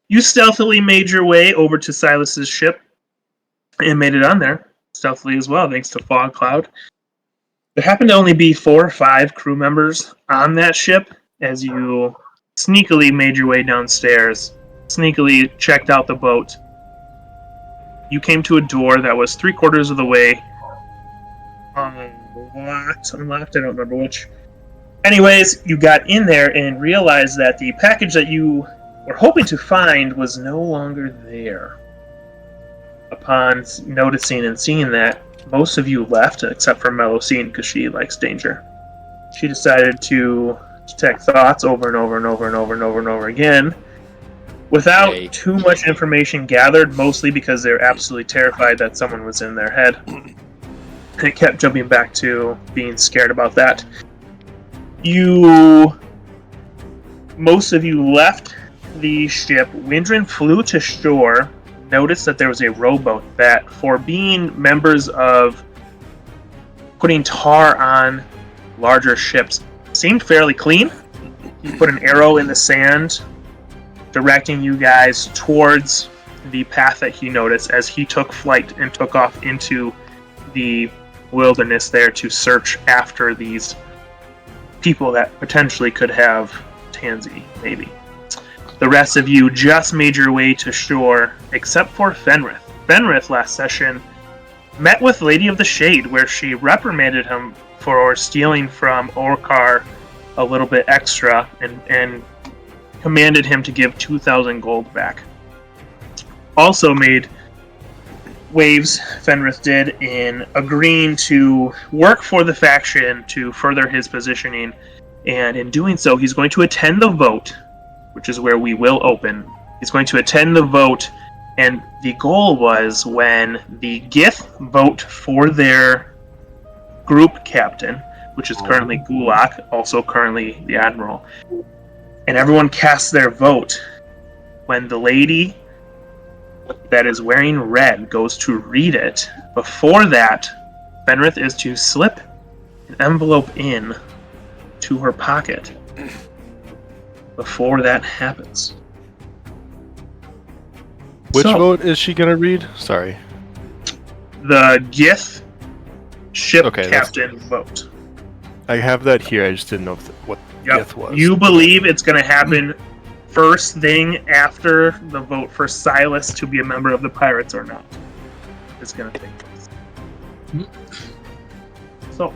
You stealthily made your way over to Silas's ship and made it on there stealthily as well, thanks to Fog Cloud. There happened to only be 4 or 5 crew members on that ship as you sneakily made your way downstairs, sneakily checked out the boat. You came to a door that was 3/4 of the way unlocked, I don't remember which. Anyways, you got in there and realized that the package that you were hoping to find was no longer there. Upon noticing and seeing that, most of you left, except for Melocene, because she likes danger. She decided to detect thoughts over and over and over and over and over and over again, without too much information gathered, mostly because they're absolutely terrified that someone was in their head. And it kept jumping back to being scared about that. Most of you left the ship. Windrin flew to shore, noticed that there was a rowboat that, for being members of putting tar on larger ships, seemed fairly clean. He put an arrow in the sand, directing you guys towards the path that he noticed as he took flight and took off into the wilderness there to search after these people that potentially could have Tansy, maybe. The rest of you just made your way to shore, except for Fenrith. Fenrith, last session, met with Lady of the Shade, where she reprimanded him for stealing from Orkar a little bit extra, and commanded him to give 2,000 gold back. Also made waves, Fenrith did, in agreeing to work for the faction to further his positioning, and in doing so, he's going to attend the vote, which is where we will open. He's going to attend the vote, and the goal was when the Gith vote for their group captain, which is currently Gulak, also currently the Admiral, and everyone casts their vote. When the lady that is wearing red goes to read it, before that, Fenrith is to slip an envelope in to her pocket before that happens. Which vote is she going to read? Sorry. The Gith ship captain vote. I have that here, I just didn't know what Gith was. You believe it's going to happen first thing after the vote for Silas to be a member of the Pirates or not. It's going to take place. So,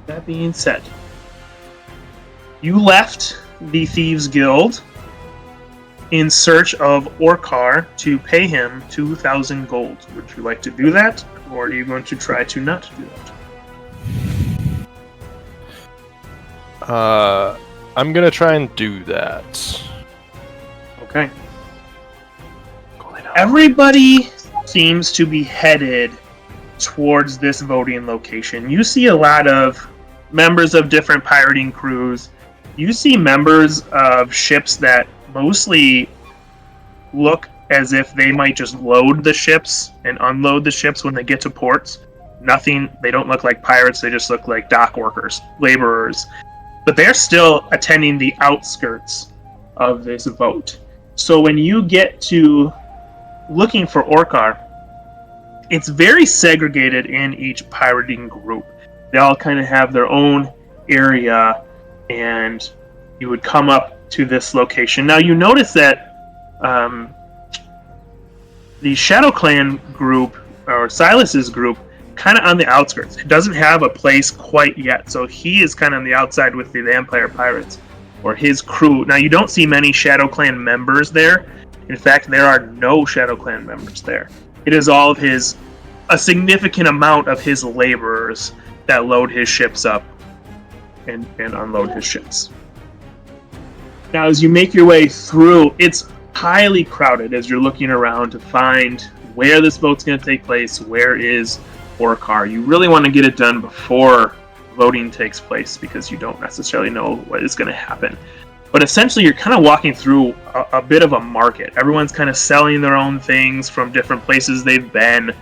that being said, you left the Thieves Guild in search of Orkar to pay him 2,000 gold. Would you like to do that, or are you going to try to not do that? I'm going to try and do that. Okay. Everybody seems to be headed towards this voting location. You see a lot of members of different pirating crews. You see members of ships that mostly look as if they might just load the ships and unload the ships when they get to ports. They don't look like pirates, they just look like dock workers, laborers. But they're still attending the outskirts of this vote. So when you get to looking for Orkar, it's very segregated in each pirating group. They all kind of have their own area, and you would come up to this location. Now you notice that the Shadow Clan group, or Silas's group, kind of on the outskirts. It doesn't have a place quite yet, so he is kind of on the outside with the Vampire Pirates, or his crew. Now you don't see many Shadow Clan members there. In fact, there are no Shadow Clan members there. It is all of a significant amount of his laborers that load his ships up and unload his ships. Now, as you make your way through, it's highly crowded as you're looking around to find where this vote's going to take place, where is Orkar. You really want to get it done before voting takes place because you don't necessarily know what is going to happen. But essentially, you're kind of walking through a bit of a market. Everyone's kind of selling their own things from different places they've been,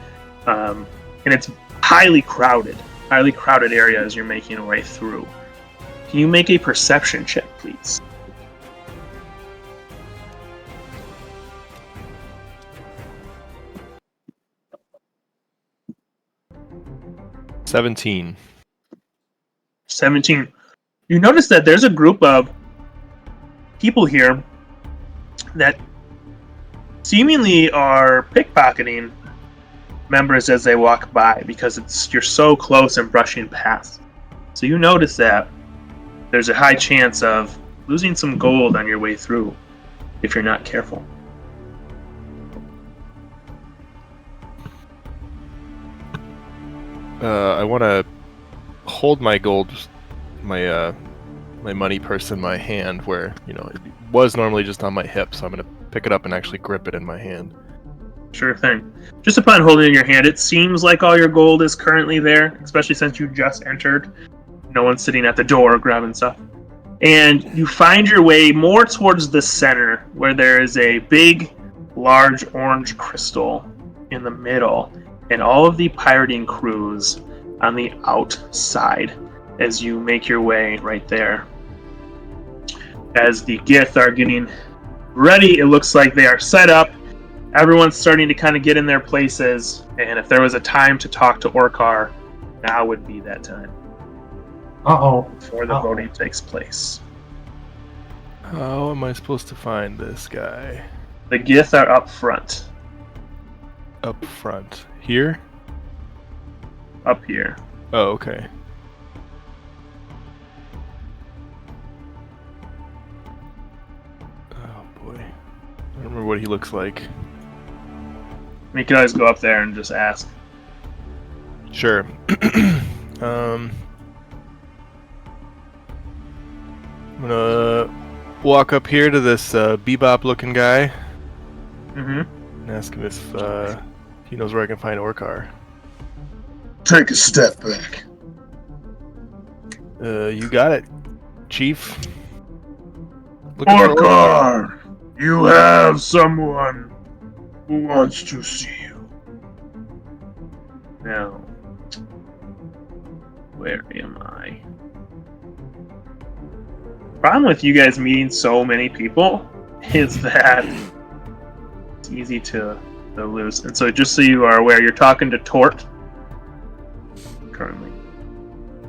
and it's highly crowded area as you're making your way through. Can you make a perception check, please? 17. 17. You notice that there's a group of people here that seemingly are pickpocketing members as they walk by because you're so close and brushing past. So you notice that there's a high chance of losing some gold on your way through if you're not careful. I want to hold my gold, my money purse in my hand, where it was normally just on my hip. So I'm gonna pick it up and actually grip it in my hand. Sure thing. Just upon holding it in your hand, it seems like all your gold is currently there, especially since you just entered. No one's sitting at the door grabbing stuff. And you find your way more towards the center, where there is a big, large orange crystal in the middle, and all of the pirating crews on the outside as you make your way right there. As the Gith are getting ready, it looks like they are set up. Everyone's starting to kind of get in their places, and if there was a time to talk to Orkar, now would be that time. Before the voting takes place. How am I supposed to find this guy? The Gith are up front. Up front. Here? Up here. Oh, okay. Oh boy. I don't remember what he looks like. You can always go up there and just ask. Sure. I'm gonna walk up here to this bebop-looking guy and ask him if he knows where I can find Orkar. Take a step back. You got it, Chief. Orkar, you have someone who wants to see you. Now, where am I? Problem with you guys meeting so many people is that it's easy to lose. And so just so you are aware, you're talking to Tort currently.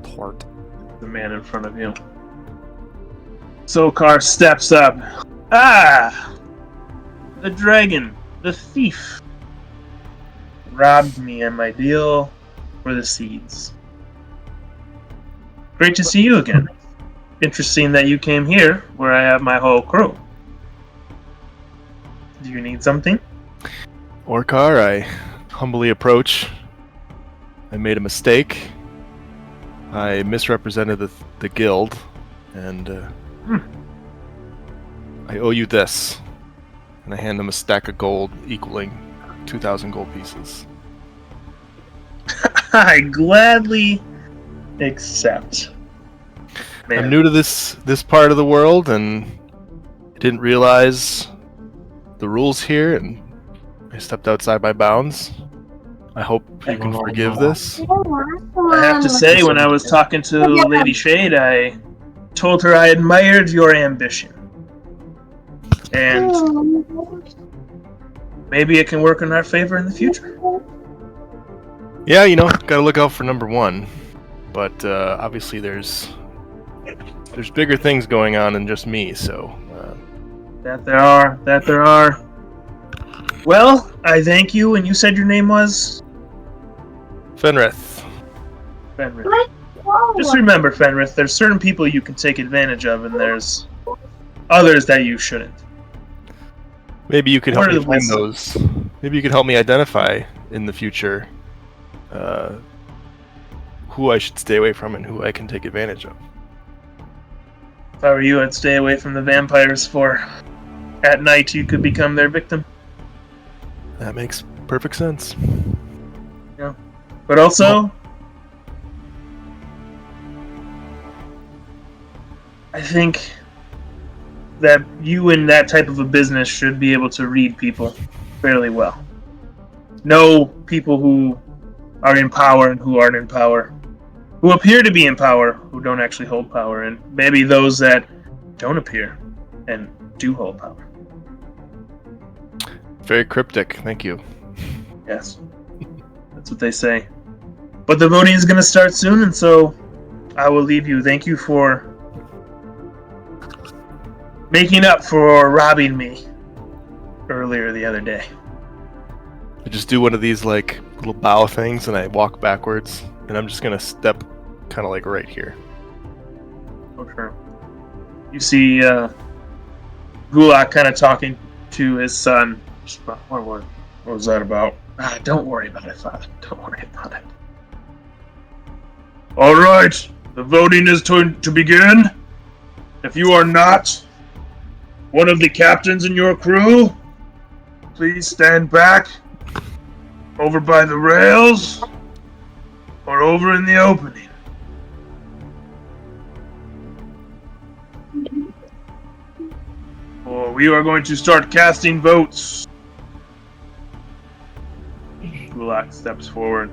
Tort. The man in front of you. Sokar steps up. Ah! The dragon, the thief, robbed me and my deal for the seeds. Great to see you again. Interesting that you came here, where I have my whole crew. Do you need something? Orkar, I humbly approach. I made a mistake. I misrepresented the guild, and I owe you this. And I hand him a stack of gold equaling 2,000 gold pieces. I gladly accept. Man. I'm new to this part of the world, and didn't realize the rules here, and I stepped outside my bounds. I hope you can forgive this. I have to say, when I was talking to Lady Shade, I told her I admired your ambition. And maybe it can work in our favor in the future. Yeah, gotta look out for number one. But obviously there's bigger things going on than just me, so... That there are. Well, I thank you, and you said your name was? Fenrith. Fenrith. Just remember, Fenrith, there's certain people you can take advantage of, and there's others that you shouldn't. Maybe you could help me find those. Maybe you could help me identify in the future who I should stay away from and who I can take advantage of. If I were you, I'd stay away from the vampires, for at night you could become their victim. That makes perfect sense. Yeah. But also, I think that you in that type of a business should be able to read people fairly well. Know people who are in power and who aren't in power. Who appear to be in power, who don't actually hold power, and maybe those that don't appear and do hold power. Very cryptic, thank you. Yes. That's what they say. But the voting is going to start soon, and so I will leave you. Thank you for making up for robbing me earlier the other day. I just do one of these like little bow things, and I walk backwards, and I'm just gonna step kind of like right here. Oh, sure. You see Gulak kind of talking to his son. What was that about? Don't worry about it, Father. Don't worry about it. All right, the voting is to begin. If you are not one of the captains in your crew, please stand back over by the rails or over in the opening. Or we are going to start casting votes. Gulak steps forward.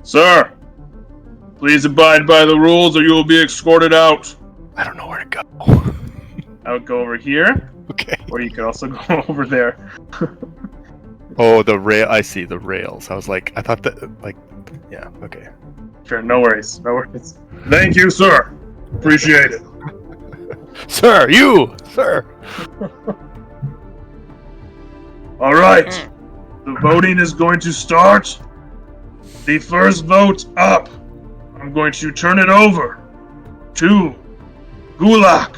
Sir, please abide by the rules or you will be escorted out. I don't know where to go. I would go over here, Okay. or you could also go over there. Oh, the rail. I see the rails. I was like, I thought that, like, yeah. Okay. Sure, no worries. No worries. Thank you, sir. Appreciate it. Sir, you, sir. All right. The voting is going to start. The first vote up. I'm going to turn it over to Gulak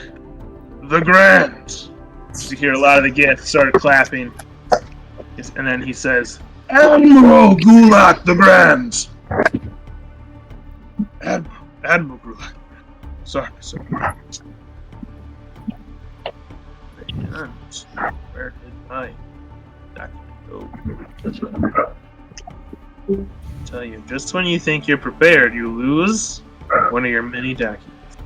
the Grand. You hear a lot of the guests started clapping. And then he says, Admiral Gulak the Grand. Admiral Gulak. Sorry. where did my document go? Tell you, just when you think you're prepared, you lose one of your many documents.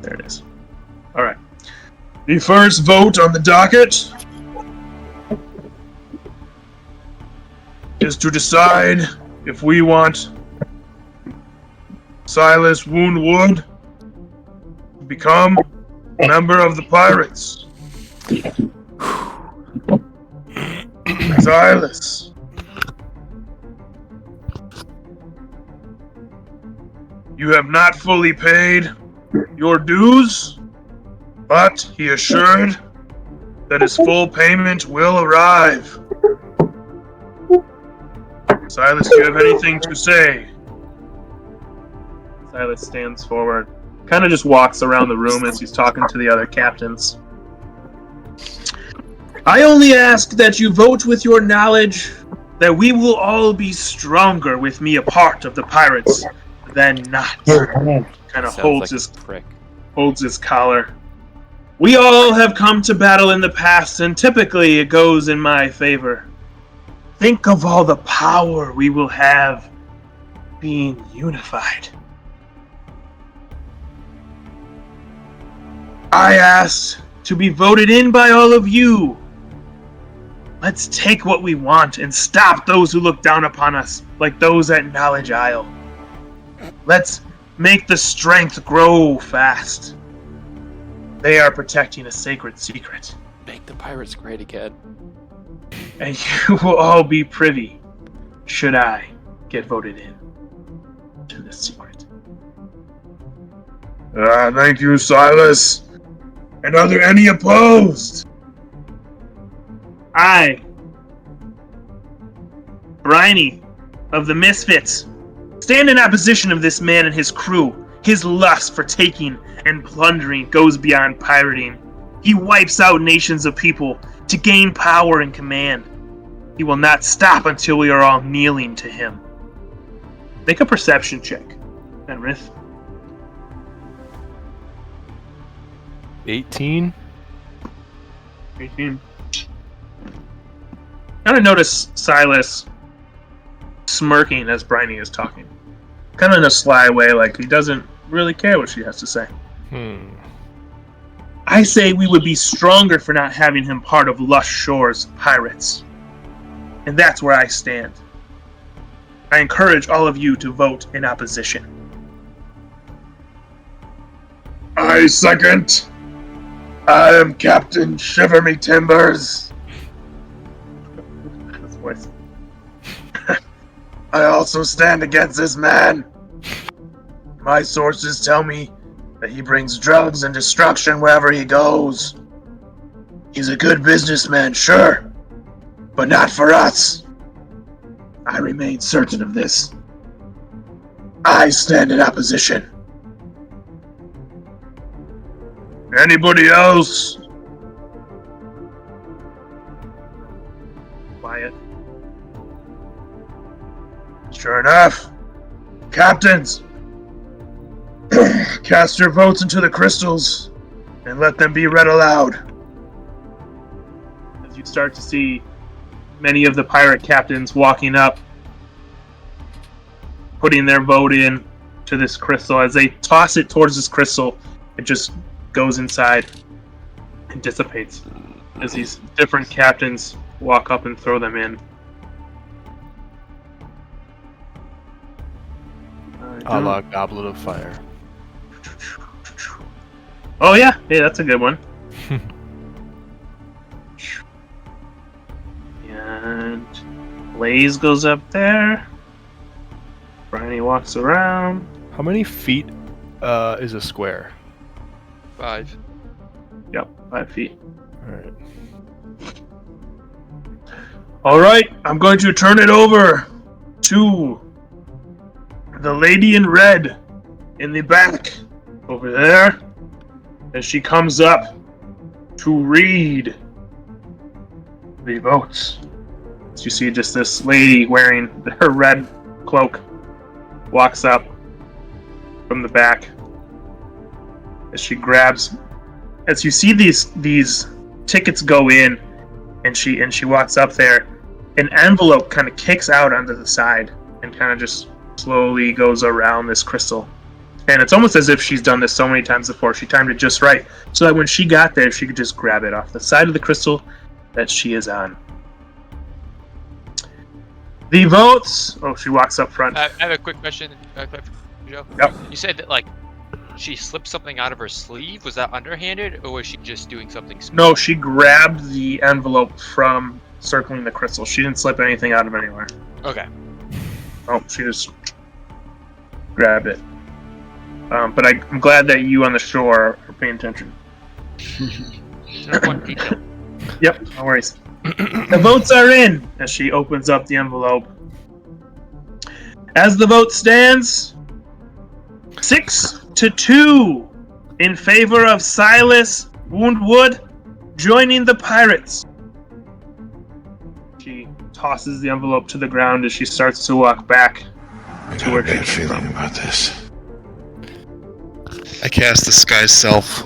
There it is. All right. The first vote on the docket is to decide if we want Silas Woundwood to become a member of the pirates. Silas. You have not fully paid your dues, but he assured that his full payment will arrive. Silas, do you have anything to say? Silas stands forward, kind of just walks around the room as he's talking to the other captains. I only ask that you vote with your knowledge that we will all be stronger with me a part of the pirates than not. Kind of holds his collar. We all have come to battle in the past, and typically it goes in my favor. Think of all the power we will have being unified. I asked to be voted in by all of you. Let's take what we want and stop those who look down upon us, like those at Knowledge Isle. Let's make the strength grow fast. They are protecting a sacred secret. Make the pirates great again. And you will all be privy, should I get voted in, to this secret. Thank you, Silas. And are there any opposed? I, Briny, of the Misfits, stand in opposition of this man and his crew. His lust for taking and plundering goes beyond pirating. He wipes out nations of people to gain power and command. He will not stop until we are all kneeling to him. Make a perception check, Enrith. 18. 18. Kind of notice Silas smirking as Briny is talking. Kind of in a sly way, like he doesn't really care what she has to say. I say we would be stronger for not having him part of Lush Shore's pirates. And that's where I stand. I encourage all of you to vote in opposition. I second. I am Captain Shiver Me Timbers. I also stand against this man. My sources tell me that he brings drugs and destruction wherever he goes. He's a good businessman, sure, but not for us. I remain certain of this. I stand in opposition. Anybody else? Quiet. Sure enough. Captains, cast your votes into the crystals and let them be read aloud. As you start to see many of the pirate captains walking up, putting their vote in to this crystal. As they toss it towards this crystal, it just goes inside and dissipates as these different captains walk up and throw them in. A la Goblet of Fire. Oh yeah, hey, that's a good one. And Blaze goes up there. Bryony walks around. How many feet is a square? 5. Yep, 5 feet. Alright. Alright, I'm going to turn it over to the lady in red in the back over there as she comes up to read the votes. As you see just this lady wearing her red cloak walks up from the back. As you see these tickets go in, and she walks up there, an envelope kind of kicks out onto the side and kind of just slowly goes around this crystal. And it's almost as if she's done this so many times before. She timed it just right, so that when she got there, she could just grab it off the side of the crystal that she is on. The votes. Oh, she walks up front. I have a quick question, Joe. Yep. You said that she slipped something out of her sleeve. Was that underhanded, or was she just doing something smart? No, she grabbed the envelope from circling the crystal. She didn't slip anything out of anywhere. Okay. Oh, she just grabbed it. But I'm glad that you on the shore are paying attention. Just one detail. Yep, no worries. The votes are in as she opens up the envelope. As the vote stands, 6-2 in favor of Silas Woundwood joining the pirates. She tosses the envelope to the ground as she starts to walk back to where she came from. About this. I cast Disguise Self.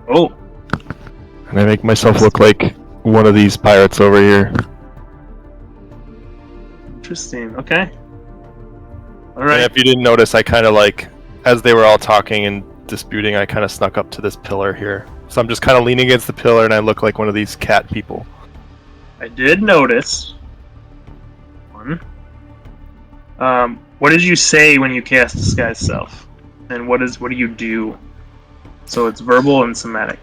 Oh, And I make myself look like one of these pirates over here. interesting. Okay. All And right. if you didn't notice, I kind of as they were all talking and disputing, I kind of snuck up to this pillar here. So I'm just kind of leaning against the pillar, and I look like one of these cat people. I did notice one. What did you say when you cast Disguise Self? And what do you do? So it's verbal and somatic.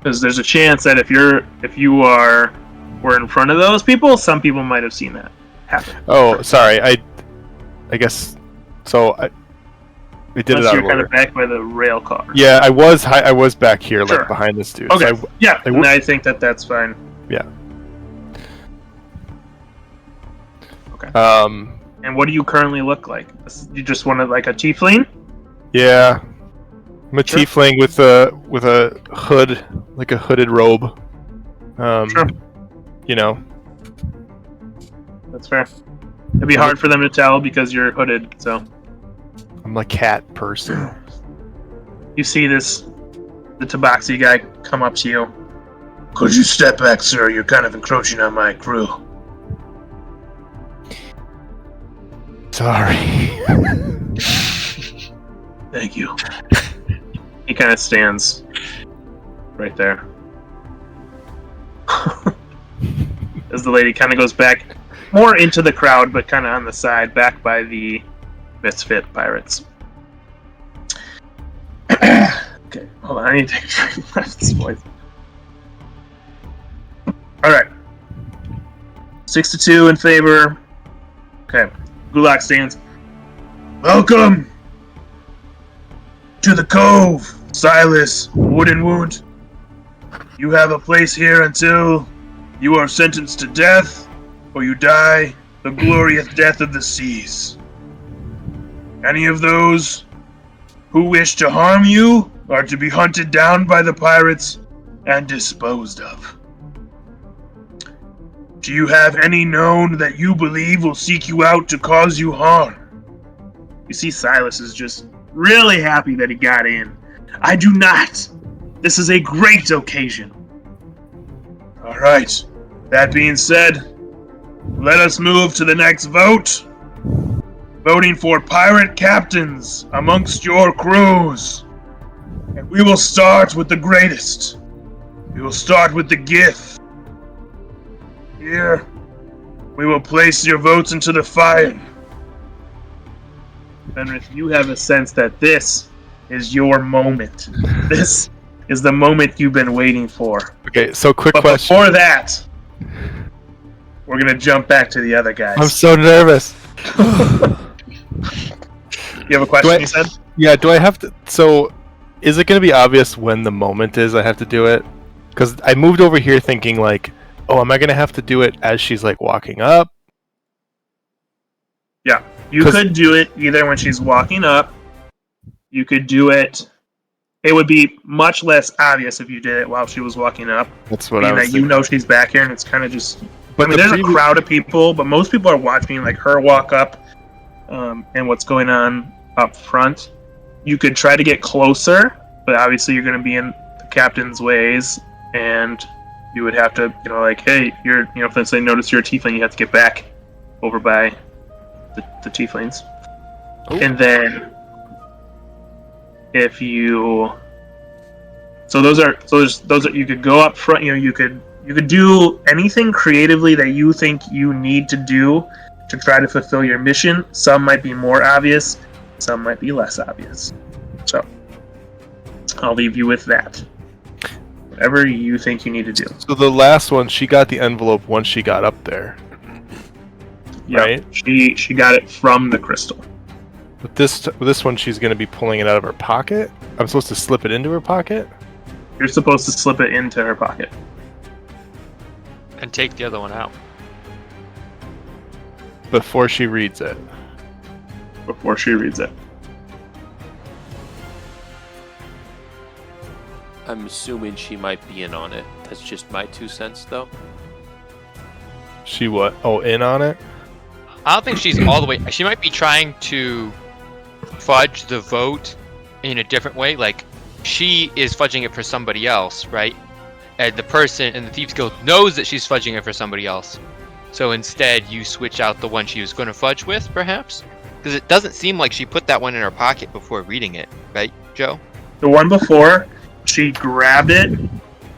Because there's a chance that if you were in front of those people, some people might have seen that happen. Oh, sorry. I guess. So we did Unless it out you're of kind order. of back by the rail car. Yeah, I was back here, Sure. like behind this dude. Okay. So Yeah, I and I think that's fine. And what do you currently look like? You just want like a tiefling? yeah. I'm a Sure. tiefling with a hood, like a hooded robe. Sure. You know. That's fair. It'd be hard for them to tell because you're hooded, so. I'm a cat person. You see the tabaxi guy come up to you. Could you step back, sir? You're kind of encroaching on my crew. Sorry. Thank you. He kind of stands right there. As the lady kind of goes back more into the crowd, but kind of on the side, back by the misfit pirates. Okay, hold on. I need to take this voice. All right. 6-2 in favor. Okay. Gulak stands. Welcome to the Cove, Silas Wooden Wound. You have a place here until you are sentenced to death, or you die the glorious death of the seas. Any of those who wish to harm you are to be hunted down by the pirates and disposed of. Do you have any known that you believe will seek you out to cause you harm? You see Silas is just really happy that he got in. I do not. This is a great occasion. All right. That being said, let us move to the next vote. Voting for pirate captains amongst your crews. And we will start with the greatest. We will start with the Gith. Here, we will place your votes into the fire. Fenris, you have a sense that this is your moment. This is the moment you've been waiting for. Okay, so quick But question. before that, we're going to jump back to the other guys. I'm so nervous. You have a question, you said? Yeah, do I have to... So, is it going to be obvious when the moment is I have to do it? Because I moved over here thinking, like, oh, am I going to have to do it as she's, like, walking up? Yeah. You could do it either when she's walking up. You could do it... It would be much less obvious if you did it while she was walking up. That's what I was thinking. You know she's back here, and it's kind of just... But I mean, there's a crowd of people, but most people are watching, like, her walk up and what's going on up front. You could try to get closer, but obviously you're going to be in the captain's ways, and you would have to, like, hey, if they notice you're a tiefling, you have to get back over by the tieflings. Ooh. And then if you... So those are you could go up front, you could do anything creatively that you think you need to do to try to fulfill your mission. Some might be more obvious, some might be less obvious. So I'll leave you with that. Whatever you think you need to do. So the last one, she got the envelope once she got up there. Yep. Right? She got it from the crystal. With this one, she's going to be pulling it out of her pocket? I'm supposed to slip it into her pocket? You're supposed to slip it into her pocket. And take the other one out. Before she reads it. Before she reads it. I'm assuming she might be in on it. That's just my 2 cents, though. She what? Oh, in on it? I don't think she's all the way. She might be trying to fudge the vote in a different way. Like, she is fudging it for somebody else, right? And the person in the Thieves Guild knows that she's fudging it for somebody else. So instead, you switch out the one she was going to fudge with, perhaps? Because it doesn't seem like she put that one in her pocket before reading it, right, Joe? The one before, she grabbed it,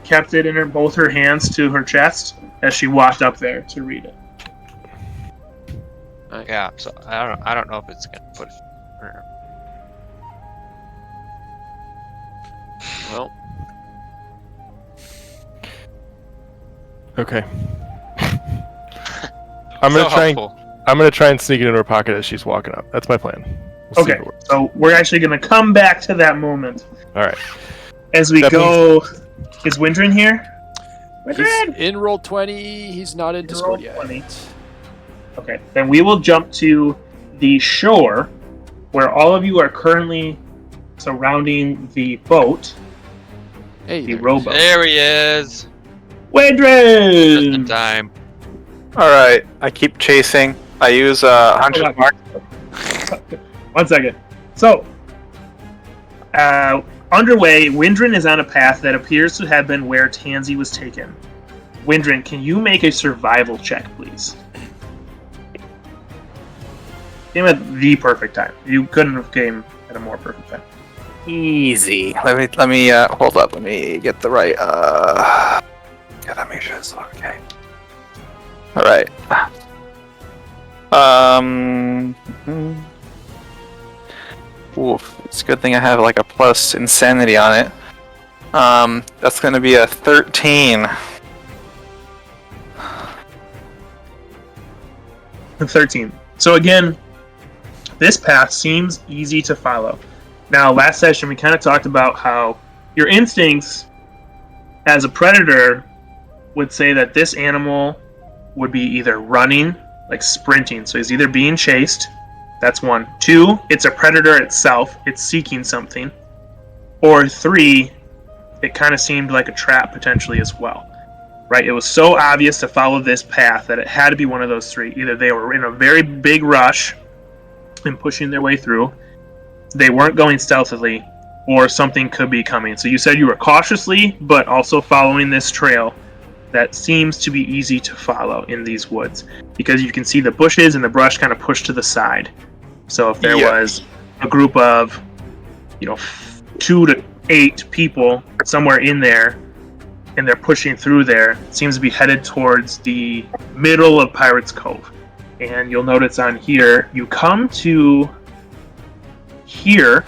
kept it in both her hands to her chest as she walked up there to read it. Yeah, so I don't know if it's gonna put. Well, Okay. I'm gonna try and sneak it in her pocket as she's walking up. That's my plan. We'll see if Okay, it works. so we're actually going to come back to that moment All right. as we That go. Is Windrin here? he's Windrin! in roll 20. He's not in Discord yet. Roll 20. Okay, then we will jump to the shore where all of you are currently surrounding the boat, Hey, the there he is. rowboat. There he is. Just in Windrin! time. Alright, I keep chasing. I use Hunter's Hold on. Mark. 1 second. So, underway, Windrin is on a path that appears to have been where Tansy was taken. Windrin, can you make a survival check, please? Came at the perfect time. You couldn't have came at a more perfect time. Easy. Let me hold up. Let me get the right gotta make sure it's okay. Alright. Oof. It's a good thing I have like a plus insanity on it. That's gonna be a 13. 13. So again, this path seems easy to follow. Now, last session we kind of talked about how your instincts as a predator would say that this animal would be either running, like sprinting, so he's either being chased, that's 1. 2, it's a predator itself, it's seeking something. Or 3, it kind of seemed like a trap potentially as well. Right? It was so obvious to follow this path that it had to be one of those 3. Either they were in a very big rush and pushing their way through, they weren't going stealthily, or something could be coming. So you said you were cautiously, but also following this trail that seems to be easy to follow in these woods, because you can see the bushes and the brush kind of pushed to the side. So if there was a group of, 2 to 8 people somewhere in there, and they're pushing through there, it seems to be headed towards the middle of Pirates Cove. And you'll notice on here, you come to here,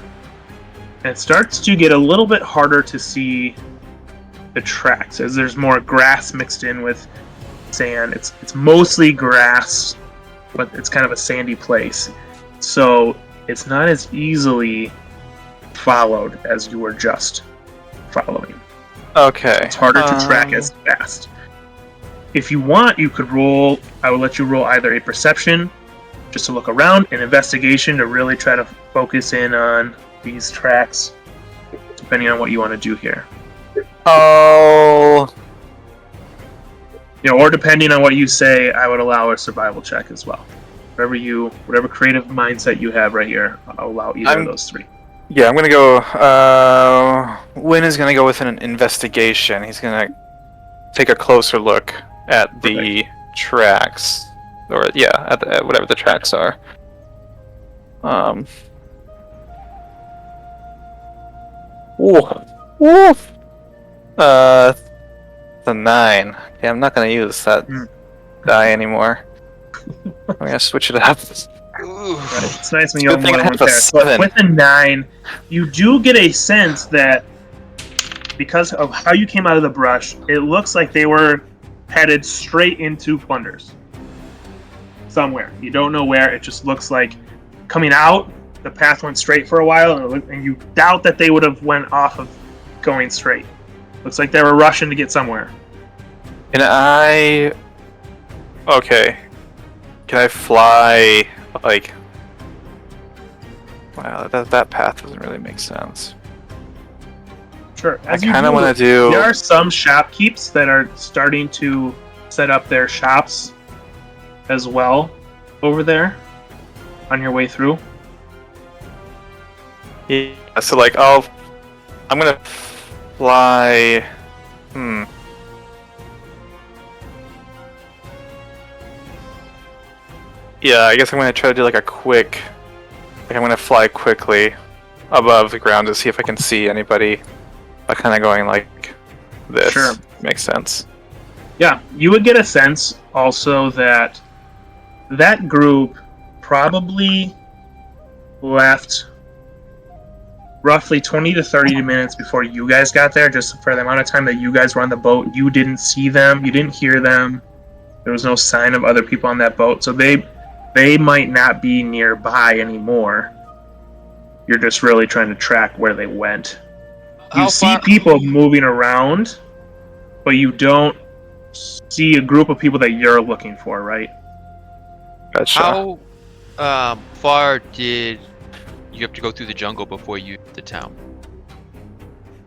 and it starts to get a little bit harder to see the tracks, as there's more grass mixed in with sand. It's mostly grass, but it's kind of a sandy place. So it's not as easily followed as you were just following. Okay. It's harder to track as fast. If you want, you could roll. I will let you roll either a perception, just to look around, an investigation to really try to focus in on these tracks, depending on what you want to do here. Oh. Or depending on what you say, I would allow a survival check as well. Whatever creative mindset you have right here, I'll allow either of those 3. Yeah, I'm gonna go. Win is gonna go with an investigation. He's gonna take a closer look at the tracks, or at whatever the tracks are. Woof. The 9. Yeah, I'm not gonna use that die anymore. I'm gonna switch it up. Right. It's nice when you Good have thing more I than have one a pair. 7. But with a 9, you do get a sense that because of how you came out of the brush, it looks like they were headed straight into plunders. Somewhere. You don't know where. It just looks like coming out, the path went straight for a while, and you doubt that they would have went off of going straight. Looks like they were rushing to get somewhere. Okay. Can I fly, like... Wow, that path doesn't really make sense. Sure. I kind of want to do... There are some shopkeepers that are starting to set up their shops as well over there on your way through. Yeah, so like, I'm gonna fly... Yeah, I guess I'm gonna try to do like a quick... Like, I'm gonna fly quickly above the ground to see if I can see anybody kind of going like this. Sure. Makes sense. Yeah, you would get a sense also that that group probably left roughly 20 to 30 minutes before you guys got there, just for the amount of time that you guys were on the boat. You didn't see them, you didn't hear them. There was no sign of other people on that boat, so they might not be nearby anymore. You're just really trying to track where they went. You see people moving around, but you don't see a group of people that you're looking for, right? Gotcha. How far did you have to go through the jungle before you hit the town?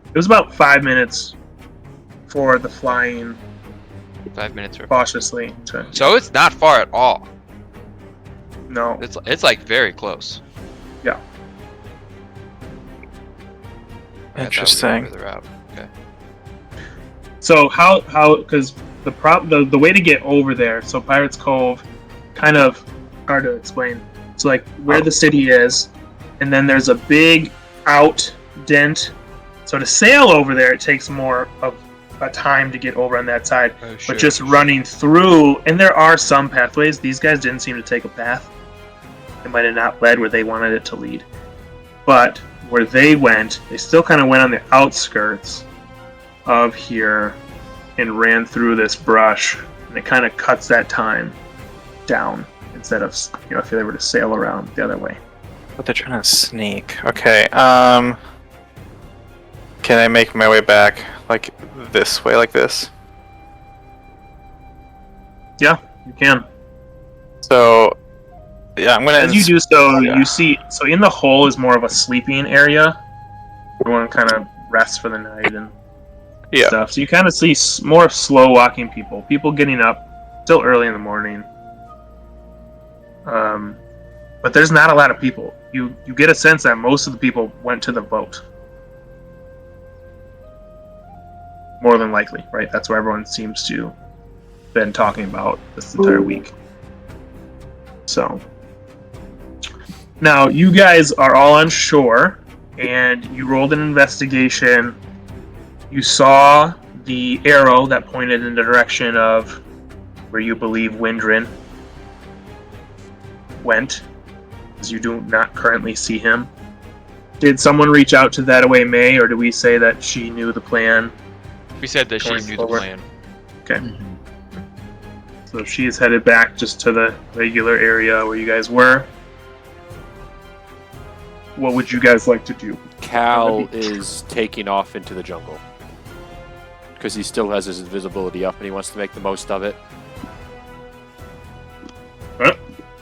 It was about 5 minutes for the flying 5 minutes or cautiously. So it's not far at all. No. It's like very close. Yeah. Interesting. Further out. Okay. So how because the way to get over there, so Pirates Cove, kind of hard to explain. It's like where the city is, and then there's a big out dent. So to sail over there, it takes more of a time to get over on that side. Oh, sure. But just running through, and there are some pathways. These guys didn't seem to take a path. It might have not led where they wanted it to lead. But where they went, they still kind of went on the outskirts of here and ran through this brush, and it kind of cuts that time down instead of if they were to sail around the other way. But they're trying to sneak. Okay. Can I make my way back like this way, like this? Yeah, you can. So, yeah, I'm gonna. As you do so, you see. So in the hole is more of a sleeping area. Everyone kind of rests for the night and stuff. So you kind of see more slow walking people. People getting up still early in the morning. But there's not a lot of people. You get a sense that most of the people went to the boat. More than likely, right? That's where everyone seems to been talking about this entire week. So now you guys are all on shore, and you rolled an investigation. You saw the arrow that pointed in the direction of where you believe Windrin went, as you do not currently see him. Did someone reach out to That Away May, or do we say that she knew the plan? We said that she Going knew forward. the plan. Okay. So she is headed back just to the regular area where you guys were. What would you guys like to do? Cal is taking off into the jungle. Because he still has his invisibility up and he wants to make the most of it.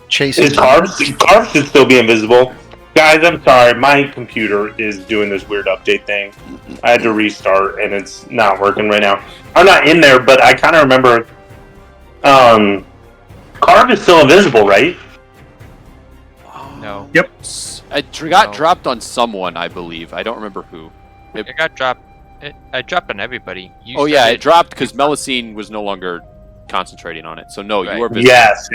Chasing. Carves should still be invisible. Guys, I'm sorry. My computer is doing this weird update thing. I had to restart and it's not working right now. I'm not in there, but I kind of remember. Carve is still invisible, right? No. Yep. It got dropped on someone, I believe. I don't remember who. It got dropped. I dropped on everybody. Oh yeah, it dropped because Melusine was no longer concentrating on it. So no, Right. you were visible. Yes.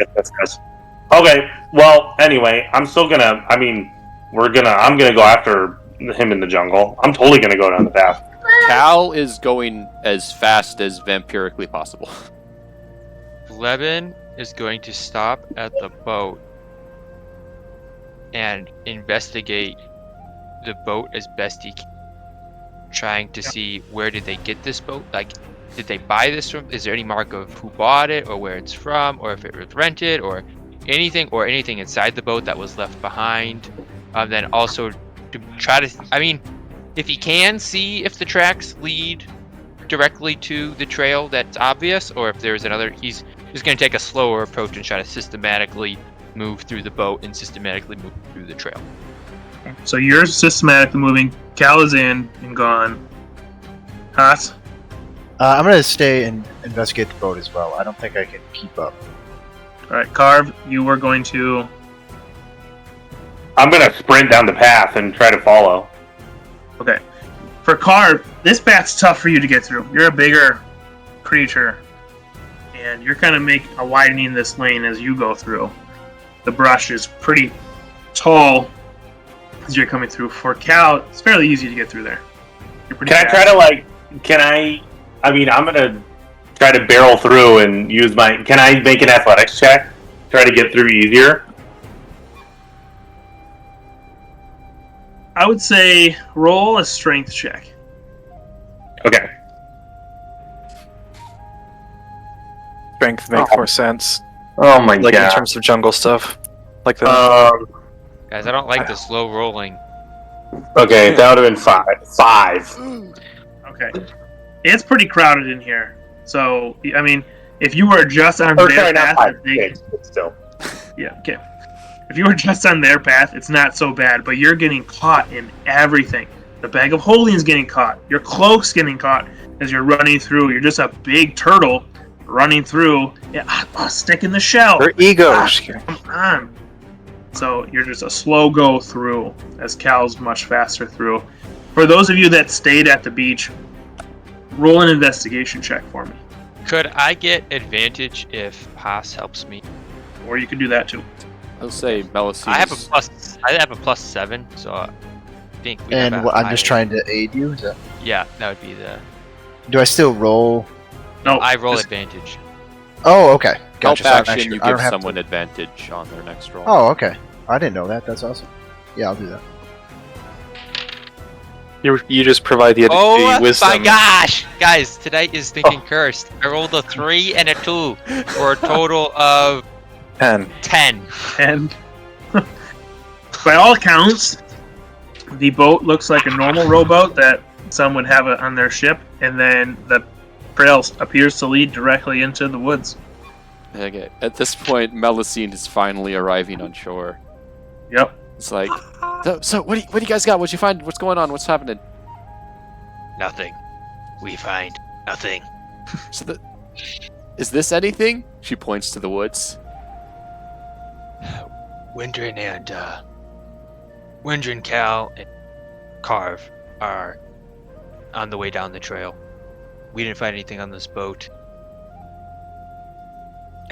Okay. Well, anyway, I'm still gonna. I mean, I'm gonna go after him in the jungle. I'm totally gonna go down the path. Cal is going as fast as vampirically possible. Levin is going to stop at the boat and investigate the boat as best he can, trying to see where did they get this boat. Like, did they buy this from? Is there any mark of who bought it or where it's from, or if it was rented, or anything inside the boat that was left behind? Then also to try to, I mean, if he can see if the tracks lead directly to the trail that's obvious, or if there's another, he's just going to take a slower approach and try to systematically move through the boat and systematically move through the trail. So you're systematically moving. Cal is in and gone. Haas? I'm going to stay and investigate the boat as well. I don't think I can keep up. Alright, Carve, you were going to... I'm gonna sprint down the path and try to follow. Okay. For Carve, this path's tough for you to get through. You're a bigger creature, and you're kind of widening this lane as you go through. The brush is pretty tall as you're coming through. For Cal, it's fairly easy to get through there. You're pretty Can I fast. try to I mean, I'm gonna try to barrel through and use can I make an athletics check? Try to get through easier? I would say roll a strength check. Okay. Strength make more sense. Oh my Like god. in terms of jungle stuff, like that. Guys, I don't like the slow rolling. Okay, that would have been 5. Okay. It's pretty crowded in here. So, I mean, if you were just on Or their sorry, path, not 5. I think- 6, but still. Yeah, okay. If you were just on their path, it's not so bad, but you're getting caught in everything. The bag of holding is getting caught. Your cloak's getting caught as you're running through. You're just a big turtle running through. Yeah, stick in the shell. Her ego. Come on. So you're just a slow go through as Cal's much faster through. For those of you that stayed at the beach, roll an investigation check for me. Could I get advantage if Haas helps me? Or you can do that too. I'll say Melusine. I have a +7, so I think we And have a I'm just higher- trying to aid you. Is that... Yeah, that would be the. Do I still roll? No, I roll just- advantage. Oh, okay. Help Gotcha. So I'm action, actually- you I don't give have someone to... advantage on their next roll. Oh, okay. I didn't know that. That's awesome. Yeah, I'll do that. You just provide the Oh wisdom. my gosh! Guys, today is thinking cursed. I rolled a 3 and a 2 for a total of 10. 10. And by all accounts, the boat looks like a normal rowboat that some would have on their ship, and then the trail appears to lead directly into the woods. Okay. At this point, Melusine is finally arriving on shore. Yep. It's like, so what do you guys got? What'd you find? What's going on? What's happening? Nothing. We find nothing. So is this anything? She points to the woods. Windrin and Cal and Carve are on the way down the trail. We didn't find anything on this boat.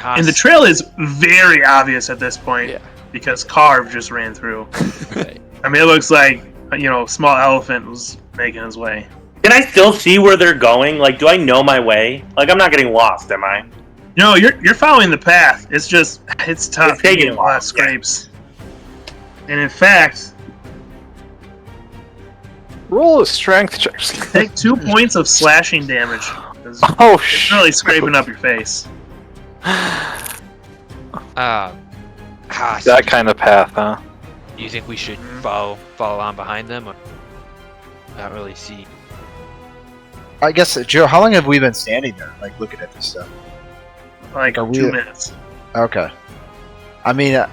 And the trail is very obvious at this point because Carve just ran through. Okay. I mean, it looks like, a small elephant was making his way. Can I still see where they're going? Like, do I know my way? Like, I'm not getting lost, am I? No, you're following the path. It's just, it's tough. It's taking a lot of scrapes. And in fact, Roll a strength check. take 2 points of slashing damage. Oh, It's really scraping up your face. That kind of path, huh? Do you think we should follow on behind them? Or not really see. I guess, Joe, how long have we been standing there, like, looking at this stuff? Like Are we- 2 minutes. Okay. I mean,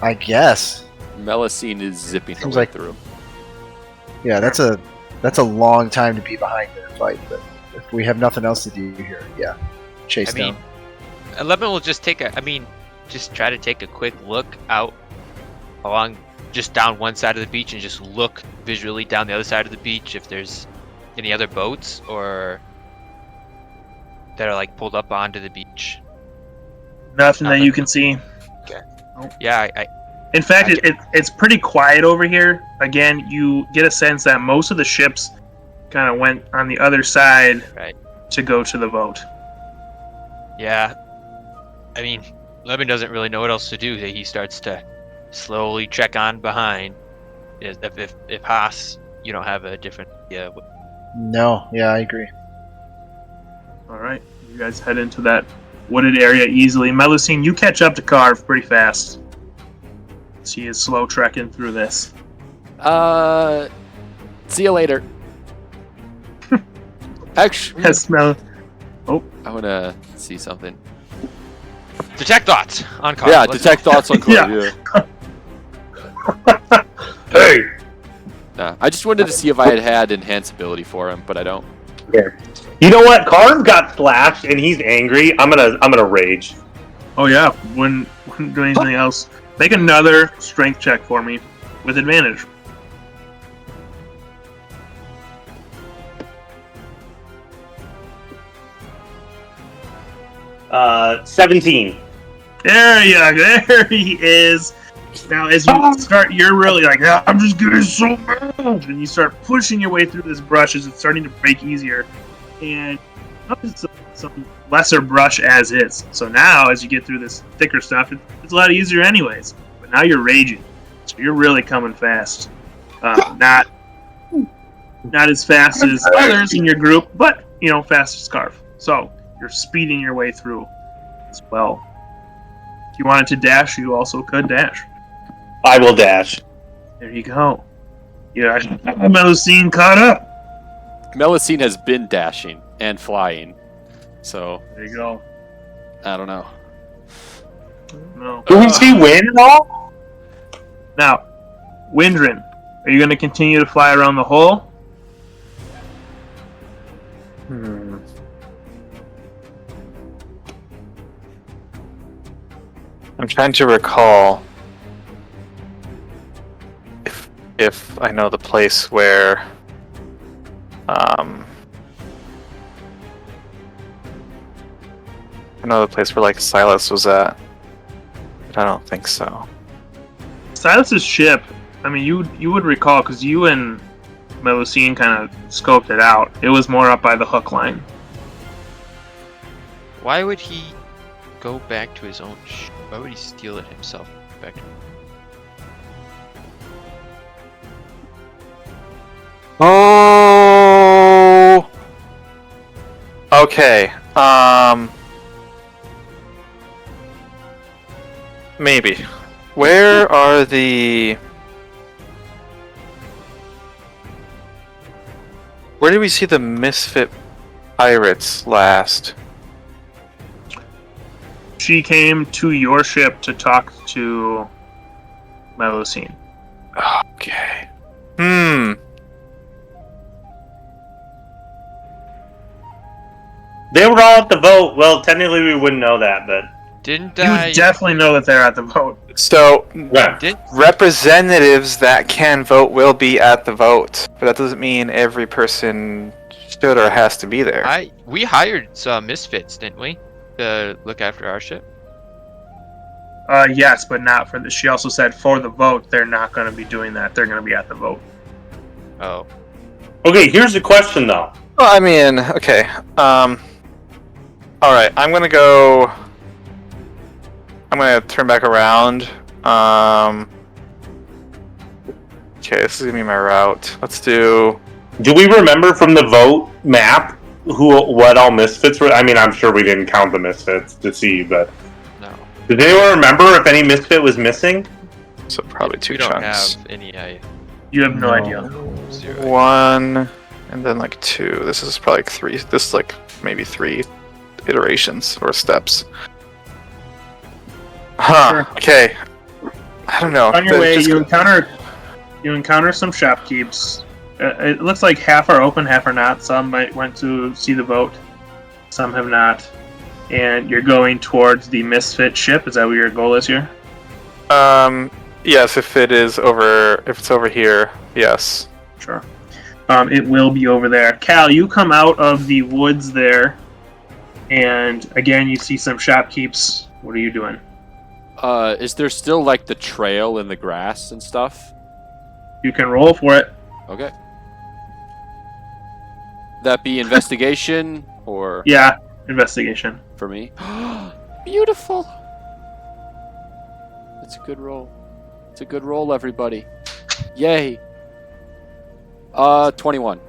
I guess. Melusine is zipping her Seems way like- through. Yeah, that's a long time to be behind in a fight, but if we have nothing else to do here, yeah. Chase I mean, down. 11 will just just try to take a quick look out along, just down one side of the beach and just look visually down the other side of the beach if there's any other boats or that are like pulled up onto the beach. Nothing that you can see. Yeah, In fact, it's pretty quiet over here. Again, you get a sense that most of the ships kind of went on the other side to go to the boat. yeah. I mean, Levin doesn't really know what else to do. He starts to slowly check on behind. If Haas, you don't have a different idea. No, yeah, I agree. All right, you guys head into that wooded area easily. Melusine, you catch up to Carve pretty fast. She is slow trekking through this. See you later. Actually, Yes, Mel. I want to see something. Detect thoughts on Carl. Yeah, detect thoughts on Carl. Hey! Nah, I just wanted to see if I had enhance ability for him, but I don't. You know what? Carve got slashed and he's angry. I'm gonna rage. Oh yeah, wouldn't do anything else. Make another strength check for me with advantage. 17. There you go. There he is. Now, as you start, you're really like, I'm just getting so mad. And you start pushing your way through this brush as it's starting to break easier. And some lesser brush as is. So now, as you get through this thicker stuff, it's a lot easier anyways. But now you're raging. So you're really coming fast. Not as fast as others in your group, but, fast as Scarf. So you're speeding your way through as well. If you wanted to dash, you also could dash. I will dash. There you go. Yeah, Melusine caught up. Melusine has been dashing and flying, so There you go. I don't know. No. Do we see wind at all? Now, Windrin, are you going to continue to fly around the hole? I'm trying to recall if I know the place where I know the place where like Silas was at, but I don't think so. Silas's ship, I mean, you would recall because you and Melusine kind of scoped it out. It was more up by the hook line. Why would he go back to his own why would he steal it himself back to Oh. Okay. Maybe. Where are the... Where did we see the Misfit pirates last? She came to your ship to talk to Melocene. Okay. They were all at the vote. Well, technically we wouldn't know that, but Didn't You I? definitely know that they're at the vote. So, yeah. Did representatives that can vote will be at the vote. But that doesn't mean every person should or has to be there. we hired some misfits, didn't we, to look after our ship? Yes, but not for the. She also said for the vote, they're not going to be doing that. They're going to be at the vote. Oh, Okay, here's the question though. Well, I mean, okay. Alright, I'm gonna go... I'm gonna turn back around. Okay, this is gonna be my route. Let's do... Do we remember from the vote map what all misfits were? I mean, I'm sure we didn't count the misfits to see, but no. did anyone remember if any misfit was missing? So probably two We don't chunks. have any idea. You have no idea. Zero. One, and then like two. This is probably like three. This is like maybe 3 iterations or steps. Huh. Sure. Okay. I don't know. On your The- way, just- you encounter some shopkeepers. It looks like half are open, half are not. Some might went to see the vote, some have not. And you're going towards the misfit ship. Is that what your goal is here? Yes, if it's over here, yes. Sure. It will be over there. Cal, you come out of the woods there, and again you see some shopkeepers. What are you doing? Is there still like the trail in the grass and stuff? You can roll for it. Okay. That be investigation or Yeah, investigation. for me? Beautiful. It's a good roll. It's a good roll, everybody. Yay. 21.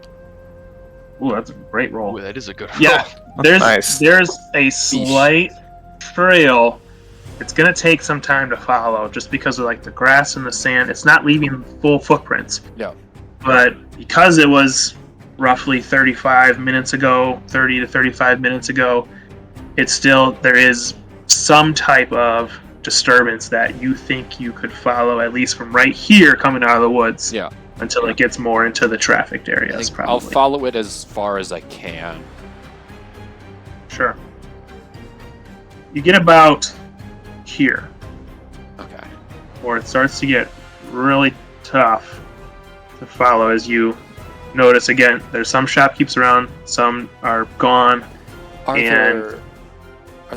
Ooh, that's a great roll. Ooh, that is a good roll. Yeah, there's Nice. there's a slight trail. It's gonna take some time to follow, just because of like the grass and the sand. It's not leaving full footprints. Yeah. But because it was roughly 35 minutes ago, 30 to 35 minutes ago, it's still there is some type of disturbance that you think you could follow, at least from right here coming out of the woods. Yeah. Until it gets more into the trafficked I areas, think probably. I'll follow it as far as I can. Sure. You get about here, Okay. where it starts to get really tough to follow as you notice again, there's some shopkeepers around, some are gone. Are And-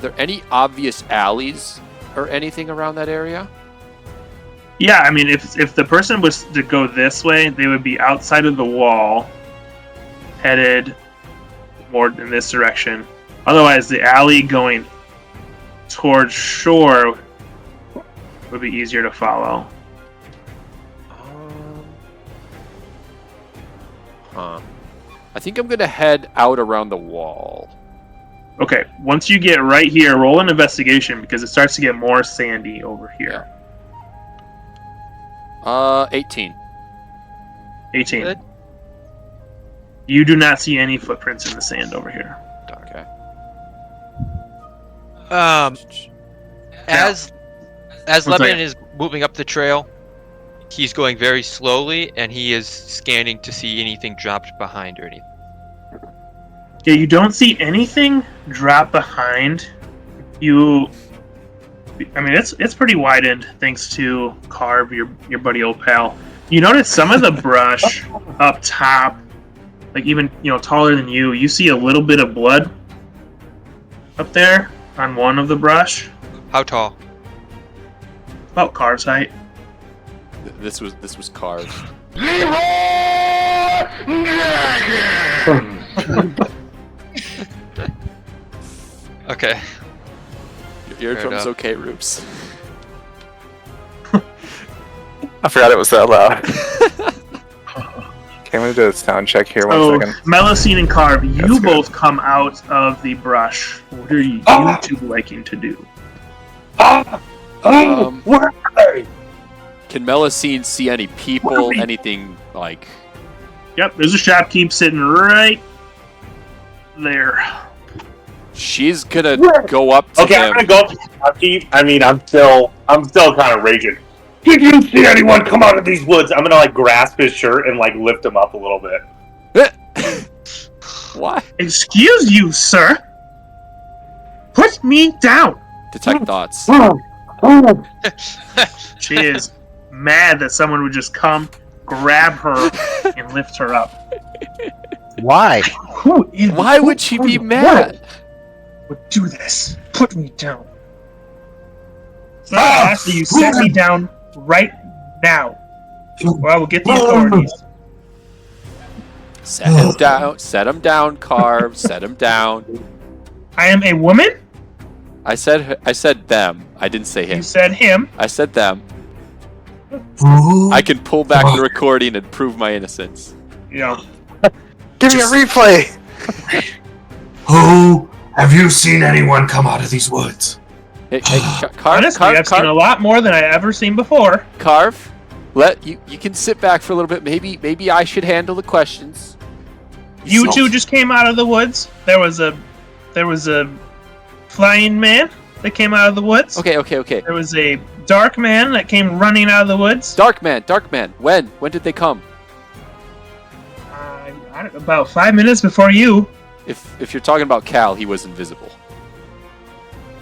there any obvious alleys or anything around that area? Yeah, I mean, if the person was to go this way, they would be outside of the wall, headed more in this direction. Otherwise, the alley going towards shore would be easier to follow. I think I'm gonna head out around the wall. Okay, once you get right here, roll an investigation because it starts to get more sandy over here. 18. 18. Good. You do not see any footprints in the sand over here. Okay. As One Lebanon second. is moving up the trail, he's going very slowly, and he is scanning to see anything dropped behind or anything. Yeah, you don't see anything drop behind. I mean, it's pretty widened thanks to Carve, your buddy old pal. You notice some of the brush up top, like even taller than you. You see a little bit of blood up there on one of the brush, How tall? about Carve's height. This was carved. Okay. Your Fair eardrums enough. okay, Roops? I forgot it was that loud. Okay, I'm gonna do a sound check here. So, 1 second. Melocene and Carve, you That's good. both come out of the brush. What are you two liking to do? Where are they? Can Melusine see any people? Anything like? Yep, there's a shopkeep sitting right there. She's gonna go up to Okay, him. I'm gonna go up to the shopkeep. I mean, I'm still kind of raging. Did you see anyone come out of these woods? I'm gonna like grasp his shirt and like lift him up a little bit. What? Excuse you, sir. Put me down. Detect thoughts. She is mad that someone would just come, grab her, and lift her up. Why? Why would she be mad? Would do this? Put me down. So I ask that you set me down right now, or I will get the authorities. Set him down. Set him down, Carve. Set him down. I am a woman. I said them. I didn't say him. You said him. I said them. I can pull back the recording and prove my innocence. Yeah. Give me a replay. Who have you seen anyone come out of these woods? Hey, Carve. Honestly, I've seen a lot more than I ever seen before. Carve. You can sit back for a little bit. Maybe I should handle the questions. You two just came out of the woods. There was a flying man that came out of the woods. Okay. There was a dark man that came running out of the woods. Dark man. When did they come? I don't know, about 5 minutes before you. If you're talking about Cal, he was invisible.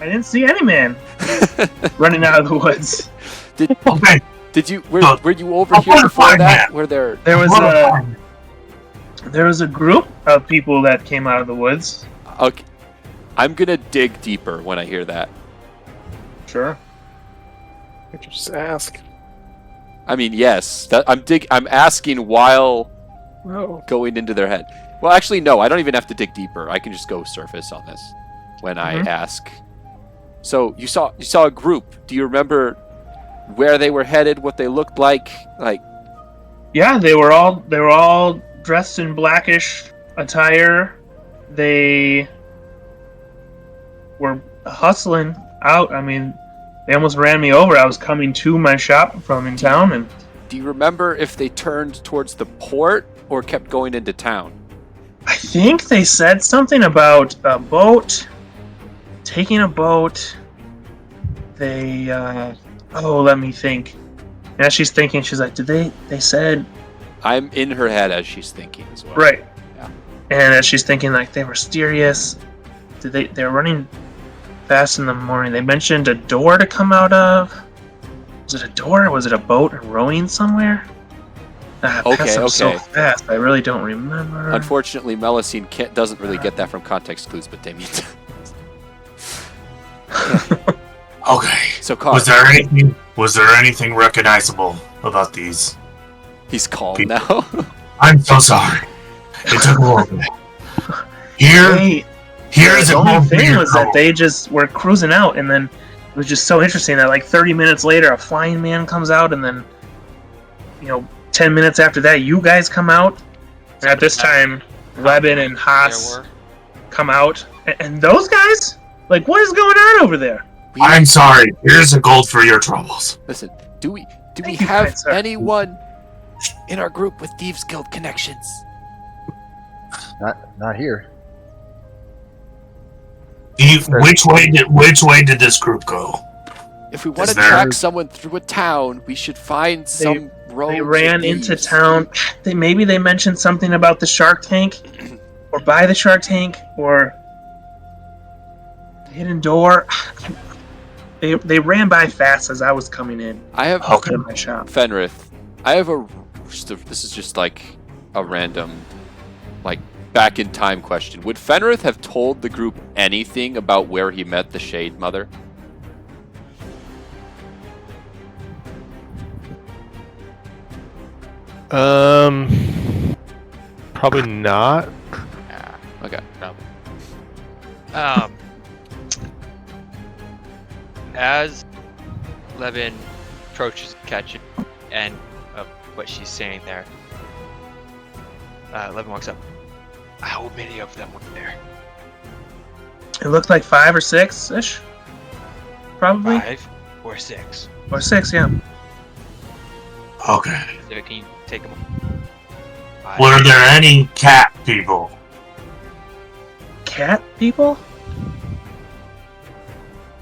I didn't see any man running out of the woods. Did you were you over here before that? Were there was a group of people that came out of the woods. Okay. I'm gonna dig deeper when I hear that. Sure. Just ask. I mean, yes. I'm asking while going into their head. Well, actually, no. I don't even have to dig deeper. I can just go surface on this when I ask. So you saw a group. Do you remember where they were headed? What they looked like? Like. Yeah, they were all dressed in blackish attire. They were hustling out. I mean, they almost ran me over. I was coming to my shop from in town, and do you remember if they turned towards the port or kept going into town? I think they said something about a boat. Taking a boat. They let me think. As she's thinking, she's like, they said... I'm in her head as she's thinking as well. Right. Yeah. And as she's thinking, like, they were mysterious. They're running fast in the morning. They mentioned a door to come out of. Was it a door or was it a boat and rowing somewhere? Okay. So fast, I really don't remember. Unfortunately, Melusine doesn't really get that from context clues, but Damien does. Okay. So, Carl, was there anything recognizable about these? He's calm people? now. I'm so sorry. It took a little bit. Here's the only thing was that they just were cruising out, and then it was just so interesting that like 30 minutes later, a flying man comes out, and then 10 minutes after that, you guys come out. And at this time, Levin and Haas come out, and those guys, like, what is going on over there? I'm sorry. Here's the gold for your troubles. Listen, do we have anyone in our group with Thieves Guild connections? Not here. Which way did this group go? If we want to track someone through a town, we should find some road. They ran into town. Maybe they mentioned something about the Shark Tank, or by the Shark Tank, or the hidden door. They ran by fast as I was coming in. I have to my shop. Fenrith. I have this is just like a random, like, back in time question. Would Fenrith have told the group anything about where he met the Shade Mother? Probably not. Okay. No. As Levin approaches Ketchin and what she's saying there, Levin walks up. How many of them were there? It looked like 5 or 6 ish, probably. 5 or Or 6. Or 6, yeah. Okay. So can you take them? Were there any cat people? Cat people?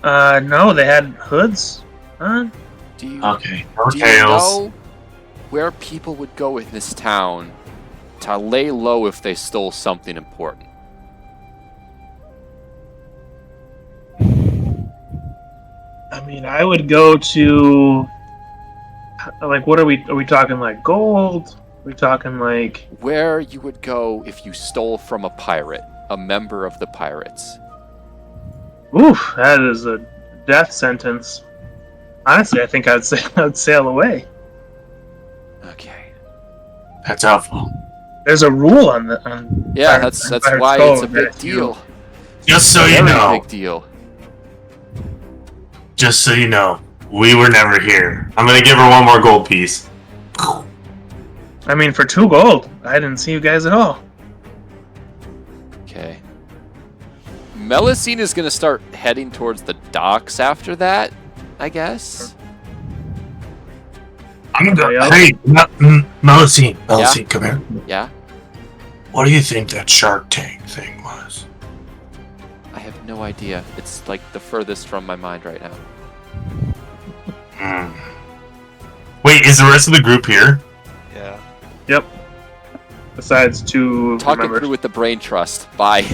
No, they had hoods on. Do you, Okay. No do you tails. know where people would go in this town to lay low if they stole something important? I mean, I would go to. Like, what are we? Are we talking like gold? Are we talking like. Where you would go if you stole from a pirate, a member of the pirates? Oof, that is a death sentence. Honestly, I think I'd say I'd sail away. Okay. That's helpful. There's a rule on the on. Yeah, Pirates- that's Pirates why Code it's a big that you- deal. Just so you Very know. big deal. Just so you know. We were never here. I'm gonna give her one more gold piece. I mean, for 2 gold, I didn't see you guys at all. Okay. Melusine is gonna start heading towards the docks after that, I guess. I'm gonna Yeah. Hey, Melusine, come here. Yeah. What do you think that Shark Tank thing was? I have no idea. It's like the furthest from my mind right now. Wait, is the rest of the group here? Yeah. Yep. Besides 2 Talk it members. through with the brain trust. Bye.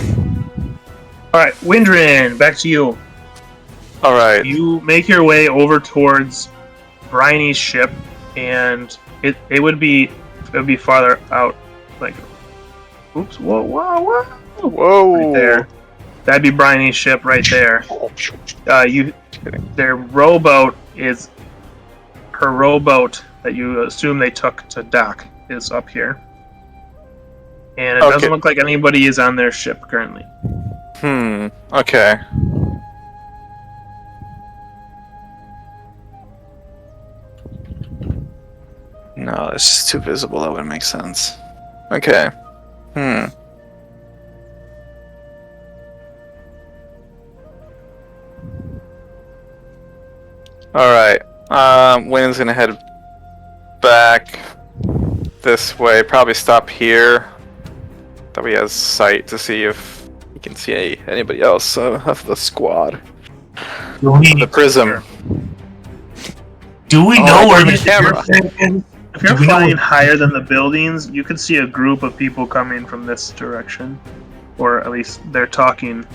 All right, Windrin, back to you. All right. You make your way over towards Bryony's ship, and it would be farther out, like, oops, whoa, Whoa. right there. That'd be Bryony's ship right there. Their rowboat is her rowboat that you assume they took to dock is up here, and it Okay. doesn't look like anybody is on their ship currently. Okay. No, it's just too visible. That wouldn't make sense. Okay. Alright. Wynn's gonna head back this way. Probably stop here. That way he has sight to see if he can see anybody else of the squad. The Prism. Do we Oh, know I where got the the camera. Shark Tank is? If you're Do we know- flying higher than the buildings, you could see a group of people coming from this direction, or at least they're talking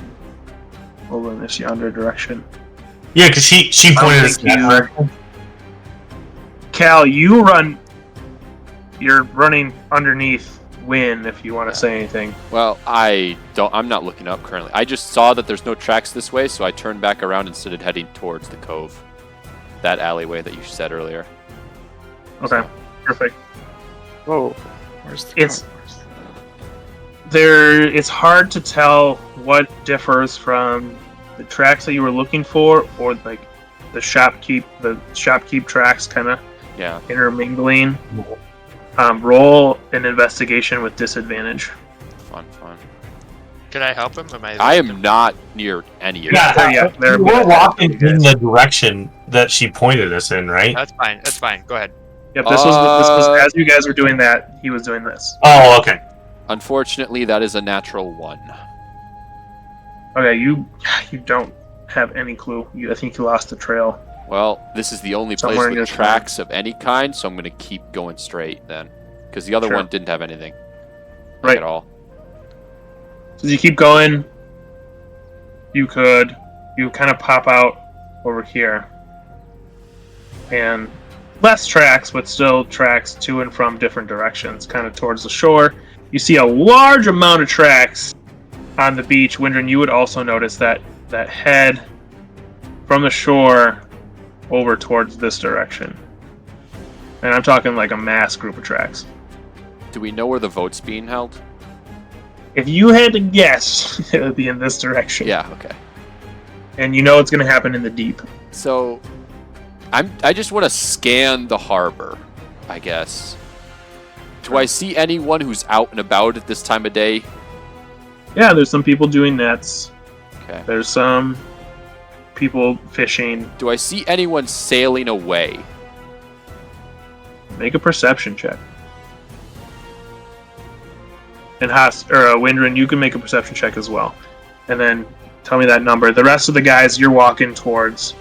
over in this yonder direction. Yeah, because she pointed us think that you- direction. Cal, you're running underneath Wynn if you want to say anything. Well, I'm not looking up currently. I just saw that there's no tracks this way, so I turned back around and started heading towards the cove. That alleyway that you said earlier. Okay, perfect. Whoa. Where's the It's It's hard to tell what differs from the tracks that you were looking for, or like the shopkeep tracks kind of Yeah. intermingling. Roll an investigation with disadvantage. Fun. Can I help him? I am not near any of Yeah, They're we're walking in the direction that she pointed us in, right? That's fine. That's fine. Go ahead. Yep, this was as you guys were doing that, he was doing this. Oh, okay. Unfortunately, that is a natural 1. Okay, you don't have any clue. I think you lost the trail. Well, this is the only place Somewhere in with this tracks of any kind, so I'm going to keep going straight then. Because the other Sure. one didn't have anything. Right. At all. So as you keep going, you kind of pop out over here. And less tracks, but still tracks to and from different directions, kind of towards the shore. You see a large amount of tracks on the beach. Windrin, you would also notice that head from the shore over towards this direction. And I'm talking like a mass group of tracks. Do we know where the vote's being held? If you had to guess, it would be in this direction. Yeah, okay. And you know it's going to happen in the deep. So, I just want to scan the harbor, I guess. Do I see anyone who's out and about at this time of day? Yeah, there's some people doing nets. Okay. There's some people fishing. Do I see anyone sailing away? Make a perception check. And Windrin, you can make a perception check as well. And then tell me that number. The rest of the guys, you're walking towards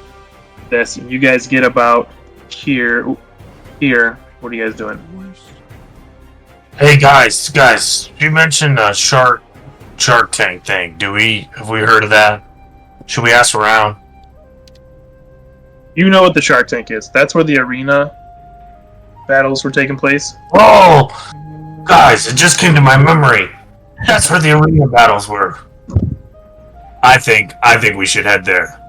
this, and you guys get about here. Here, what are you guys doing? Hey guys, you mentioned a Shark Tank thing. Have we heard of that? Should we ask around? You know what the Shark Tank is. That's where the arena battles were taking place. Oh, guys, it just came to my memory. That's where the arena battles were. I think we should head there.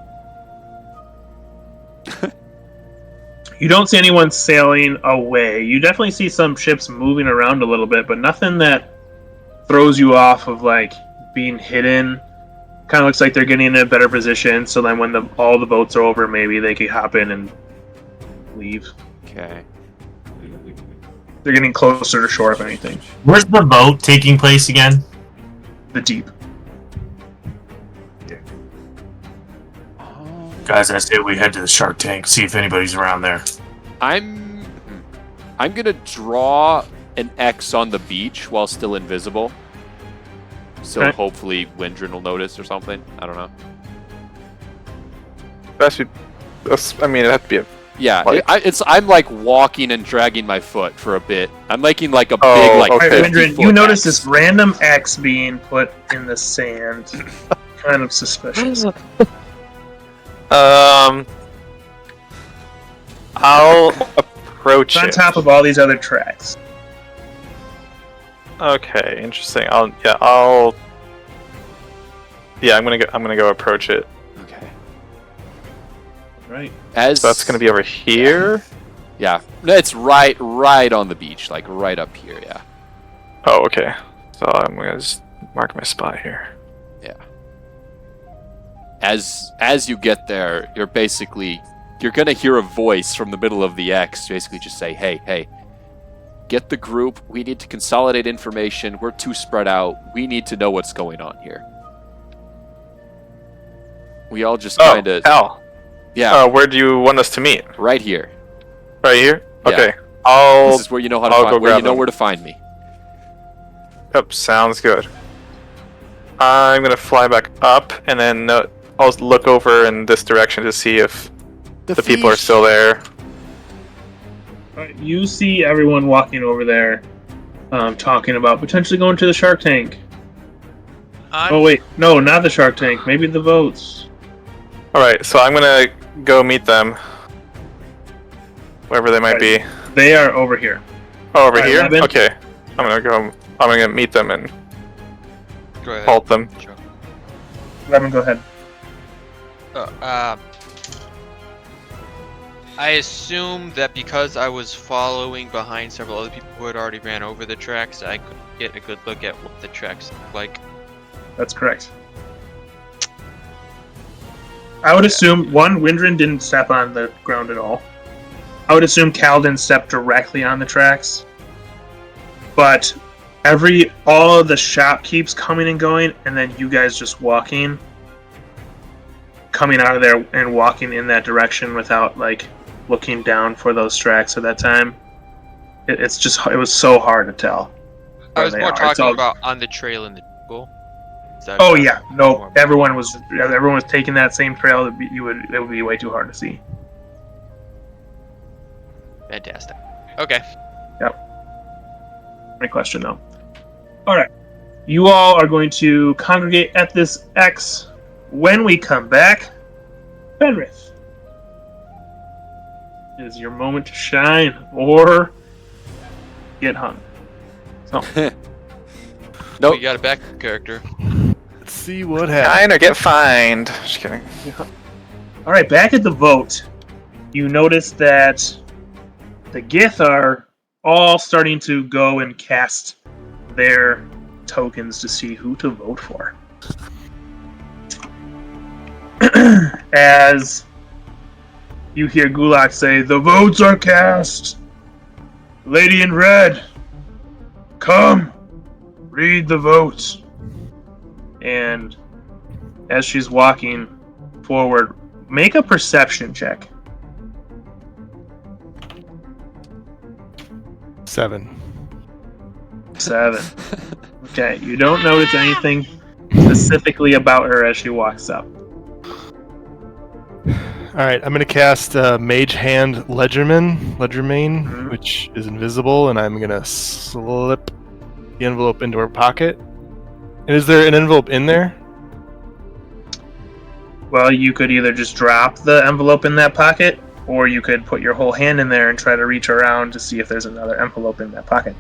You don't see anyone sailing away. You definitely see some ships moving around a little bit, but nothing that throws you off of like being hidden. Kind of looks like they're getting in a better position, so then when all the boats are over, maybe they could hop in and leave. Okay. They're getting closer to shore, if anything. Where's the boat taking place again? The deep. Guys, I say we head to the Shark Tank, see if anybody's around there. I'm gonna draw an X on the beach while still invisible. So Okay. hopefully Windrin will notice or something. I don't know. It'd have to be a... Yeah, Like- I'm like walking and dragging my foot for a bit. I'm making like a Oh, big like okay. Alright, 50 Windrin, foot you notice X. this random X being put in the sand. Kind of suspicious. I'll approach It's on it. top of all these other tracks. Okay, interesting. I'm gonna go approach it. Okay. Right. As So that's gonna be over here. Yeah, it's right on the beach, like right up here. Yeah. Oh, okay. So I'm gonna just mark my spot here. As you get there, you're gonna hear a voice from the middle of the X basically just say, hey, get the group, we need to consolidate information, we're too spread out, we need to know what's going on here. We all just kinda... Oh, Al. Yeah, Where do you want us to meet? right here. Right here? Yeah. Okay. This is where you know how to I'll find go grab them. where to find me. Yep, sounds good. I'm gonna fly back up, and then I'll look over in this direction to see if the people are still there. Alright, you see everyone walking over there, talking about potentially going to the Shark Tank. Oh wait, no, not the Shark Tank. Maybe the boats. Alright, so I'm gonna go meet them. Wherever they might be. They are over here. Oh, over Alright, here? Levin? Okay. I'm gonna meet them and Go ahead. halt them. Sure. Levin, go ahead. I assume that because I was following behind several other people who had already ran over the tracks, I could get a good look at what the tracks look like. That's correct. I would assume, Windrin didn't step on the ground at all. I would assume Calden stepped directly on the tracks. But all of the shop keeps coming and going, and then you guys just coming out of there and walking in that direction without, looking down for those tracks at that time. It was so hard to tell. I was where they more are. It's talking all- about on the trail in the jungle. Oh yeah, no. Everyone was taking that same trail. It would be way too hard to see. Fantastic. Okay. Great question though. All right, you all are going to congregate at this X. When we come back, Fenrith, it is your moment to shine or get hung. So Nope. You got a backup character. Let's see what happens. Fine or get fined. Just kidding. all right, back at the vote, you notice that the Gith are all starting to go and cast their tokens to see who to vote for. As you hear Gulak say, "The votes are cast. Lady in red, come, read the votes." And as she's walking forward, make a perception check. 7. 7. Okay, you don't notice anything specifically about her as she walks up. Alright, I'm going to cast Mage Hand Ledgermane, Mhm. which is invisible, and I'm going to slip the envelope into her pocket. And is there an envelope in there? Well, you could either just drop the envelope in that pocket, or you could put your whole hand in there and try to reach around to see if there's another envelope in that pocket.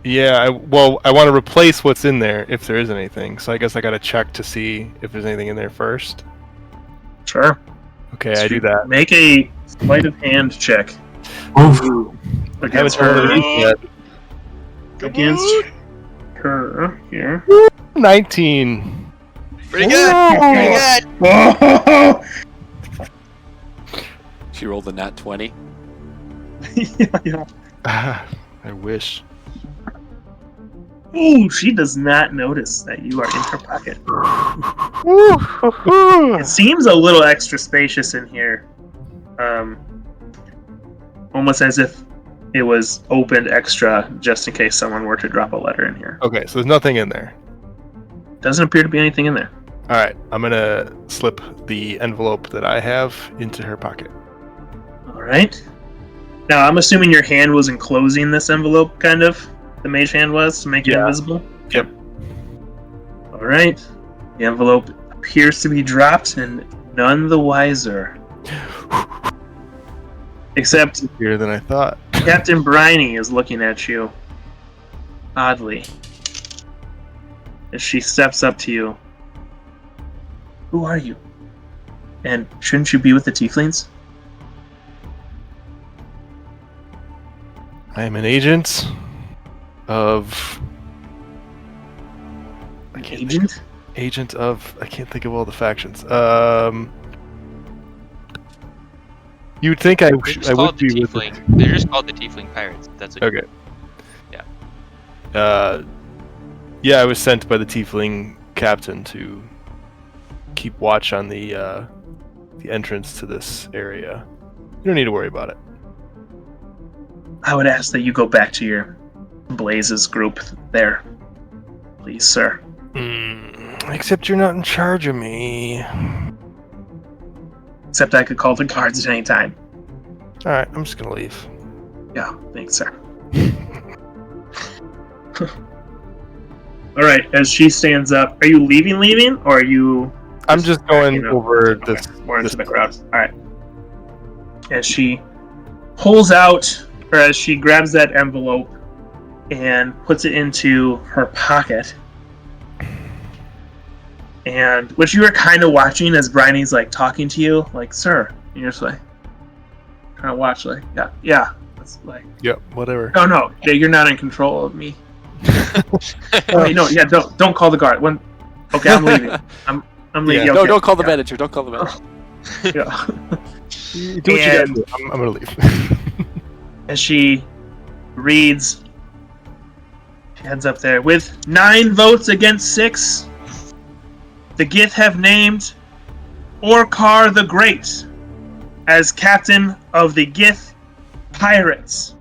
Yeah, I want to replace what's in there if there is anything. So I guess I got to check to see if there's anything in there first. Sure. Okay, I do that. Make a sleight of hand check. Against her. Against her here. 19. Pretty good. Pretty good. Whoa! She rolled a nat 20. Yeah. I wish. Ooh, she does not notice that you are in her pocket. It seems a little extra spacious in here. Almost as if it was opened extra just in case someone were to drop a letter in here. Okay, so there's nothing in there. Doesn't appear to be anything in there. Alright, I'm going to slip the envelope that I have into her pocket. Alright. Now, I'm assuming your hand was enclosing this envelope, kind of. The mage hand was, to make it invisible? Yep. Alright. The envelope appears to be dropped, and none the wiser. Except Bigger than I thought. Captain Briney is looking at you. Oddly. As she steps up to you. Who are you? And shouldn't you be with the tieflings? I am an agent of... Agent? Agent of... I can't think of all the factions. You'd think I would be with... They're just called the Tiefling Pirates. That's what Okay. Yeah. Yeah, I was sent by the Tiefling captain to keep watch on the entrance to this area. You don't need to worry about it. I would ask that you go back to your Blazes group there. Please, sir. Except you're not in charge of me. Except I could call the guards at any time. Alright, I'm just gonna leave. Yeah, thanks, sir. Alright, as she stands up, are you leaving, or are you... I'm just going over Okay, this... more into the crowd. Alright. As she pulls out, or as she grabs that envelope and puts it into her pocket, and which you were kind of watching as Briney's like talking to you, like, sir, and you're just like trying to watch, like, yeah, that's like, Yep, whatever. no, yeah, you're not in control of me. Wait, no, yeah, don't call the guard. Okay, I'm leaving. I'm leaving. Yeah. No, Okay, don't call the yeah. manager. Don't call the manager. Yeah. Do what you gotta do. I'm gonna leave. As she reads, she heads up there. With 9 votes against 6, the Gith have named Orkar the Great as captain of the Gith Pirates.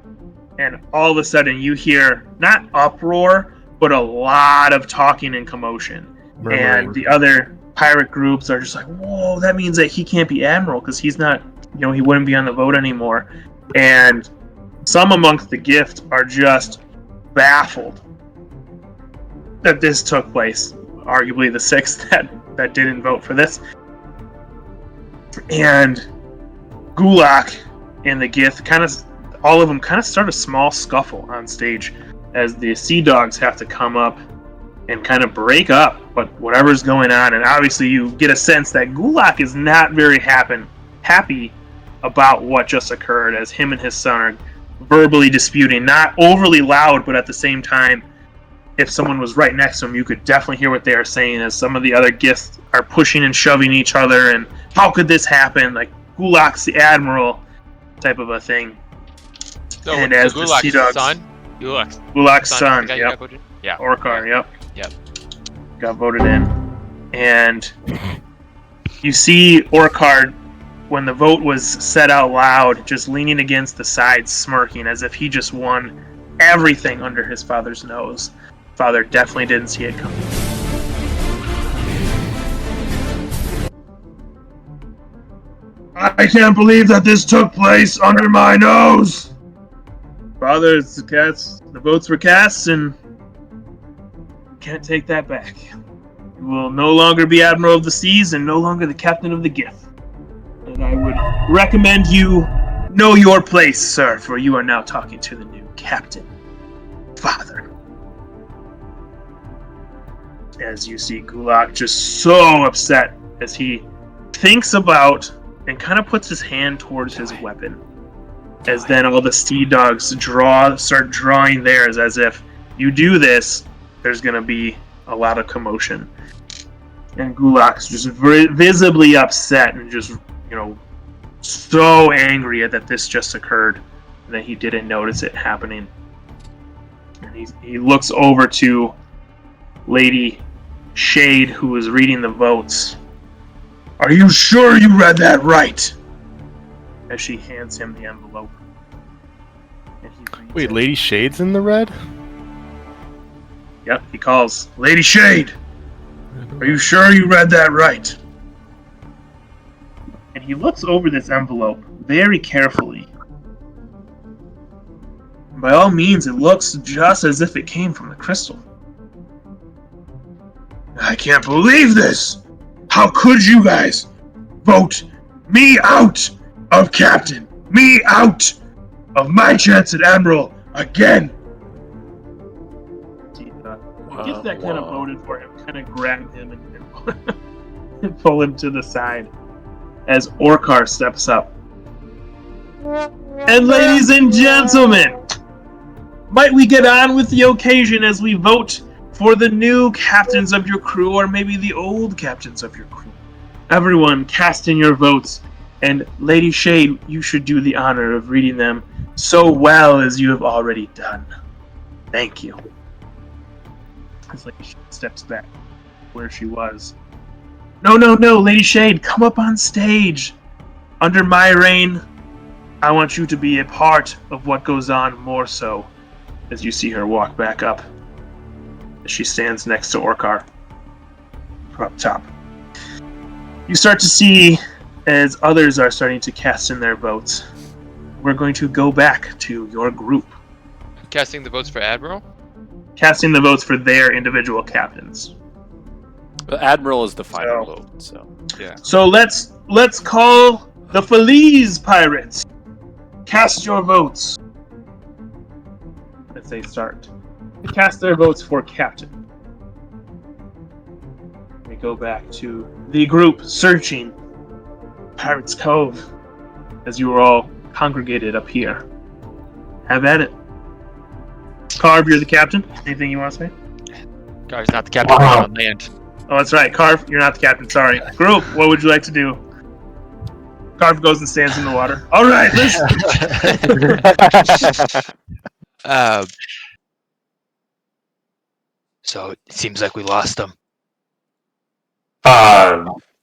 And all of a sudden you hear, not uproar, but a lot of talking and commotion. Murmuring. And the other pirate groups are just like, whoa, that means that he can't be admiral because he's not, he wouldn't be on the vote anymore. And some amongst the Gift are just baffled that this took place. Arguably the 6th that didn't vote for this. And Gulak and the Gift all of them start a small scuffle on stage as the Sea Dogs have to come up and kind of break up whatever's going on. And obviously you get a sense that Gulak is not very happy about what just occurred, as him and his son are verbally disputing, not overly loud, but at the same time, if someone was right next to him, you could definitely hear what they are saying, as some of the other Giths are pushing and shoving each other, and how could this happen? Like, Gulak's the admiral type of a thing. So, and as the Sea Gulak's Dogs, son? Gulak's son, the guy you yep. got voted? Yeah. Orkar, yep. Yep. Got voted in. And you see Orkard, when the vote was said out loud, just leaning against the side, smirking, as if he just won everything under his father's nose. Father definitely didn't see it coming. I can't believe that this took place under my nose. Father, the votes were cast, and can't take that back. You will no longer be Admiral of the Seas and no longer the Captain of the Giff. And I would recommend you know your place, sir, for you are now talking to the new Captain. Father. As you see Gulak just so upset as he thinks about and kind of puts his hand towards his weapon. As then all the sea dogs start drawing theirs, as if you do this, there's going to be a lot of commotion. And Gulak's just visibly upset and just, so angry that this just occurred and that he didn't notice it happening. And he looks over to Lady Shade, who is reading the votes. Are you sure you read that right? As she hands him the envelope. And he reads Wait, it. Lady Shade's in the red? Yep, he calls. Lady Shade, are you sure you read that right? And he looks over this envelope very carefully. By all means, it looks just as if it came from the crystal. I can't believe this! How could you guys vote me out of Captain? Me out of my chance at Admiral again? The gift that kind of voted for him kind of grabbed him and pull him to the side as Orkar steps up. And ladies and gentlemen, might we get on with the occasion as we vote for the new captains of your crew, or maybe the old captains of your crew? Everyone, cast in your votes, and Lady Shade, you should do the honor of reading them so well as you have already done. Thank you. As Lady Shade steps back where she was. No, Lady Shade, come up on stage. Under my reign, I want you to be a part of what goes on more so. As you see her walk back up. As she stands next to Orkar. Up top. You start to see, as others are starting to cast in their votes, we're going to go back to your group. Casting the votes for Admiral? Casting the votes for their individual captains. But Admiral is the final vote, so yeah. So let's call the Feliz Pirates. Cast your votes. As they start to cast their votes for captain. We go back to the group searching Pirates Cove as you were all congregated up here. Have at it. Carve, you're the captain. Anything you want to say? Carve's not the captain on land. Oh, that's right. Carve, you're not the captain. Sorry. Group, what would you like to do? Carve goes and stands in the water. All right, listen. So it seems like we lost them.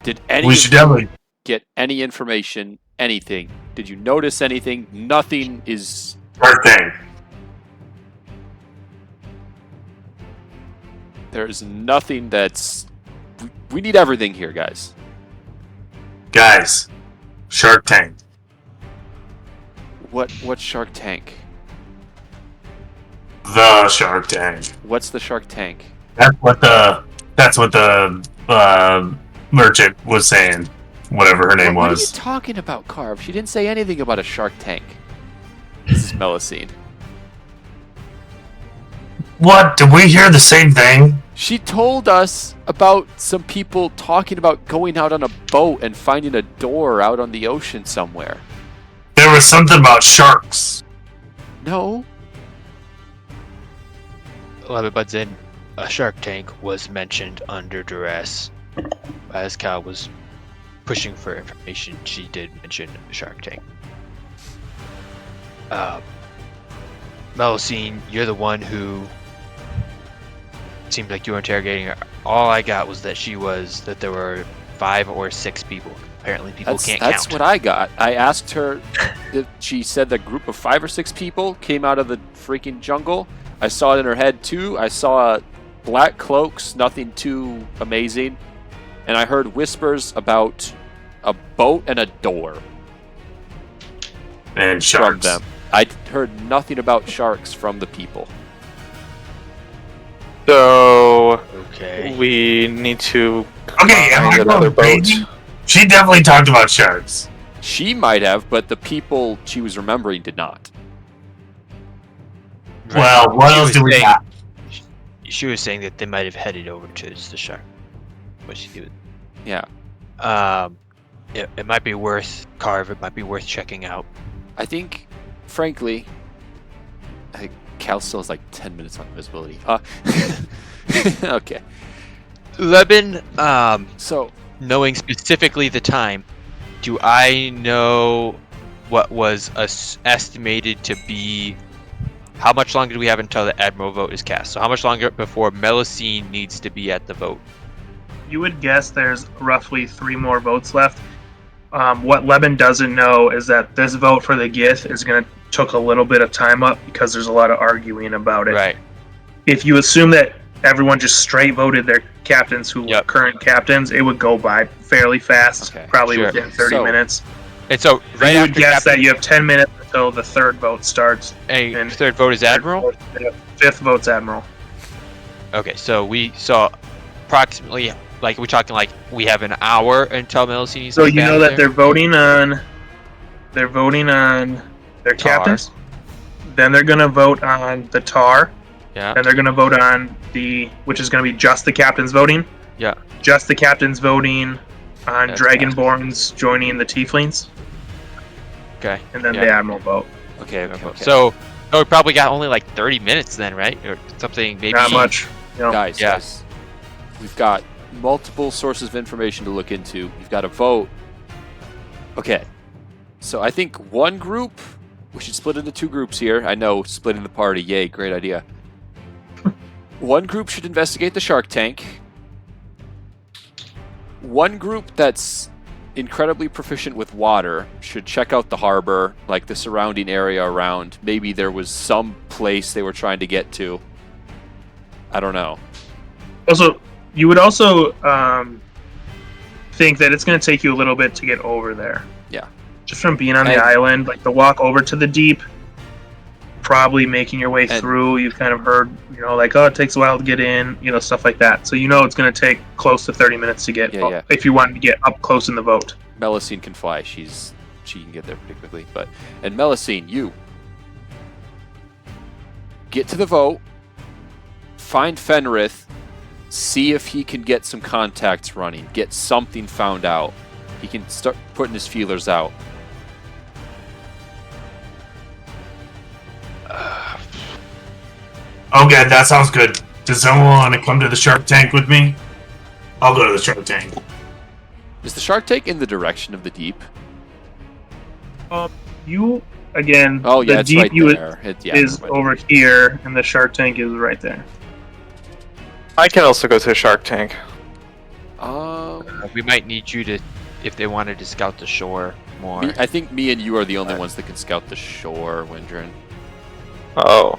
did any We of should you definitely. get any information, anything? Did you notice anything? Nothing is... First thing. There's nothing that's... We need everything here, guys. Guys, Shark Tank. What Shark Tank? The Shark Tank. What's the Shark Tank? That's what the merchant was saying. Whatever her name What are you was. talking about, Carve? She didn't say anything about a Shark Tank. This is Melusine. What? Did we hear the same thing? She told us about some people talking about going out on a boat and finding a door out on the ocean somewhere. There was something about sharks. No. 11 buds in. A shark tank was mentioned under duress. As Cal was pushing for information, she did mention a shark tank. Melusine, you're the one who seemed like you were interrogating her. All I got was that there were 5 or 6 people. Apparently, people can't count. That's what I got. I asked her. She said the group of 5 or 6 people came out of the freaking jungle. I saw it in her head too. I saw black cloaks, nothing too amazing, and I heard whispers about a boat and a door. And from sharks. them. I heard nothing about sharks from the people. So Okay. we need to Okay, am I find another going boat. crazy? She definitely talked about sharks. She might have, but the people she was remembering did not. Well, what She else was do we saying- got? She was saying that they might have headed over to the shark. What she do? Yeah. It might be worth Carve. It might be worth checking out. I think, frankly, I think Cal still has like 10 minutes on invisibility. Okay. Leben, So, knowing specifically the time, do I know what was estimated to be? How much longer do we have until the Admiral vote is cast? So how much longer before Melusine needs to be at the vote? You would guess there's roughly 3 more votes left. What Leben doesn't know is that this vote for the Gith is going to took a little bit of time up because there's a lot of arguing about it. Right. If you assume that everyone just straight voted their captains who were Yep. current captains, it would go by fairly fast, Okay, probably sure. within 30 So- minutes. And so right You would after guess that Captain, you have 10 minutes until the third vote starts. and third vote is Admiral. Fifth vote's Admiral. Okay, so we saw approximately, like, we're talking like we have an hour until Melusine. So you know that they're voting on their Tar. captains. Then they're gonna vote on the Tar. Yeah. And they're gonna vote on which is gonna be just the captains voting. Yeah. Just the captains voting on That's Dragonborns joining the Tieflings, Okay. and then Yeah. the Admiral vote. okay. So we probably got only like 30 minutes then, right? Or something maybe. Not much. You know. Guys, Yeah. guys, we've got multiple sources of information to look into. We've got a vote. Okay. So I think one group, we should split into 2 groups here. I know, splitting the party, yay, great idea. One group should investigate the shark tank. One group that's incredibly proficient with water should check out the harbor, like the surrounding area around. Maybe there was some place they were trying to get to. I don't know. Also, you would also think that it's going to take you a little bit to get over there. Yeah. Just from being on And- the island, like the walk over to the deep, probably making your way And- through. You've kind of heard, like, oh, it takes a while to get in, stuff like that. So it's going to take close to 30 minutes to get, Yeah. if you wanted to get up close in the vote. Melusine can fly. She can get there pretty quickly. And Melusine, you get to the vote, find Fenrith, see if he can get some contacts running, get something found out. He can start putting his feelers out. Okay, that sounds good. Does someone want to come to the shark tank with me? I'll go to the shark tank. Is the shark tank in the direction of the deep? You, again, Oh yeah, the it's deep right you there. is over here, and the Shark Tank is right there. I can also go to the Shark Tank. We might need you to, if they wanted to scout the shore more. I think me and you are the only ones that can scout the shore, Windrin. Oh,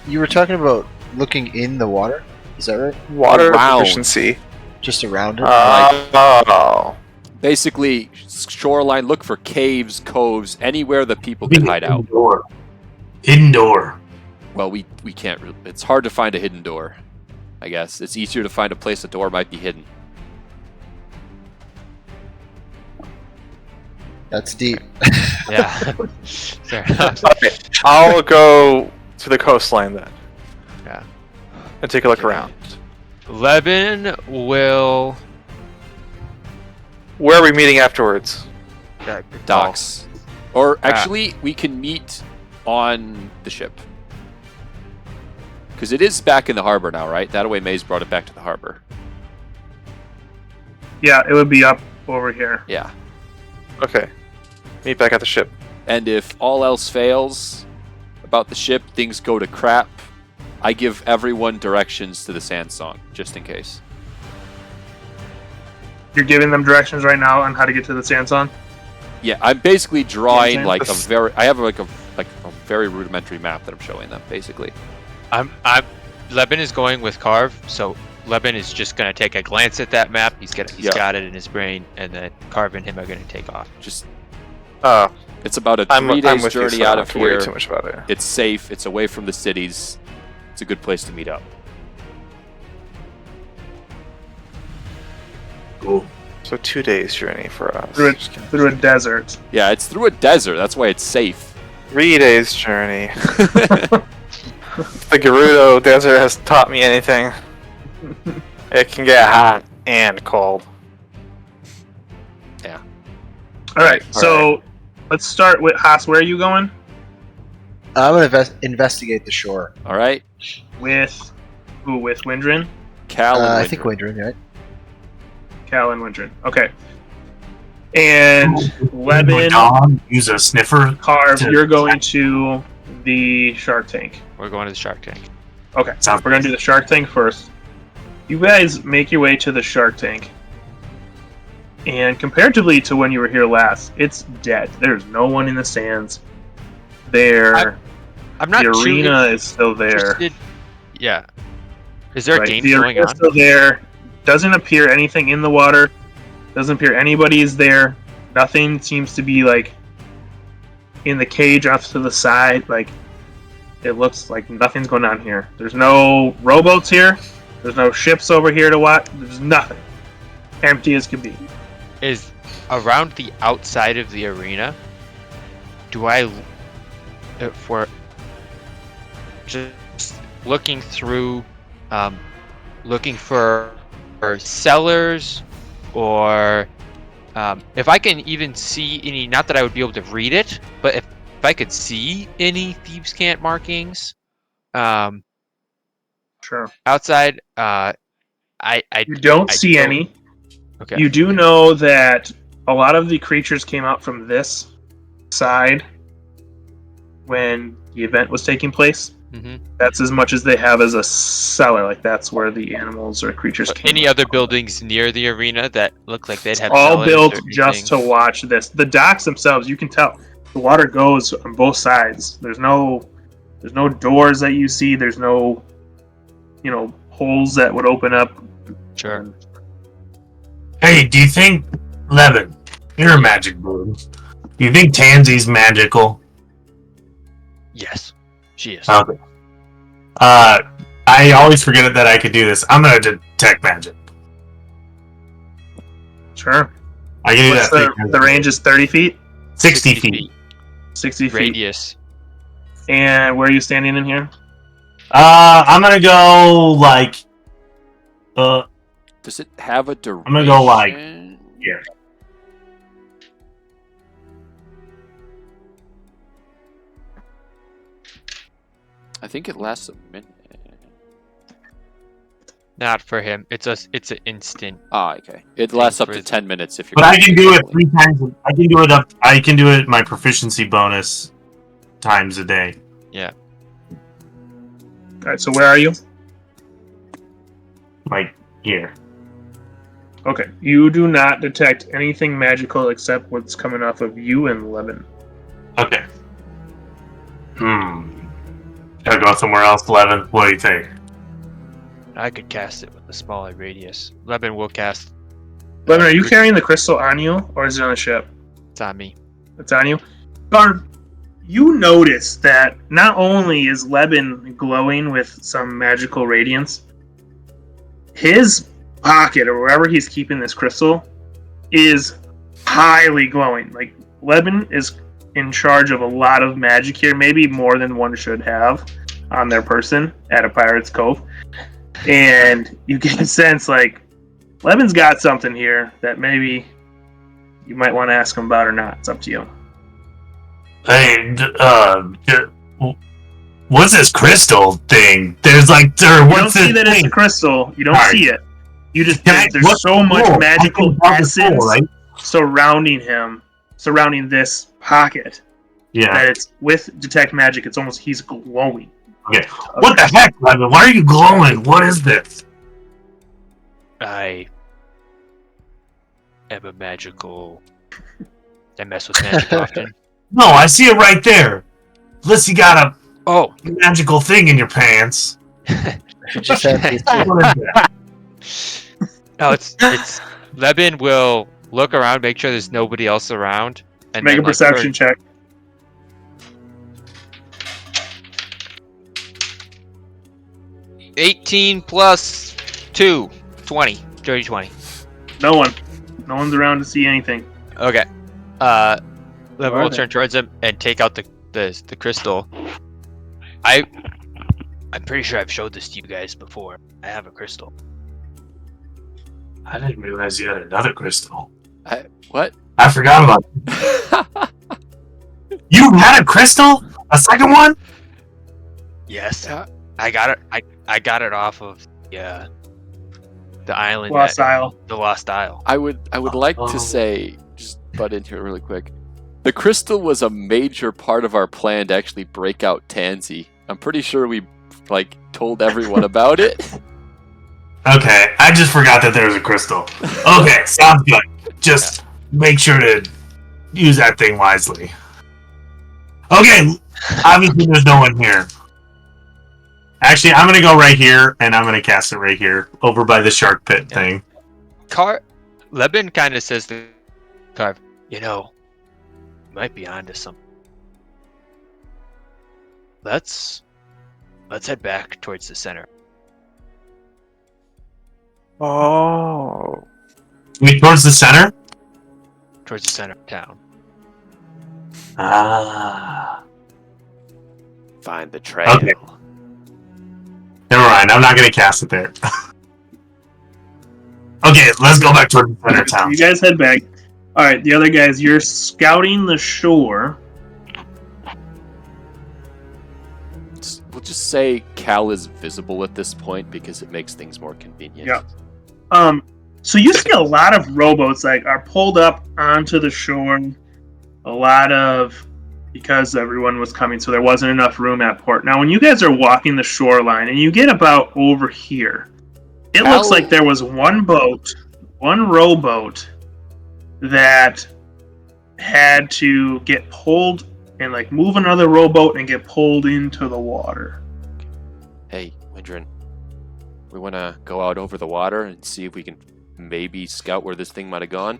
You were talking about looking in the water. Is that right? water Around. proficiency. Just around it. Oh, Basically, shoreline. Look for caves, coves, anywhere that people can hide out. Door. Hidden door. Well, we can't. It's hard to find a hidden door. I guess it's easier to find a place a door might be hidden. That's deep. Yeah. Fair enough. okay. I'll go to the coastline then. Yeah. And take a look around. Leben will. Where are we meeting afterwards? Docks. Or actually, we can meet on the ship. Because it is back in the harbor now, right? That way Maze brought it back to the harbor. Yeah, it would be up over here. Yeah. Okay. Meet back at the ship. And if all else fails about the ship, things go to crap, I give everyone directions to the sand song, just in case. You're giving them directions right now on how to get to the Sandsong? Yeah, I'm basically drawing Yeah, like a very. I have like a very rudimentary map that I'm showing them, basically. Leben is going with Carve, so Leben is just gonna take a glance at that map. He's got it in his brain, and then Carve and him are gonna take off. Just Oh, it's about a I'm 3 days with you, journey so I out don't of have to worry here. too much about it. It's safe. It's away from the cities. It's a good place to meet up. Cool. So 2 days journey for us. Through a desert. Yeah, it's through a desert. That's why it's safe. 3 days journey. If the Gerudo Desert has taught me anything, it can get hot and cold. Yeah. Alright, so let's start with Haas. Where are you going? I'm gonna investigate the shore. All right. With who? With Windrin? Cal and I think Windrin. Windrin, right? Cal and Windrin. Okay. And Leben, Don, use a sniffer. Carve, you're going to the Shark Tank. We're going to the Shark Tank. Okay, so we're gonna do the Shark Tank first. You guys make your way to the Shark Tank. And comparatively to when you were here last, it's dead. There's no one in the stands. I'm not the too arena is still there. interested. Yeah. Is there a game the going arena's on? still there. Doesn't appear anything in the water. Doesn't appear anybody is there. Nothing seems to be like in the cage off to the side. Like it looks like nothing's going on here. There's no rowboats here. There's no ships over here to watch. There's nothing. Empty as can be. Is around the outside of the arena, do I, for just looking through, looking for sellers, or if I can even see any, not that I would be able to read it, but if I could see any thieves' cant markings, Sure. outside, You don't see any. Okay. You do know that a lot of the creatures came out from this side when the event was taking place. Mm-hmm. That's as much as they have as a cellar. Like that's where the animals or creatures came. Any out other from. buildings near the arena that look like they'd have All cellars built or just to anything? watch this. The docks themselves, you can tell the water goes on both sides. There's no doors that you see. There's no, holes that would open up. Sure. Hey, do you think, Levin, you're a magic bird. Do you think Tansy's magical? Yes, she is. Okay. I always forget that I could do this. I'm gonna detect magic. Sure. I can do What's that. the range is 30 feet? 60 feet. 60 feet. Radius. And where are you standing in here? I'm gonna go like. Does it have a duration? I'm gonna go like here. I think it lasts a minute. Not for him. It's an instant. Ah, okay. It lasts up to 10 minutes if you're. But I can do it 3 times. I can do it my proficiency bonus times a day. Yeah. All right. So where are you? Like here. Okay. You do not detect anything magical except what's coming off of you and Levin. Okay. Gotta go somewhere else, Levin. What do you think? I could cast it with a smaller radius. Leben will cast. Levin, are you carrying the crystal on you, or is it on the ship? It's on me. It's on you. Barb, you notice that not only is Leben glowing with some magical radiance, his pocket, or wherever he's keeping this crystal, is highly glowing. Like, Leben is in charge of a lot of magic here, maybe more than one should have on their person at a Pirate's Cove. And you get a sense, like, Leben's got something here that maybe you might want to ask him about or not. It's up to you. Hey, what's this crystal thing? There's like, You don't what's see this that it's a thing? crystal. You don't Alright. see it. You just What's there's so much cool? magical I think that's essence cool, right? surrounding him, surrounding this pocket. Yeah. That it's with detect magic. It's almost he's glowing. Okay. What the heck, Levin? Why are you glowing? What is this? I am a magical. I mess with magic often. No, I see it right there. Unless you got a Oh, magical thing in your pants. You just have to What is that? no, it's. Lebin will look around, make sure there's nobody else around, and Make then, a perception check. 18 plus 2, 20. Dirty 20. No one. No one's around to see anything. Okay. Lebin Where are will they? turn towards him and take out the crystal. I'm pretty sure I've showed this to you guys before. I have a crystal. I didn't realize you had another crystal. What? I forgot about it. You had a crystal? A second one? Yes. I got it. I got it off of the island. Lost Isle. The Lost Isle. I would like to say, just butt in here really quick. The crystal was a major part of our plan to actually break out Tansy. I'm pretty sure we told everyone about it. Okay, I just forgot that there was a crystal. Okay, sounds good. Just make sure to use that thing wisely. Okay, obviously there's no one here. Actually, I'm gonna go right here, and I'm gonna cast it right here, over by the shark pit thing. Lebin kind of says to Carve, you might be onto something. Let's head back towards the center. Oh. Wait, towards the center? Towards the center of town. Ah. Find the trail. Okay. Never mind, I'm not gonna cast it there. Okay, let's go back towards the center of town. You guys head back. Alright, the other guys, you're scouting the shore. We'll just say Cal is visible at this point because it makes things more convenient. Yeah. So you see a lot of rowboats are pulled up onto the shore. A lot of, because everyone was coming, so there wasn't enough room at port. Now, when you guys are walking the shoreline and you get about over here, it looks like there was one rowboat that had to get pulled and move another rowboat and get pulled into the water. Hey, Windrin, we want to go out over the water and see if we can maybe scout where this thing might have gone?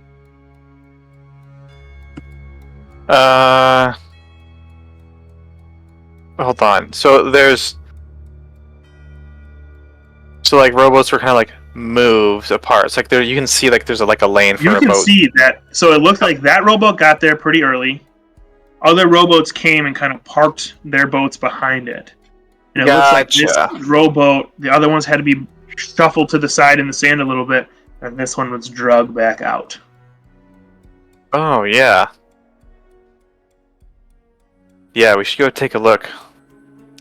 Hold on. So rowboats were kind of moves apart. It's there you can see there's a lane for You a can boat. see that. So it looks like that rowboat got there pretty early. Other rowboats came and kind of parked their boats behind it. And it looks like this rowboat, the other ones had to be shuffled to the side in the sand a little bit, and this one was dragged back out. Oh yeah. Yeah, we should go take a look.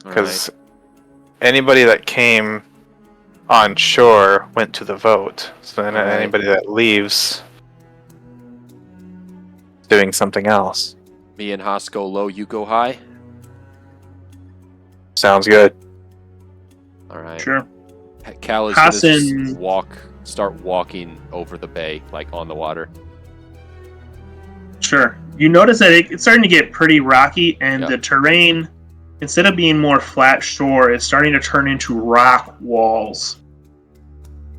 Because anybody that came on shore went to the vote. So then anybody that leaves doing something else. Me and Haas go low, you go high? Sounds good. Alright. Sure. Cal is Haas going to and- start walking over the bay, on the water. Sure. You notice that it's starting to get pretty rocky, and the terrain, instead of being more flat shore, is starting to turn into rock walls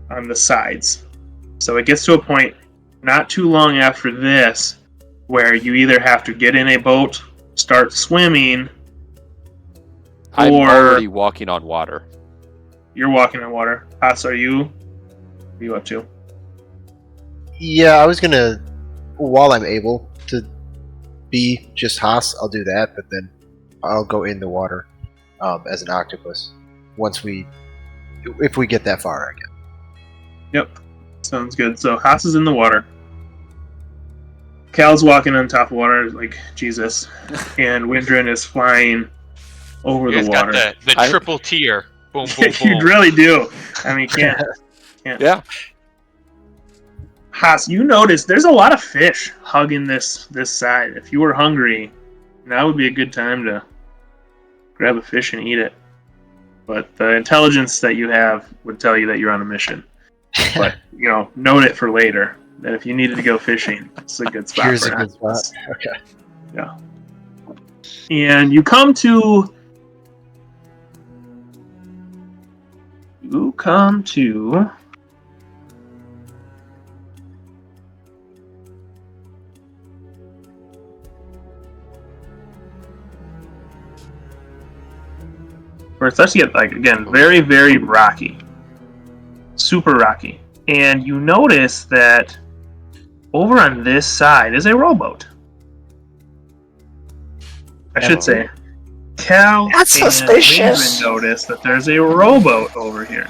on the sides. So it gets to a point not too long after this where you either have to get in a boat, start swimming, I'm or already walking on water. you're walking on water. Haas, what are you up to? Yeah, I was gonna, while I'm able to be just Haas, I'll do that, but then I'll go in the water as an octopus if we get that far, I guess. Yep. Sounds good. So Haas is in the water. Cal's walking on top of water like Jesus, and Windrin is flying over You the guys water. got the triple tier. Boom, boom, boom. You really do. I mean, can't. Yeah. Haas, you notice there's a lot of fish hugging this side. If you were hungry, now would be a good time to grab a fish and eat it. But the intelligence that you have would tell you that you're on a mission. But, note it for later. That if you needed to go fishing, it's a good spot. Here's for a good spot. octopus. Okay. Yeah. And you come to. Where it starts to get, again, very, very rocky. Super rocky. And you notice that over on this side is a rowboat. I should say, Cal That's and suspicious. Benjamin notice that there's a rowboat over here.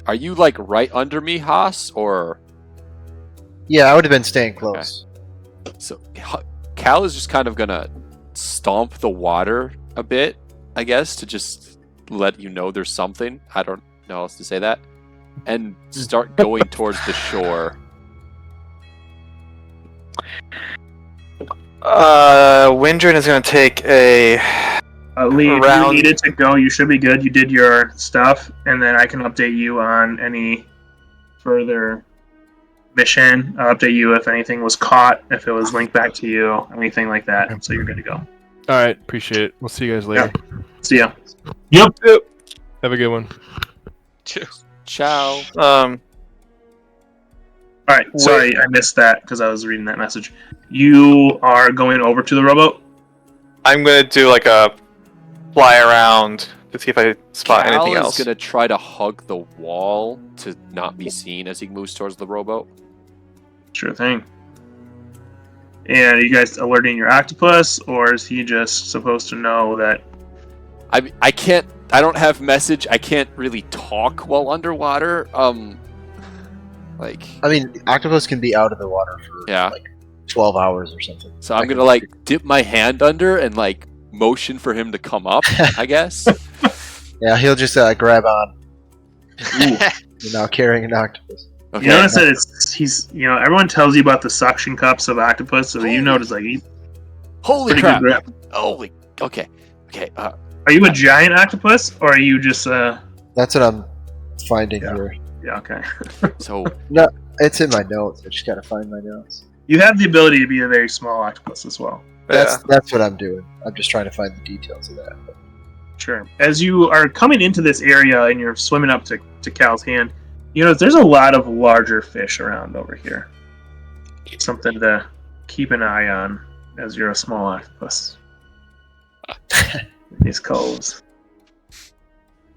Are you like right under me, Haas, or? Yeah, I would have been staying close. So Cal is just kind of gonna stomp the water a bit, I guess, to just let you know there's something. I don't know how else to say that. And start going towards the shore. Windrin is going to take a Lee, if you round. needed to go, you should be good. You did your stuff, and then I can update you on any further mission. I'll update you if anything was caught, if it was linked back to you, anything like that. So you're good to go. All right, appreciate it. We'll see you guys later. See ya. Yep. Have a good one. Ciao. All right, sorry, I missed that because I was reading that message. You are going over to the rowboat? I'm going to do like a fly around to see if I spot anything Cal else. is gonna try to hug the wall to not be seen as he moves towards the rowboat. Sure thing. And are you guys alerting your octopus, or is he just supposed to know that? I can't. I don't have message. I can't really talk while underwater. Like. I mean, octopus can be out of the water for Yeah. like 12 hours or something. So I'm gonna like dip my hand under and like motion for him to come up, I guess. Yeah, he'll just grab on. You're now carrying an octopus. Okay. You notice that he's everyone tells you about the suction cups of octopus, so you notice he's Holy pretty crap! good grip. Holy. Okay. Are you a giant octopus, or are you just That's what I'm finding here. Yeah, okay. So It's in my notes. I just gotta find my notes. You have the ability to be a very small octopus as well. That's what I'm doing. I'm just trying to find the details of that. Sure. As you are coming into this area and you're swimming up to Cal's hand, you know there's a lot of larger fish around over here. Something to keep an eye on as you're a small octopus. These coves.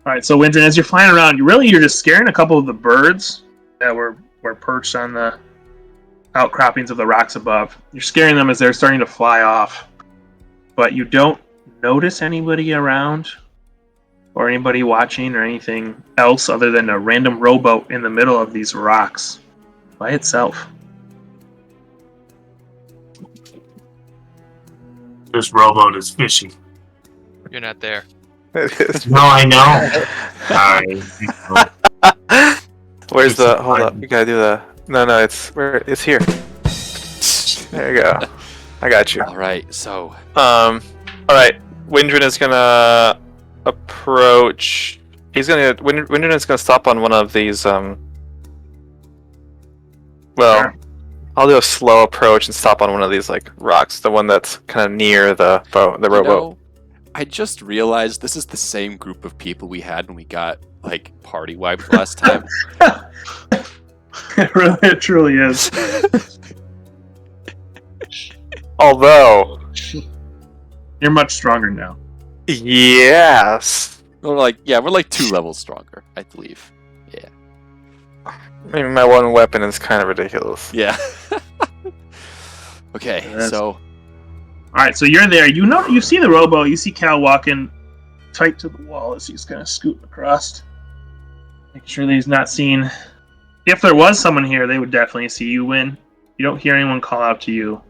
Alright, so Windrin, as you're flying around, you're just scaring a couple of the birds that were perched on the outcroppings of the rocks above. You're scaring them as they're starting to fly off. But you don't notice anybody around or anybody watching or anything else other than a random rowboat in the middle of these rocks by itself. This rowboat is fishy. You're not there. No, I know. Where's the? Hold up. You gotta do the. No, it's here. There you go. I got you. all right. So All right. Windrin is gonna approach. Windrin is gonna stop on one of these. Well, Sure. I'll do a slow approach and stop on one of these like rocks. The one that's kind of near the boat, the rowboat. I just realized this is the same group of people we had when we got like party wiped last time. It truly is. Although, You're much stronger now. yes, we're like 2 levels stronger, I believe. maybe my one weapon is kind of ridiculous. Yeah. Okay, That's- so Alright, so you're there. You see the rowboat, you see Cal walking tight to the wall as he's kind of scooting across. Making sure that he's not seen. If there was someone here, they would definitely see you win. You don't hear anyone call out to you.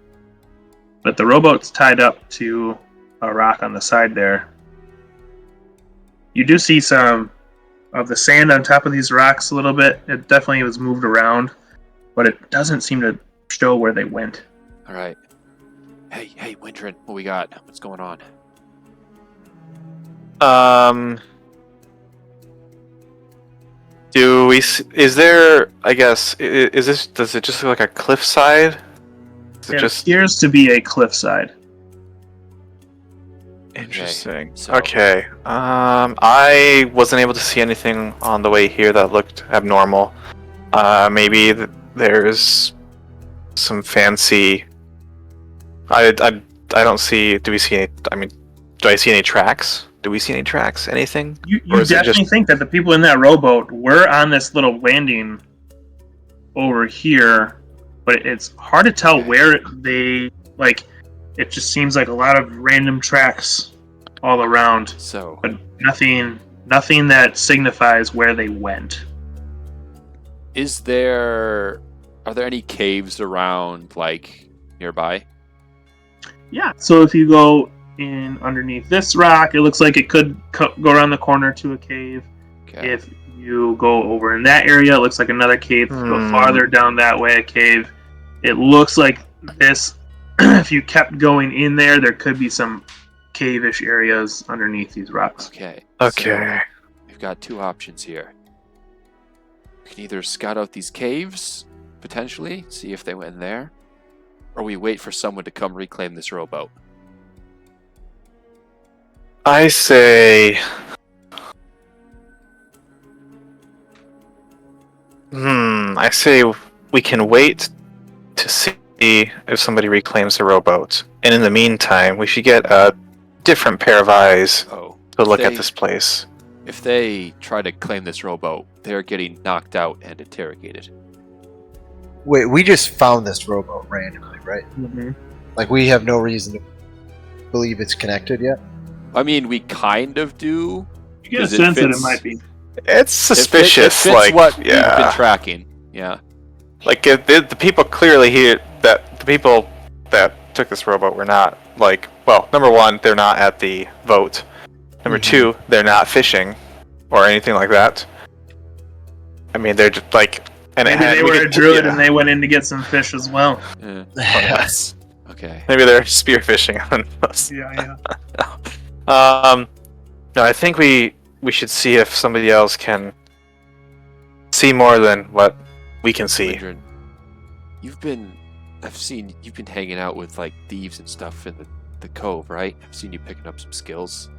But the rowboat's tied up to a rock on the side there. You do see some of the sand on top of these rocks a little bit. It definitely was moved around, but it doesn't seem to show where they went. all right. Hey, Windrin, what we got? What's going on? Is there, I guess, does it just look like a cliffside? Is it It just appears to be a cliffside. interesting? so- Okay. I wasn't able to see anything on the way here that looked abnormal. Maybe there's some fancy. I don't see. Do we see any? I mean, do I see any tracks? Do we see any tracks? Anything? You Or is it definitely just- think that the people in that rowboat were on this little landing over here, but it's hard to tell where they like. It just seems like a lot of random tracks all around, So, but nothing that signifies where they went. are there any caves around, like, nearby? Yeah. So if you go in underneath this rock, it looks like it could go around the corner to a cave. Okay. If you go over in that area, it looks like another cave. If you go farther down that way, a cave. It looks like this. If you kept going in there, there could be some cave-ish areas underneath these rocks. Okay. Okay. So, we've got two options here. We can either scout out these caves, potentially, see if they went in there, or we wait for someone to come reclaim this rowboat. I say. I say we can wait to see if somebody reclaims the rowboat, and in the meantime, we should get a different pair of eyes Oh. to look at They- this place. If they try to claim this rowboat, they're getting knocked out and interrogated. Wait, we just found this rowboat randomly, right? Mm-hmm. Like, we have no reason to believe it's connected yet? I mean, we kind of do. You get a 'Cause it sense that it fits- might be. It's suspicious, It fits like, what we've been yeah. tracking. Yeah. Like, the people clearly here, that the people that took this rowboat were not, like, well, number one, they're not at the vote. Number two, they're not fishing or anything like that. I mean, they're just like, and Maybe they we were a could- druid yeah. and they went in to get some fish as well. Yeah. Yes. Okay. Maybe they're spearfishing on us. Yeah. No, I think we should see if somebody else can see more than what we can see. Windrin, I've seen you've been hanging out with, like, thieves and stuff in the cove, right? I've seen you picking up some skills.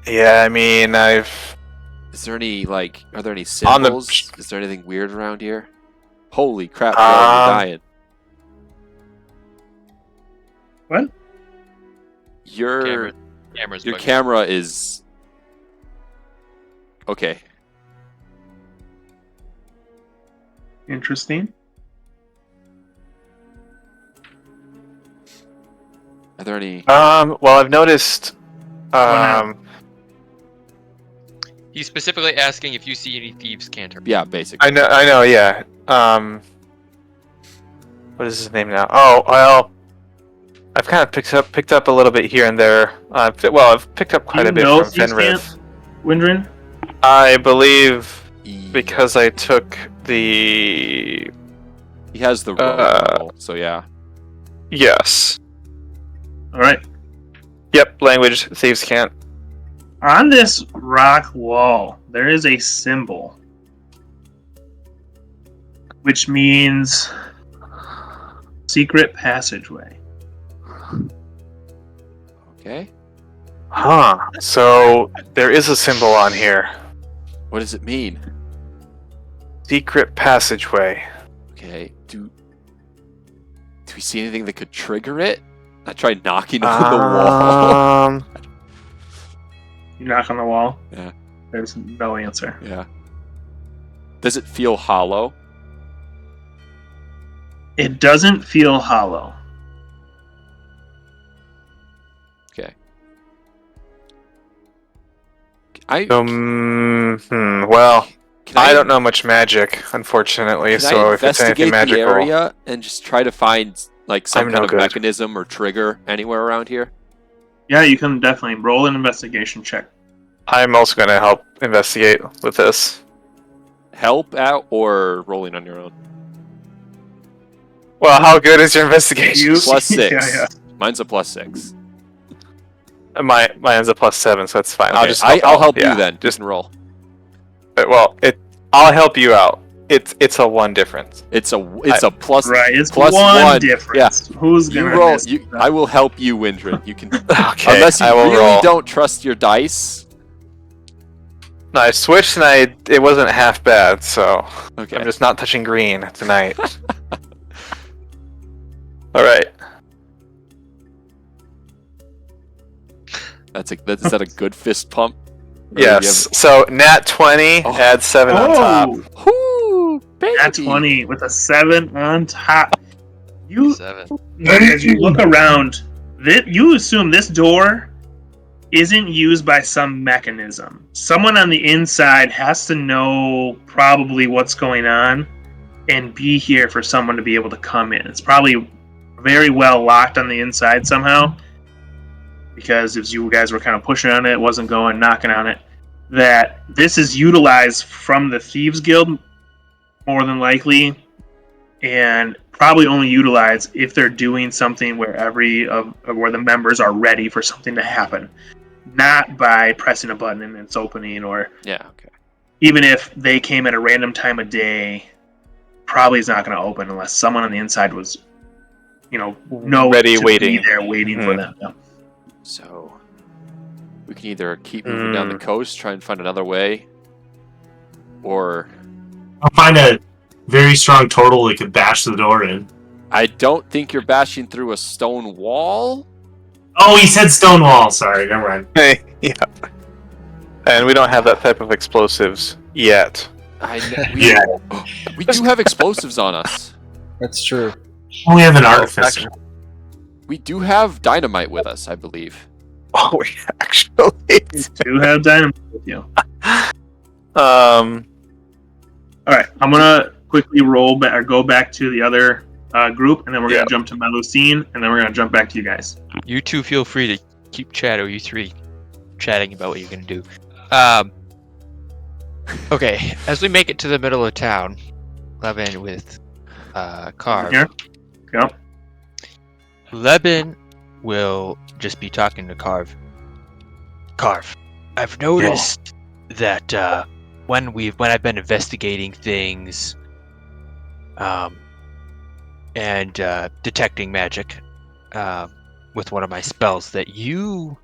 Yeah, I mean, Is there any, like, are there any On the- symbols? Is there anything weird around here? Holy crap, Dylan, you're dying. What? Your Camera's your bugging. camera is okay. Interesting. Are there any? well, I've noticed. He's specifically asking if you see any thieves canter. Yeah, basically. I know, yeah. What is his name now? Oh, well, I've kind of picked up a little bit here and there. I've picked up quite You a bit know from thieves Fenrith. Windrin? I believe Yeah. because I took the He has the roll, so yeah. yes. All right. Yep, language thieves can't. On this rock wall, there is a symbol, which means secret passageway. Okay. Huh. So there is a symbol on here. What does it mean? Secret passageway. Okay. Do we see anything that could trigger it? I tried knocking on the wall. You knock on the wall. Yeah. There's no answer. Yeah. Does it feel hollow? It doesn't feel hollow. Okay. Well, Can I don't know much magic, unfortunately. Can So I if it's anything investigate the magical, area and just try to find, like, some I'm kind no of good. mechanism or trigger anywhere around here? Yeah, you can definitely roll an investigation check. I'm also going to help investigate with this. Help out or rolling on your own? Well, how good is your investigation? +6. Yeah. Mine's a +6. Mine's a +7, so that's fine. Okay, I'll just I'll help yeah. you then. Just Just roll. I'll help you out. It's a 1 difference. It's a plus. Right, it's plus one difference. Yeah. Who's You gonna roll. miss that? I will help you, Windrin. You can. Okay. Unless you I will really roll. don't trust your dice. No, I switched and it wasn't half bad, so Okay. I'm just not touching green tonight. All right. Is that a good fist pump? Or Yes. So nat 20, Oh. add 7 on top. Whoo, baby. Nat 20 with a 7 on top. You, 7. as you look around, you assume this door isn't used by some mechanism. Someone on the inside has to know probably what's going on and be here for someone to be able to come in. It's probably very well locked on the inside somehow, because as you guys were kind of pushing on it, it wasn't going, knocking on it. That this is utilized from the Thieves Guild, more than likely, and probably only utilized if they're doing something where where the members are ready for something to happen, not by pressing a button and it's opening, or Yeah. Okay. even if they came at a random time of day, probably is not going to open unless someone on the inside was, Ready, to waiting. be there waiting for them. Yeah. So we can either keep moving down the coast, try and find another way, or I'll find a very strong turtle that could bash the door in. I don't think you're bashing through a stone wall. Oh, he said stone wall. Sorry, never mind. Yeah. And we don't have that type of explosives yet. Yeah. We do have explosives on us. That's true. We have an artificer. We do have dynamite with us, I believe. Oh, we actually Do have dynamite with you. Um. All right, I'm gonna quickly go back to the other group, and then we're gonna jump to Melusine, and then we're gonna jump back to you guys. You two feel free to keep chat, or you three chatting about what you're gonna do. Okay, as we make it to the middle of town, Levin with Carv. Here. Yep. Levin will just be talking to Carv. Carv, I've noticed that when I've been investigating things, and detecting magic, with one of my spells, that you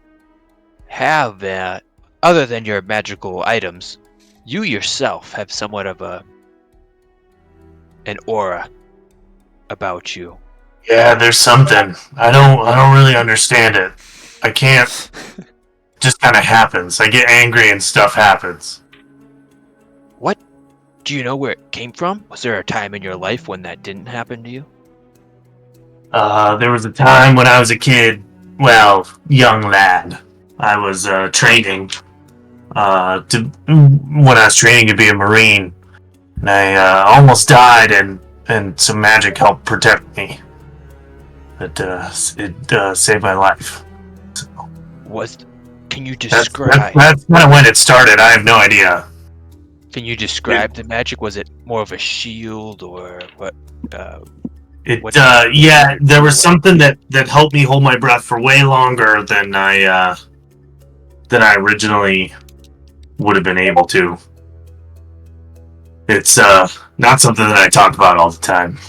have other than your magical items, you yourself have somewhat of an aura about you. Yeah, there's something. I don't really understand it. I can't. Just kind of happens. I get angry and stuff happens. What? Do you know where it came from? Was there a time in your life when that didn't happen to you? There was a time when I was a kid, young lad. I was training when I was training to be a Marine, and I almost died, and some magic helped protect me. It saved my life. Can you describe? That's kind of when it started. I have no idea. Can you describe the magic? Was it more of a shield, or what? There was something that helped me hold my breath for way longer than I originally would have been able to. It's not something that I talk about all the time.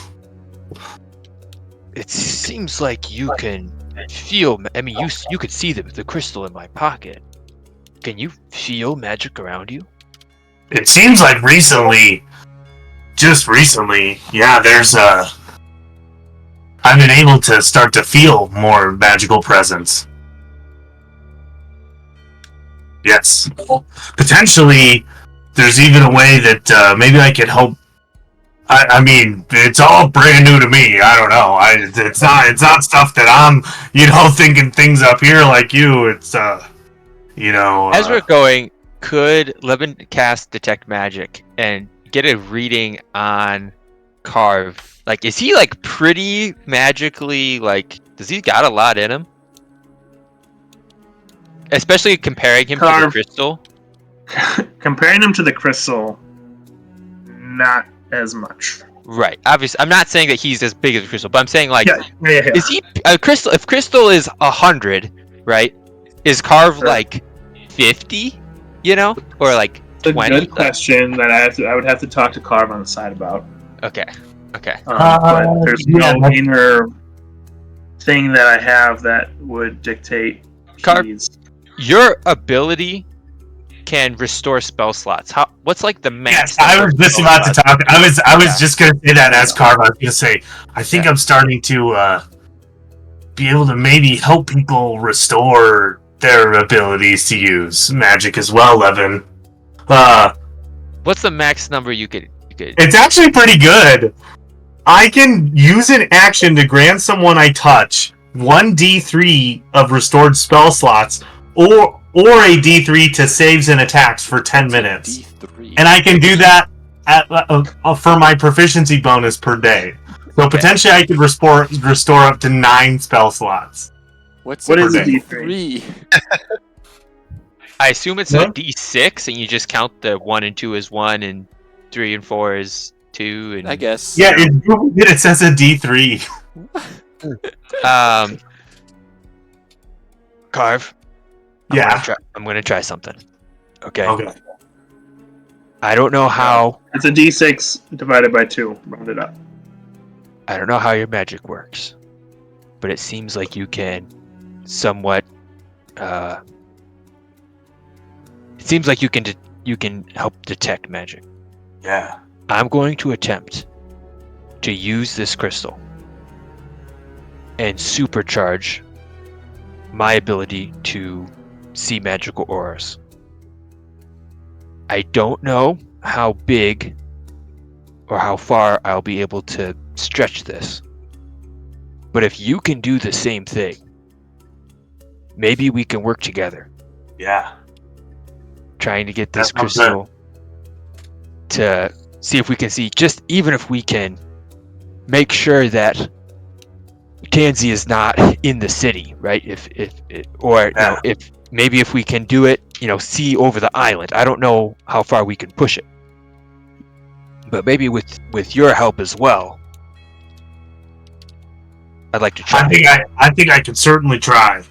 It seems like you can feel. I mean, you could see the crystal in my pocket. Can you feel magic around you? It seems like just recently, I've been able to start to feel more magical presence. Yes. Potentially, there's even a way that maybe I could help. I mean, it's all brand new to me. I don't know. It's not stuff that I'm, thinking things up here like you. It's, As we're going, could Levin cast Detect Magic and get a reading on Carv? Like, is he pretty magically, does he got a lot in him? Especially comparing him to the crystal. Comparing him to the crystal, not as much. Right. Obviously, I'm not saying that he's as big as Crystal, but I'm saying like, Yeah. is he Crystal? If Crystal is 100, right? Is Carve Sure. like 50? You know, or like It's a 20? good question that I would have to talk to Carve on the side about. Okay. Okay. But there's no inner thing that I have that would dictate Carve, he's. your ability can restore spell slots. What's like the max? Yes, I was just about to talk. I was just gonna say that as Carve. I was gonna say I think I'm starting to be able to maybe help people restore their abilities to use magic as well, Levin. What's the max number you could? It's actually pretty good. I can use an action to grant someone I touch 1d3 of restored spell slots, or a d3 to saves and attacks for 10 minutes. D3. And I can do that for my proficiency bonus per day. So potentially I could restore up to 9 spell slots. What is a D3? I assume it's a D6, and you just count the 1 and 2 as 1, and 3 and 4 as 2. And I guess. Yeah, it says a D3. Carve. Yeah. I'm gonna try something. Okay. Okay. I don't know how. It's a d6 divided by 2. Round it up. I don't know how your magic works, but it seems like you can somewhat. It seems like you can help detect magic. Yeah. I'm going to attempt to use this crystal and supercharge my ability to see magical auras. I don't know how big or how far I'll be able to stretch this. But if you can do the same thing, maybe we can work together. Yeah. Trying to get this That sounds crystal to see if we can see, just even if we can make sure that Tansy is not in the city, right? If maybe if we can do it, see over the island. I don't know how far we can push it, but maybe with your help as well, I'd like to try. I think I could certainly try.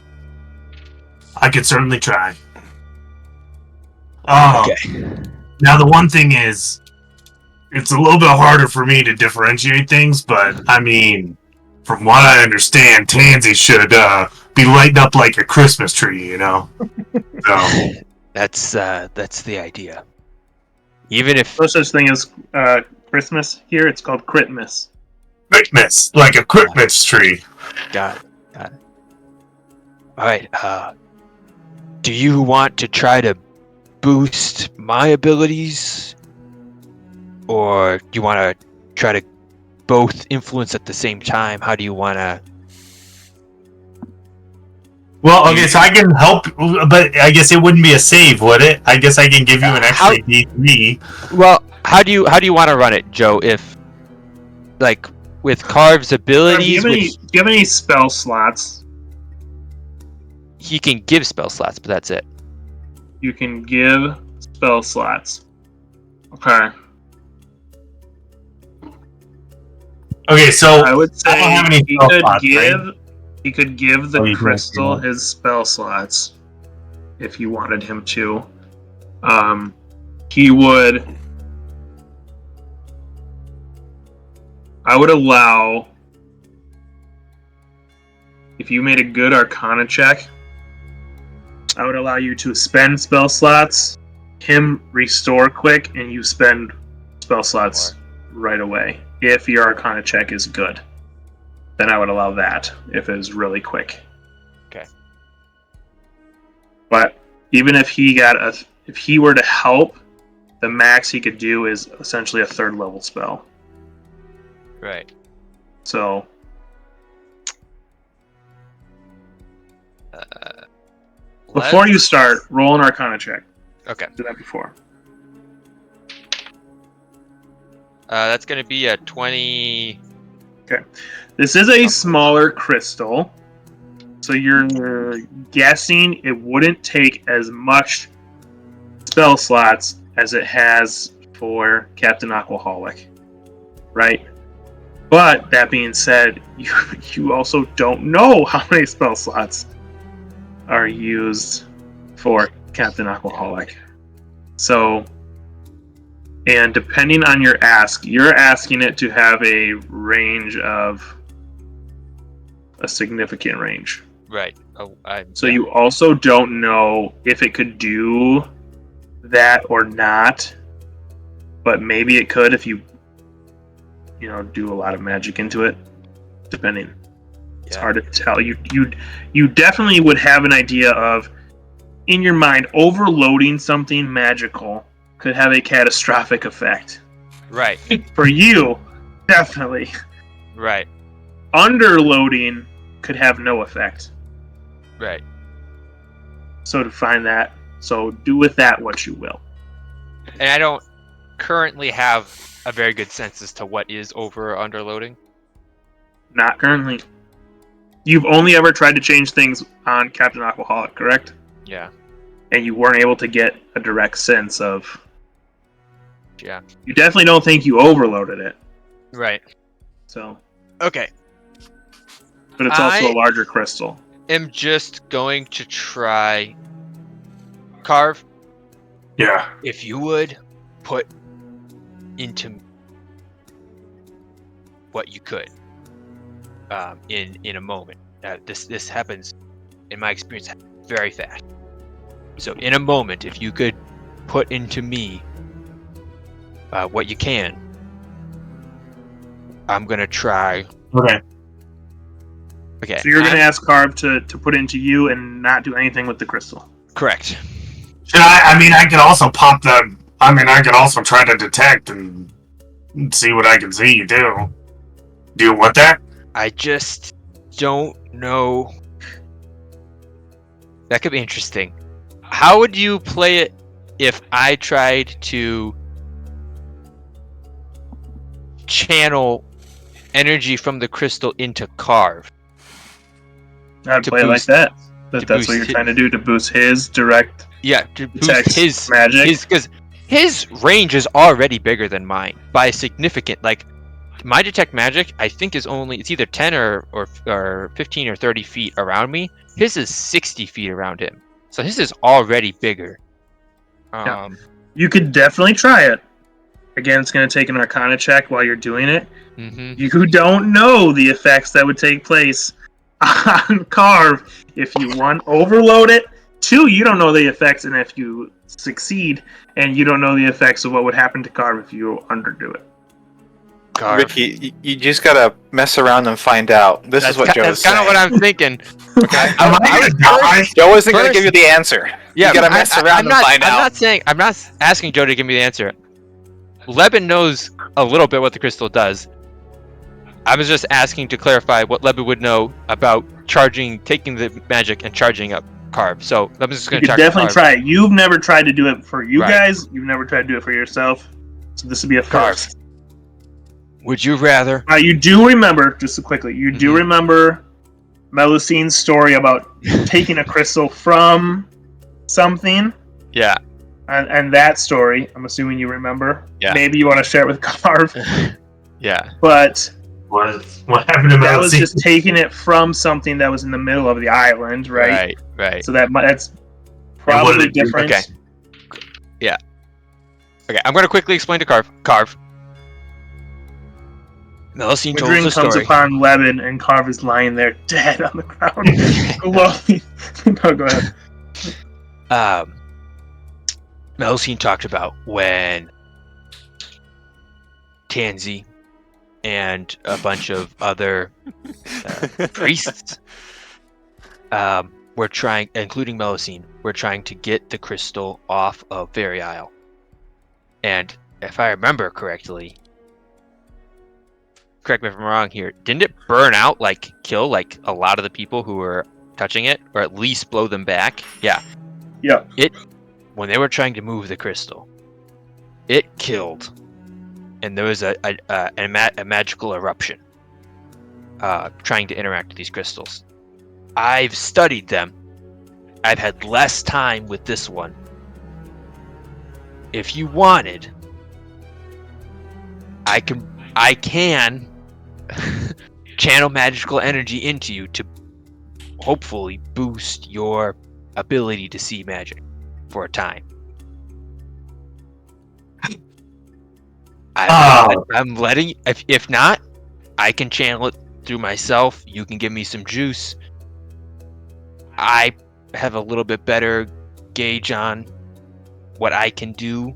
Okay. Now the one thing is, it's a little bit harder for me to differentiate things, but I mean, from what I understand, Tansy should be lighting up like a Christmas tree, So That's the idea. Even if No such thing as Christmas here. It's called Critmas. Christmas, like a Christmas tree. Got it. All right. Do you want to try to boost my abilities, or do you want to try to both influence at the same time? How do you want to? Well, okay, so I can help, but I guess it wouldn't be a save, would it? I guess I can give you an extra D3. Well, how do you want to run it, Joe? If like with Carve's abilities, Do you have any spell slots? he can give spell slots, but that's it. You can give spell slots. Okay. Okay, so I would say I don't have any he spell could slots, give right? he could give the you can crystal do his spell slots if you wanted him to. He would. I would allow, if you made a good Arcana check, I would allow you to spend spell slots, him restore quick, and you spend spell slots right away. If your Arcana check is good, then I would allow that if it is really quick. Okay. But even if if he were to help, the max he could do is essentially a 3rd level spell. Right. So. Before you start, roll an Arcana check. Okay. Do that before. That's going to be a 20. Okay. This is a smaller crystal, so you're guessing it wouldn't take as much spell slots as it has for Captain Aquaholic. right? But that being said, you also don't know how many spell slots are used for Captain Alcoholic. So, and depending on your ask, you're asking it to have a range of a significant range. Right. Oh, So you also don't know if it could do that or not, but maybe it could if you do a lot of magic into it, depending. It's hard to tell. You definitely would have an idea of, in your mind, overloading something magical could have a catastrophic effect. Right. For you, definitely. Right. Underloading could have no effect. Right. So to find that, so do with that what you will. And I don't currently have a very good sense as to what is over or underloading. Not currently. You've only ever tried to change things on Captain Alcoholic, correct? Yeah. And you weren't able to get a direct sense of. Yeah. You definitely don't think you overloaded it. Right. So. Okay. But it's also a larger crystal. I'm just going to try Carve. Yeah. If you would put into what you could in a moment. This happens, in my experience, very fast. So in a moment, if you could put into me what you can, I'm gonna try. Okay. Okay. So you're gonna ask Carve to put into you and not do anything with the crystal. Correct. I mean, I could also pop the. I mean, I could also try to detect and see what I can see you do. Do you want that? I just don't know. That could be interesting. How would you play it if I tried to channel energy from the crystal into Carve? I'd play it like that. That's what you're trying to do to boost his direct. Yeah, to boost his magic. Because his range is already bigger than mine by a significant. Like my detect magic, I think it's either 10 or 15 or 30 feet around me. His is 60 feet around him, so his is already bigger. Yeah. You could definitely try it. Again, it's going to take an Arcana check while you're doing it. Mm-hmm. You don't know the effects that would take place on Carve if you, one, overload it. Two, you don't know the effects, and if you succeed, and you don't know the effects of what would happen to Carve if you underdo it. Carve. Ricky, you just gotta mess around and find out. That's what Joe's That's kind of what I'm thinking. Okay. Am I gonna die? Joe isn't gonna give you the answer. Yeah, you gotta mess around and find out. I'm not asking Joe to give me the answer. Leben knows a little bit what the crystal does. I was just asking to clarify what Leben would know about taking the magic and charging up Carve. So Leben's just going to definitely try it. You've never tried to do it for you guys. You've never tried to do it for yourself. So this would be a first. Would you rather? You do remember, just quickly, you do remember Melusine's story about taking a crystal from something? Yeah. And that story, I'm assuming you remember. Yeah. Maybe you want to share it with Carve. Yeah. But What happened to that was Melusine? just taking it from something that was in the middle of the island, right? Right. So that's probably different. Okay. Yeah. Okay, I'm going to quickly explain to Carve. Melusine told us the comes story. upon Leben, and Carve is lying there dead on the ground. No, go ahead. Melusine talked about when Tansy and a bunch of other priests were trying, including Melusine, were trying to get the crystal off of Fairy Isle. And if I remember correctly, correct me if I'm wrong here, didn't it burn out, kill a lot of the people who were touching it, or at least blow them back? Yeah. Yeah. When they were trying to move the crystal, it killed, and there was a magical eruption trying to interact with these crystals. I've studied them. I've had less time with this one. If you wanted, I can I can channel magical energy into you to hopefully boost your ability to see magic for a time. I'm letting. If not, I can channel it through myself. You can give me some juice. I have a little bit better gauge on what I can do,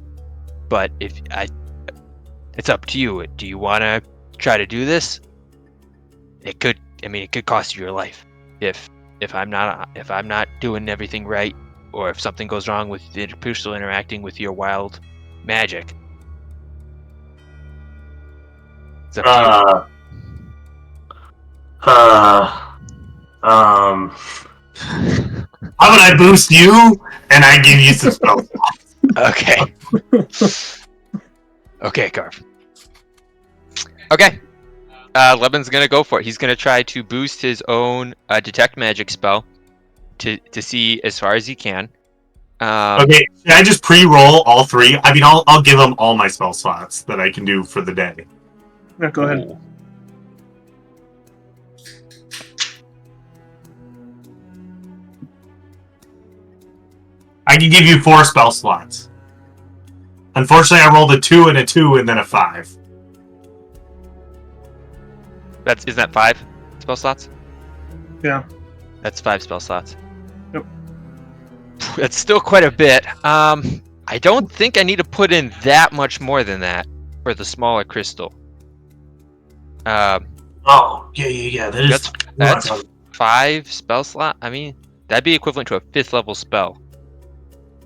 but it's up to you. Do you want to try to do this? It could cost you your life if I'm not doing everything right, or if something goes wrong with the interpersonal interacting with your wild magic. It's up to you. How about I boost you and I give you some spells? Okay. Okay, Carv. Okay. Leban's gonna go for it. He's gonna try to boost his own detect magic spell to see as far as he can. Okay, should I just pre-roll all three? I mean, I'll give him all my spell slots that I can do for the day. Yeah, go ahead. Ooh. I can give you 4 spell slots. Unfortunately, I rolled a 2 and a 2 and then a 5. Isn't that 5 spell slots? Yeah. That's 5 spell slots. Yep. That's still quite a bit. I don't think I need to put in that much more than that for the smaller crystal. Yeah. That's 5 spell slot. I mean, that'd be equivalent to a 5th level spell.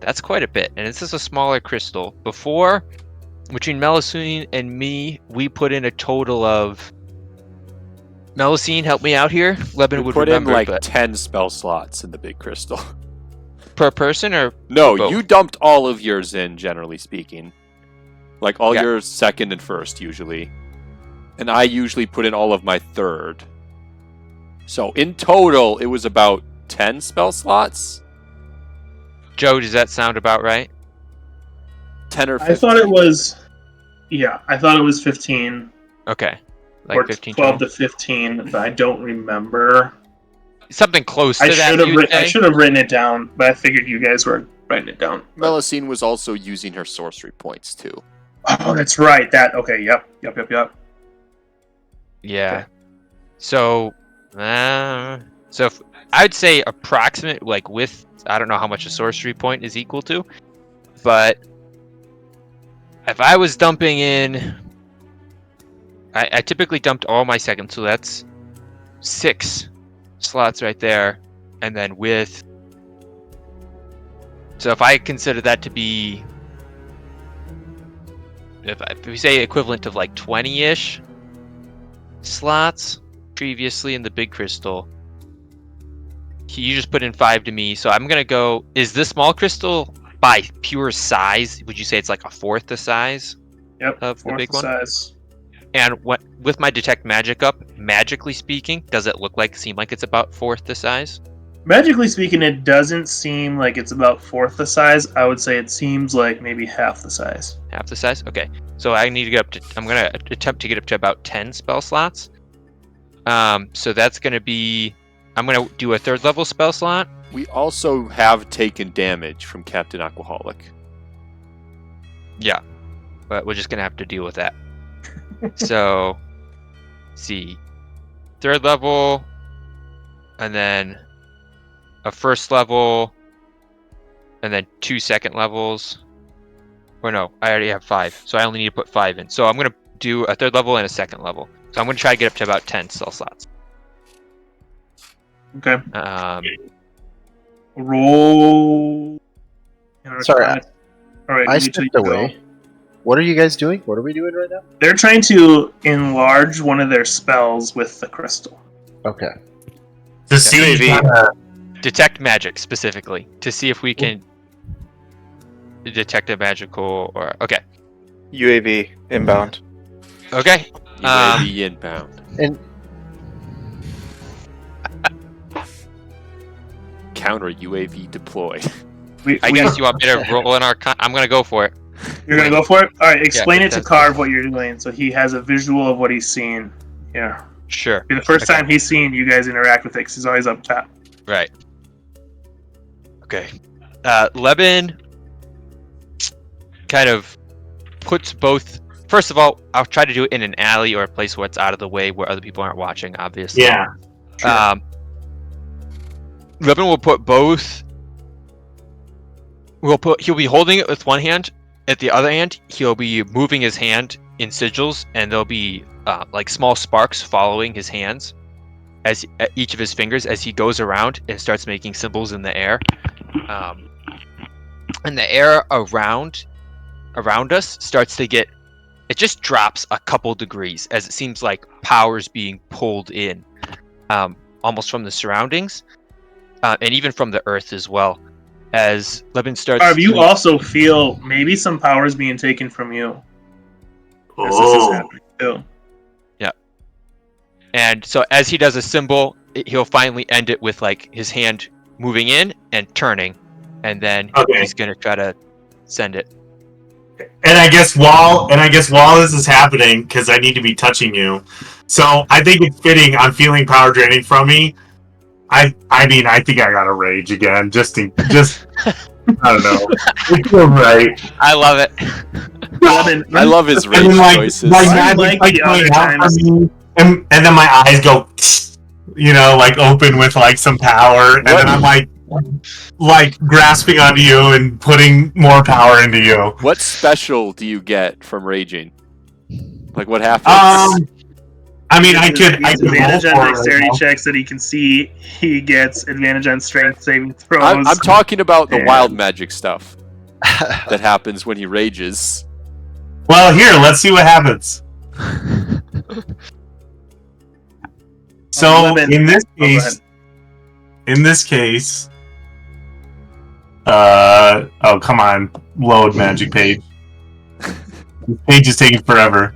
That's quite a bit, and this is a smaller crystal. Before, between Melusine and me, we put in a total of. Melusine, help me out here. Lebanon would put remember, in like but 10 spell slots in the big crystal. per person or no? both? You dumped all of yours in, generally speaking. Like all your second and first usually, and I usually put in all of my third. So in total, it was about 10 spell slots. Joe, does that sound about right? 10 or 15? I thought it was. Yeah, I thought it was 15. Okay. Like or 15, 12 20? to 15, but I don't remember. Something close to that, I should have written it down, but I figured you guys were writing it down. Melusine was also using her sorcery points too. Oh, that's right. Yep. Yeah. Okay. So if, I'd say approximate, like with, I don't know how much a sorcery point is equal to, but if I was dumping in, I typically dumped all my seconds, so that's 6 slots right there, and then with, so if I consider that to be, if we say equivalent of like 20-ish slots previously in the big crystal, you just put in 5 to me, so I'm gonna go, is this small crystal by pure size, would you say it's like a 4th the size? Yep, of the big one? size. And what with my detect magic up, magically speaking, does it seem like it's about 4th the size? Magically speaking, it doesn't seem like it's about 4th the size. I would say it seems like maybe half the size. Half the size? Okay. So I need to get up to, I'm gonna attempt to get up to about 10 spell slots. So that's gonna be, I'm gonna do a 3rd level spell slot. We also have taken damage from Captain Aquaholic. Yeah. But we're just gonna have to deal with that. So, let's see, 3rd level, and then a 1st level, and then 2 2nd levels. Or no, I already have 5, so I only need to put 5 in. So I'm gonna do a 3rd level and a 2nd level. So I'm gonna try to get up to about 10 spell slots. Okay. Roll. Sorry, all right. I stepped away. What are you guys doing? What are we doing right now? They're trying to enlarge one of their spells with the crystal. Okay. To see detect magic specifically, to see if we can detect a magical or okay. UAV inbound. Okay. UAV inbound. And counter UAV deployed. I guess you want me to roll an Arcana? I'm gonna go for it. You're gonna go for it? Alright, explain Yeah, it to that's- Carve what you're doing so he has a visual of what he's seeing. Yeah. Sure. Be the first Okay. time he's seen you guys interact with it, 'cause he's always up top. Right. Okay. Leben kind of puts both. First of all, I'll try to do it in an alley or a place where it's out of the way, where other people aren't watching. Obviously. Yeah. Leben will put both. He'll be holding it with one hand. At the other hand, he'll be moving his hand in sigils, and there'll be like small sparks following his hands as each of his fingers as he goes around and starts making symbols in the air. And the air around us starts to get. It just drops a couple degrees as it seems like power's being pulled in, almost from the surroundings, and even from the earth as well. As Leben starts, Carve, you also feel maybe some power is being taken from you. As this is happening too. And so as he does a symbol, he'll finally end it with like his hand moving in and turning, and then he's gonna try to send it. And I guess while this is happening, because I need to be touching you, so I think it's fitting. I'm feeling power draining from me. I mean, I think I gotta rage again. Just I don't know. It feels right. I love it. I love his rage choices. Magic, coming out from me, and then my eyes go, like open with like some power, and then I'm like grasping onto you and putting more power into you. What special do you get from raging? Like what happens? I mean, I could advantage roll on for dexterity it. checks that he can see. He gets advantage on strength saving throws. I'm talking about the wild magic stuff that happens when he rages. Well, here, let's see what happens. So in this case, oh come on, load magic page. This page is taking forever.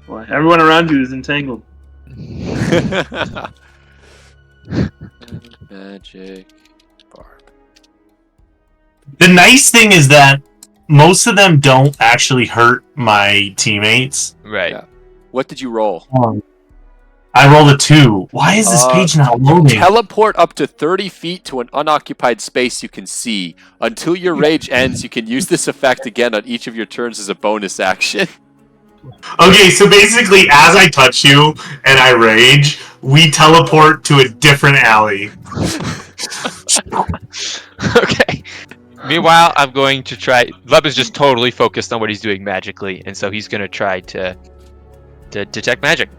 Boy, everyone around you is entangled. Magic barb. The nice thing is that most of them don't actually hurt my teammates. Right. Yeah. What did you roll? I rolled a 2. Why is this page not loading? Teleport up to 30 feet to an unoccupied space you can see. Until your rage ends, you can use this effect again on each of your turns as a bonus action. Okay, so basically, as I touch you and I rage, we teleport to a different alley. Okay. Meanwhile, I'm going to try. Leb is just totally focused on what he's doing magically, and so he's going to try to detect magic.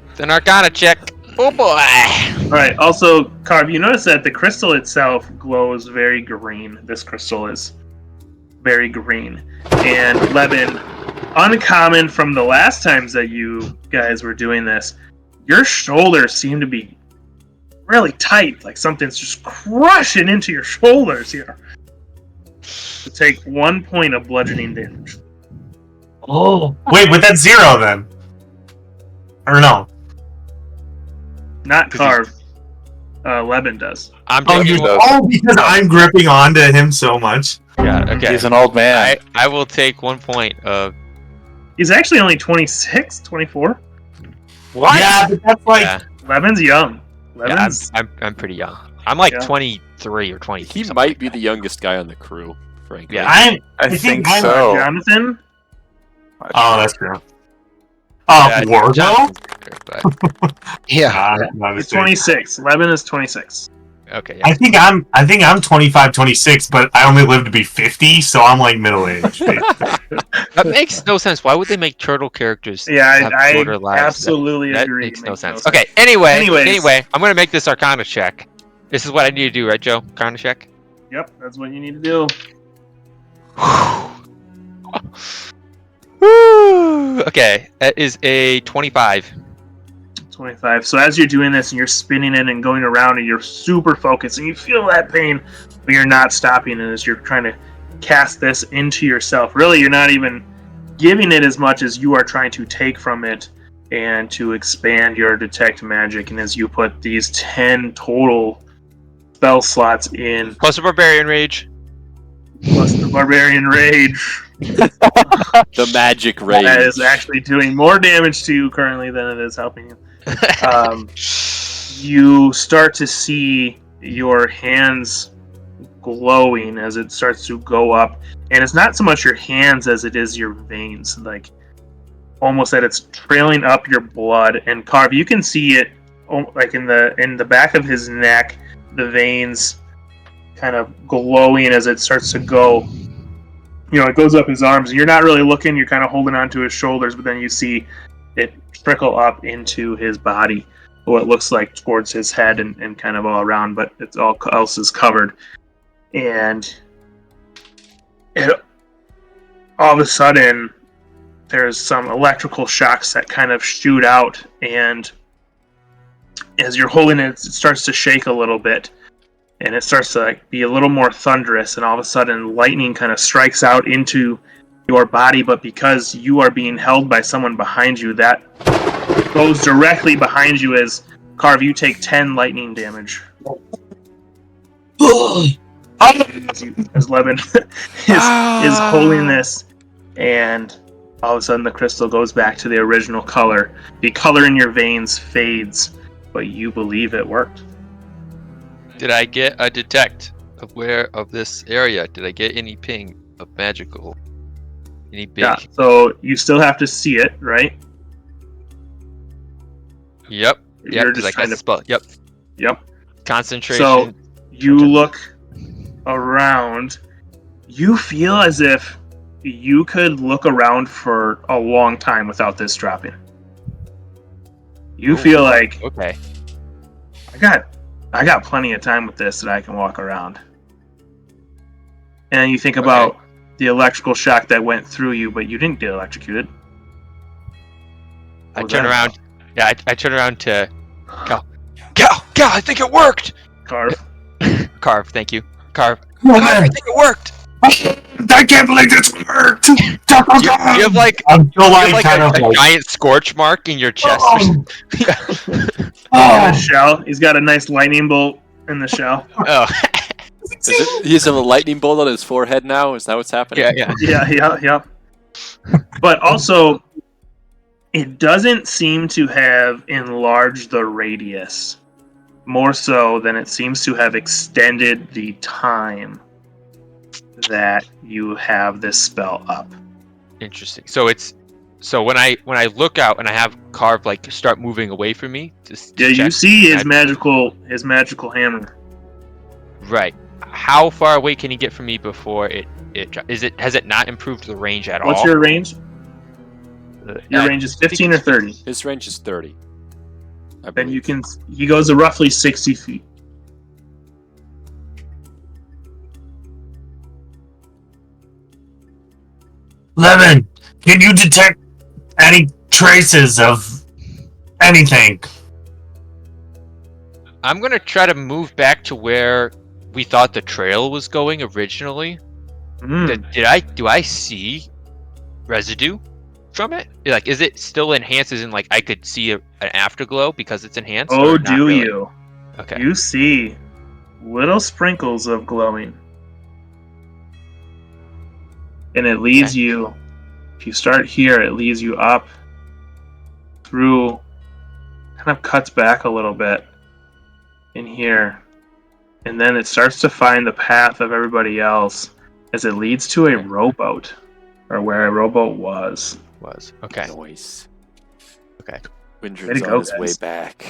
It's an Arcana check. Oh boy! Alright, also, Carve, you notice that the crystal itself glows very green. This crystal is very green. And Leben, uncommon from the last times that you guys were doing this, your shoulders seem to be really tight, like something's just crushing into your shoulders here. To take 1 point of bludgeoning damage. Oh. Wait, but that's 0 then. Or no? Not Carve. Leben does. I'm Oh, taking because I'm gripping onto him so much. Yeah, okay. He's an old man. I will take 1 point of. He's actually only 26, 24. What? Yeah, but that's like... Yeah, Leben's young. yeah Leben's... I'm pretty young. I'm like Yeah. 23 or 20. He might be the youngest guy on the crew, frankly. Yeah. I think I'm so. Jonathan? Oh, that's true. Yeah, Wargo? Jonathan's younger, but- Yeah. He's 26. Leben is 26. Okay. Yeah. I think I'm 25, 26, but I only live to be 50, so I'm like middle aged. That makes no sense. Why would they make turtle characters Yeah, have I shorter lives? absolutely That agree. makes no sense. Okay, anyway, Anyways. I'm going to make this Arcana check. This is what I need to do, right, Joe? Arcana check? Yep, that's what you need to do. Woo! Okay, that is a 25. 25. So as you're doing this and you're spinning it and going around and you're super focused and you feel that pain, but you're not stopping it as you're trying to cast this into yourself. Really, you're not even giving it as much as you are trying to take from it and to expand your detect magic. And as you put these 10 total spell slots in. Plus a Barbarian Rage. plus the barbarian rage. The magic rage. That is actually doing more damage to you currently than it is helping you. You start to see your hands glowing as it starts to go up, and it's not so much your hands as it is your veins, like almost that it's trailing up your blood. And Carve, you can see it like in the back of his neck, the veins kind of glowing as it starts to go. It goes up his arms. You're not really looking. You're kind of holding onto his shoulders, but then you see it trickle up into his body, what it looks like towards his head and kind of all around, but it's all else is covered. And all of a sudden, there's some electrical shocks that kind of shoot out, and as you're holding it, it starts to shake a little bit. And it starts to be a little more thunderous, and all of a sudden lightning kind of strikes out into your body, but because you are being held by someone behind you, that goes directly behind you as Carve, you take 10 lightning damage. As Levin is holding this, and all of a sudden the crystal goes back to the original color. The color in your veins fades, but you believe it worked. Did I get a detect of this area? Did I get any ping of magical? Any big? Yeah, so you still have to see it, right? Yep. You're just trying to spell. Yep. Concentration. So you look around. You feel as if you could look around for a long time without this dropping. You feel like, okay, I got plenty of time with this that I can walk around. And you think about the electrical shock that went through you, but you didn't get electrocuted. I turn around. Yeah, I turn around to Cal, I think it worked! Carve, thank you. Carve, I think it worked! I can't believe this worked! You have like a giant scorch mark in your chest. A shell. He's got a nice lightning bolt in the shell. Oh. He has a lightning bolt on his forehead now? Is that what's happening? Yeah. But also, it doesn't seem to have enlarged the radius. More so than it seems to have extended the time that you have this spell up. Interesting. So when I look out and I have Carve start moving away from me. You see his magical hammer. Right. How far away can he get from me before has it not improved the range at all? What's your range? Your range is 15 or 30. His range is 30. Then he goes to roughly 60 feet. Lemon, can you detect any traces of anything? I'm gonna try to move back to where we thought the trail was going originally. Do I see residue from it? Is it still enhanced? As in, I could see an afterglow because it's enhanced? Oh, do really? You? Okay. You see little sprinkles of glowing. And it leads you, if you start here, it leads you up through, kind of cuts back a little bit in here. And then it starts to find the path of everybody else as it leads to a rowboat, or where a rowboat was. Okay. Noise. Okay. Windred's on his way back.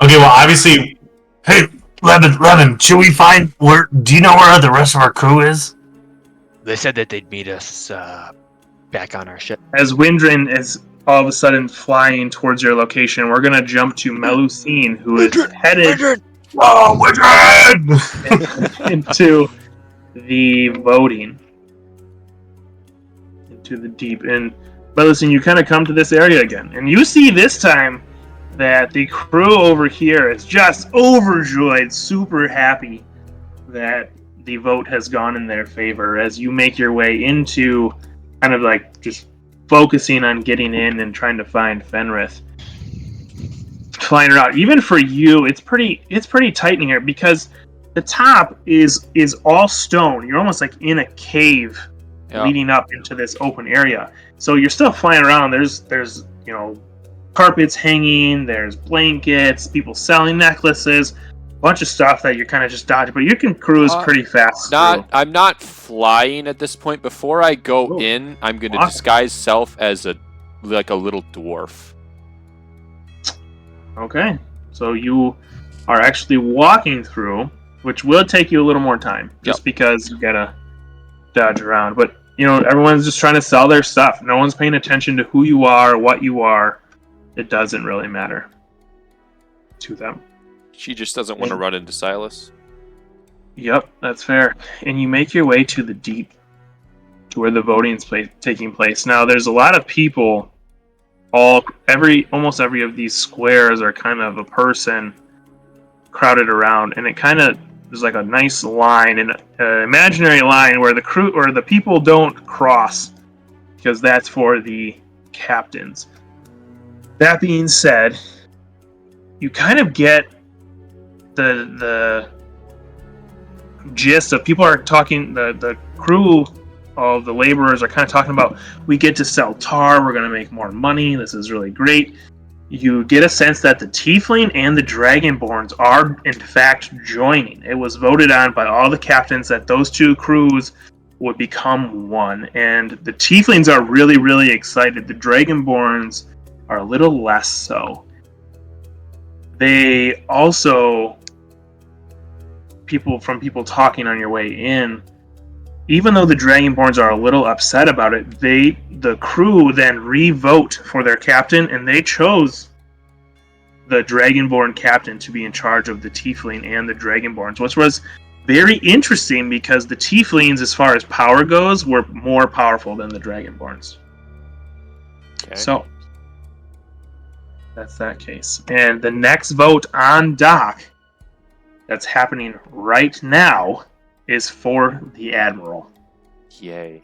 Okay, well, obviously, hey, Lemon, should we find do you know where the rest of our crew is? They said that they'd meet us back on our ship. As Windrin is all of a sudden flying towards your location, we're going to jump to Melusine, who is headed into the voting. Into the deep. And Melusine, you kind of come to this area again. And you see this time that the crew over here is just overjoyed, super happy that the vote has gone in their favor as you make your way into kind of just focusing on getting in and trying to find Fenrith. Flying around. Even for you, it's pretty tight in here because the top is all stone. You're almost like in a cave Yeah. leading up into this open area. So you're still flying around. There's carpets hanging. There's blankets. People selling necklaces. A bunch of stuff that you're kind of just dodging, but you can cruise pretty fast. I'm not flying at this point. Before I go Ooh. in, I'm going to Awesome. disguise self as a little dwarf. Okay, so you are actually walking through, which will take you a little more time, just because you gotta dodge around. But everyone's just trying to sell their stuff. No one's paying attention to who you are, what you are. It doesn't really matter to them. She just doesn't want to run into Silas. Yep, that's fair. And you make your way to the deep, to where the voting's taking place. Now, there's a lot of people. Almost every of these squares are kind of a person crowded around, and it kind of there's like a nice line, an imaginary line where the crew or the people don't cross, because that's for the captains. That being said, you kind of get the gist of people are talking. The crew of the laborers are kind of talking about, we get to sell tar, we're going to make more money, this is really great. You get a sense that the Tiefling and the Dragonborns are in fact joining. It was voted on by all the captains that those two crews would become one, and the Tieflings are really, really excited. The Dragonborns are a little less so. They also, people talking on your way in, even though the Dragonborns are a little upset about it, the crew then re-vote for their captain, and they chose the Dragonborn captain to be in charge of the Tiefling and the Dragonborns, which was very interesting because the Tieflings, as far as power goes, were more powerful than the Dragonborns. Okay. So, that's that case. And the next vote on dock that's happening right now is for the Admiral. Yay.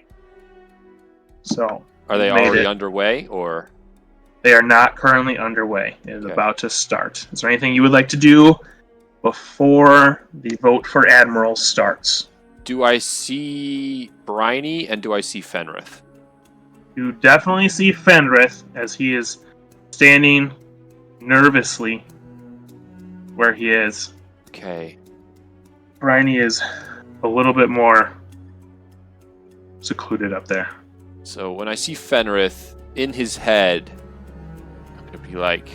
So, are they already underway, or? They are not currently underway. It is about to start. Is there anything you would like to do before the vote for Admiral starts? Do I see Bryony and do I see Fenrith? You definitely see Fenrith as he is standing nervously where he is. Okay. Bryony is a little bit more secluded up there. So when I see Fenrith, in his head, I'm going to be like,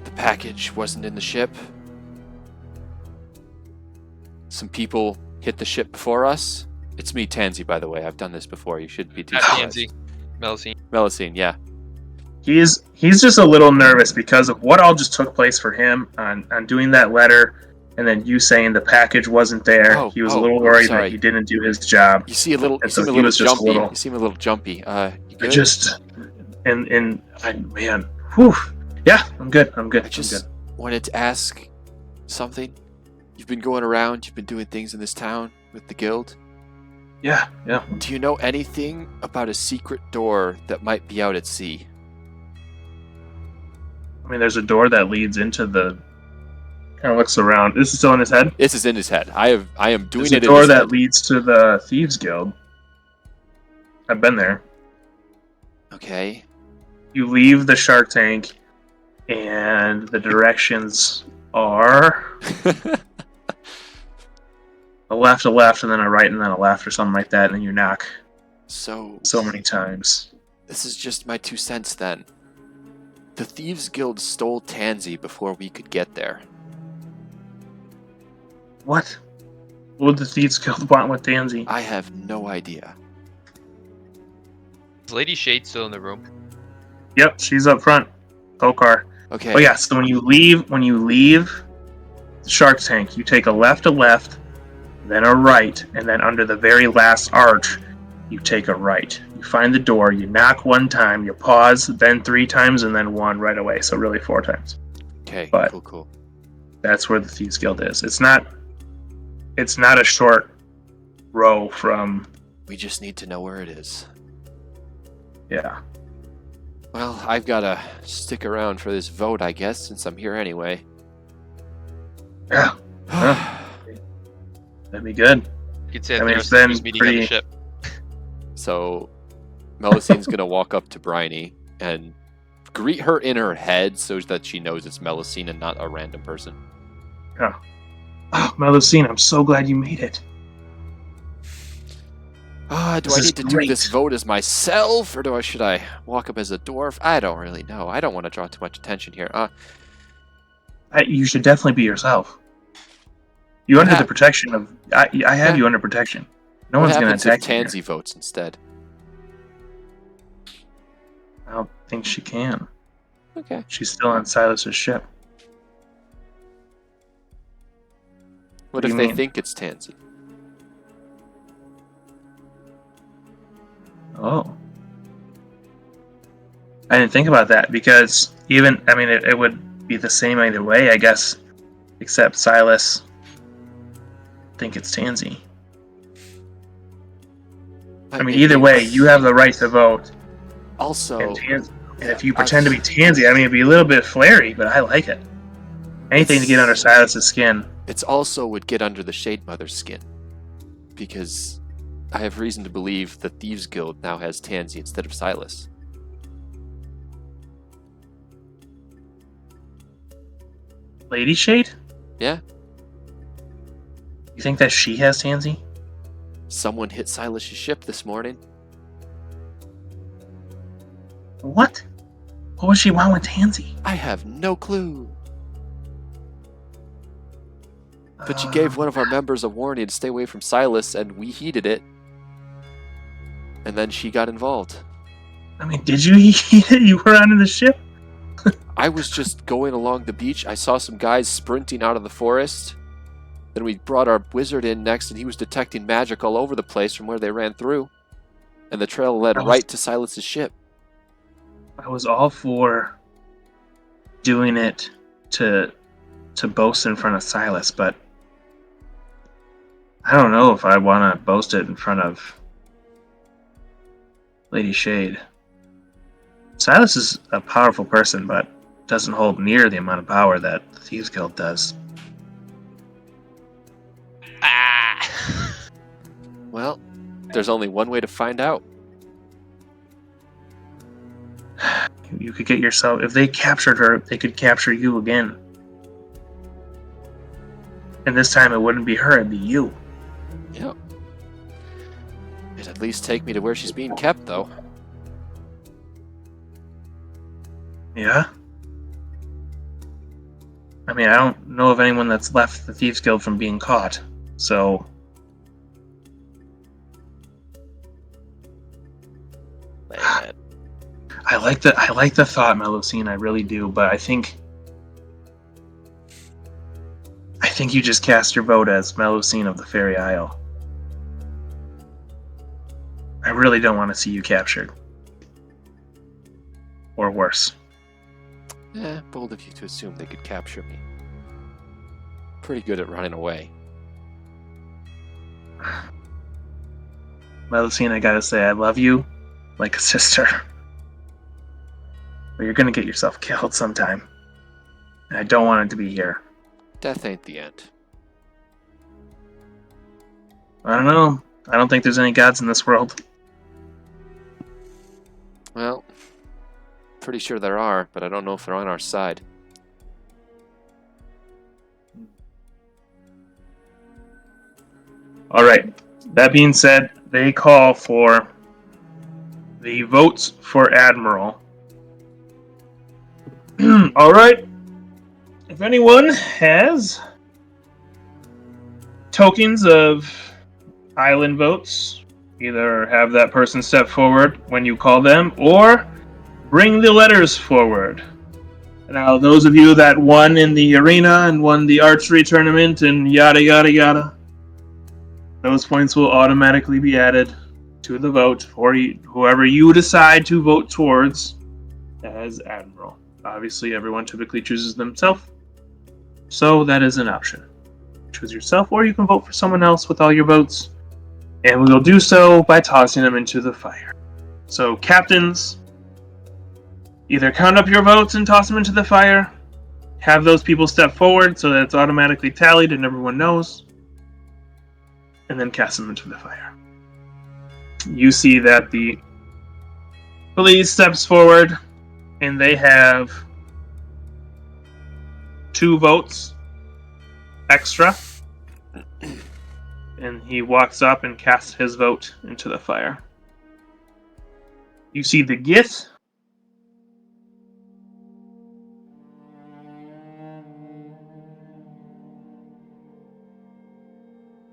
the package wasn't in the ship. Some people hit the ship before us. It's me, Tansy, by the way. I've done this before. You shouldn't be too surprised. Tansy. Melusine. Melusine, yeah. He's just a little nervous because of what all just took place for him on doing that letter, and then you saying the package wasn't there. He was a little worried that he didn't do his job. You seem a little jumpy. You seem a little jumpy. You good? Man, whew. Yeah, I'm good. I just wanted to ask something. You've been going around. You've been doing things in this town with the guild. Yeah. Do you know anything about a secret door that might be out at sea? I mean, there's a door that leads into the. Kind of looks around. This is still in his head. This is in his head. I am doing there's it. A door that leads to the Thieves Guild. I've been there. Okay. You leave the Shark Tank, and the directions are a left, and then a right, and then a left, or something like that, and then you knock. So many times. This is just my 2 cents then. The Thieves Guild stole Tansy before we could get there. What? What would the Thieves Guild want with Tansy? I have no idea. Is Lady Shade still in the room? Yep, she's up front. Tokar. Okay. Oh yeah, so when you leave the Shark Tank, you take a left, then a right, and then under the very last arch, you take a right. You find the door, you knock 1 time, you pause, then 3 times, and then 1 right away. So really 4 times. Okay, but cool. That's where the Thieves Guild is. It's not a short row from... We just need to know where it is. Yeah. Well, I've got to stick around for this vote, I guess, since I'm here anyway. Yeah. That'd be good. You could say I that mean, there it's was been meeting on the pretty- ship. So, Melusine gonna walk up to Bryony and greet her in her head so that she knows it's Melusine and not a random person. Oh, Melusine, I'm so glad you made it. Do I This is need to do great. this vote as myself, or should I walk up as a dwarf? I don't really know. I don't want to draw too much attention here. You should definitely be yourself. You're under the protection of... I have you under protection. No what one's going happens to if attack you here. Tansy votes instead? I don't think she can. Okay. She's still on Silas's ship. What do if you they mean? think it's Tansy? Oh. I didn't think about that, because even... I mean, it would be the same either way, I guess. Except Silas... think it's Tansy. I mean, either way, you have the right to vote. Also, And if you pretend to be Tansy, I mean, it'd be a little bit flary, but I like it. Anything to get under Silas's skin. It's also would get under the Shade Mother's skin. Because I have reason to believe the Thieves Guild now has Tansy instead of Silas. Lady Shade? Yeah. You think that she has Tansy? Someone hit Silas's ship this morning. What? What would she want with Tansy? I have no clue. But she gave one of our members a warning to stay away from Silas, and we heeded it. And then she got involved. I mean, did you heat it? You were on the ship? I was just going along the beach. I saw some guys sprinting out of the forest. Then we brought our wizard in next, and he was detecting magic all over the place from where they ran through. And the trail led right to Silas's ship. I was all for doing it to boast in front of Silas, but I don't know if I want to boast it in front of Lady Shade. Silas is a powerful person, but doesn't hold near the amount of power that the Thieves Guild does. Well, there's only one way to find out. You could get yourself... If they captured her, they could capture you again. And this time it wouldn't be her, it'd be you. Yep. It'd at least take me to where she's being kept, though. Yeah? I mean, I don't know of anyone that's left the Thieves Guild from being caught, so... I like the thought, Melusine, I really do, but I think you just cast your vote as Melusine of the Fairy Isle. I really don't want to see you captured. Or worse. Bold of you to assume they could capture me. Pretty good at running away. Melusine, I gotta say, I love you like a sister. But you're gonna get yourself killed sometime. And I don't want it to be here. Death ain't the end. I don't know. I don't think there's any gods in this world. Well, pretty sure there are, but I don't know if they're on our side. Alright. That being said, they call for the votes for Admiral. Alright. If anyone has tokens of island votes, either have that person step forward when you call them, or bring the letters forward. Now, those of you that won in the arena and won the archery tournament and yada yada yada, those points will automatically be added to the vote for whoever you decide to vote towards as Admiral. Obviously, everyone typically chooses themselves, so that is an option. Choose yourself, or you can vote for someone else with all your votes, and we will do so by tossing them into the fire. So, captains, either count up your votes and toss them into the fire, have those people step forward so that it's automatically tallied and everyone knows, and then cast them into the fire. You see that the police steps forward, and they have 2 votes extra, and he walks up and casts his vote into the fire. You see the Gith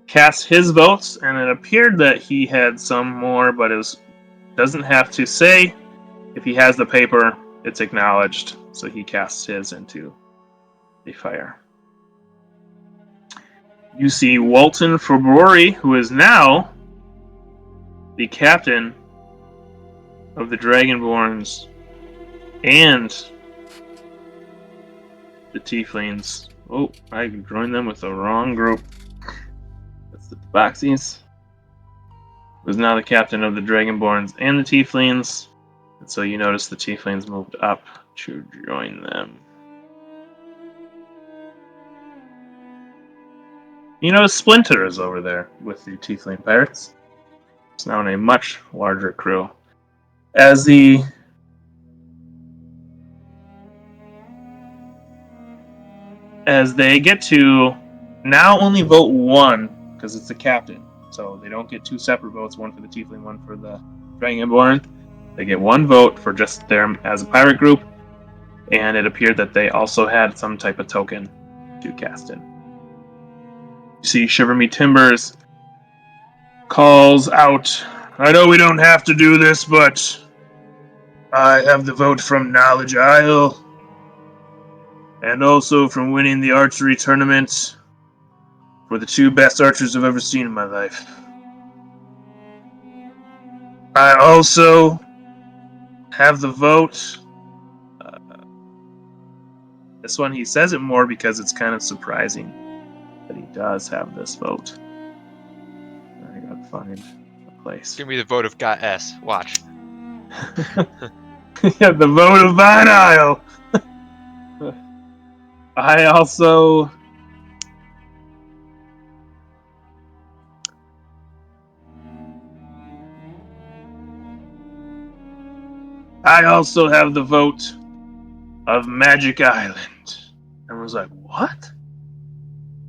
cast his votes, and it appeared that he had some more, but it doesn't have to say. If he has the paper, it's acknowledged, so he casts his into the fire. You see Walton February, who is now the captain of the Dragonborns and the Tieflings. Oh, I joined them with the wrong group. That's the Tabaxis. Was now the captain of the Dragonborns and the Tieflings. And so you notice the Tieflings moved up to join them. You notice Splinter is over there with the Tiefling pirates. It's now in a much larger crew. As they get to now only vote 1, because it's the captain. So they don't get 2 separate votes, one for the Tiefling, one for the Dragonborn. They get 1 vote for just them as a pirate group, and it appeared that they also had some type of token to cast in. You see Shiver Me Timbers calls out, I know we don't have to do this, but I have the vote from Knowledge Isle, and also from winning the archery tournament for the 2 best archers I've ever seen in my life. I also have the vote. This one he says it more because it's kind of surprising that he does have this vote. I gotta find a place. Give me the vote of God S. Watch. Yeah, the vote of Vine Isle. I also have the vote of Magic Island. And was like, what?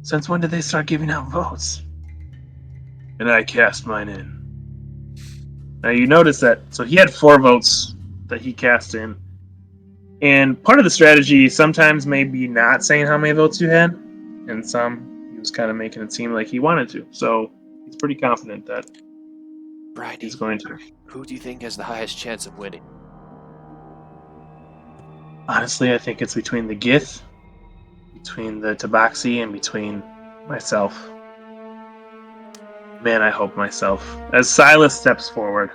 Since when did they start giving out votes? And I cast mine in. Now you notice that, so he had 4 votes that he cast in. And part of the strategy sometimes may be not saying how many votes you had, and some he was kind of making it seem like he wanted to. So he's pretty confident that he's going to. Who do you think has the highest chance of winning? Honestly, I think it's between the Gith, between the Tabaxi, and between myself. Man, I hope myself. As Silas steps forward.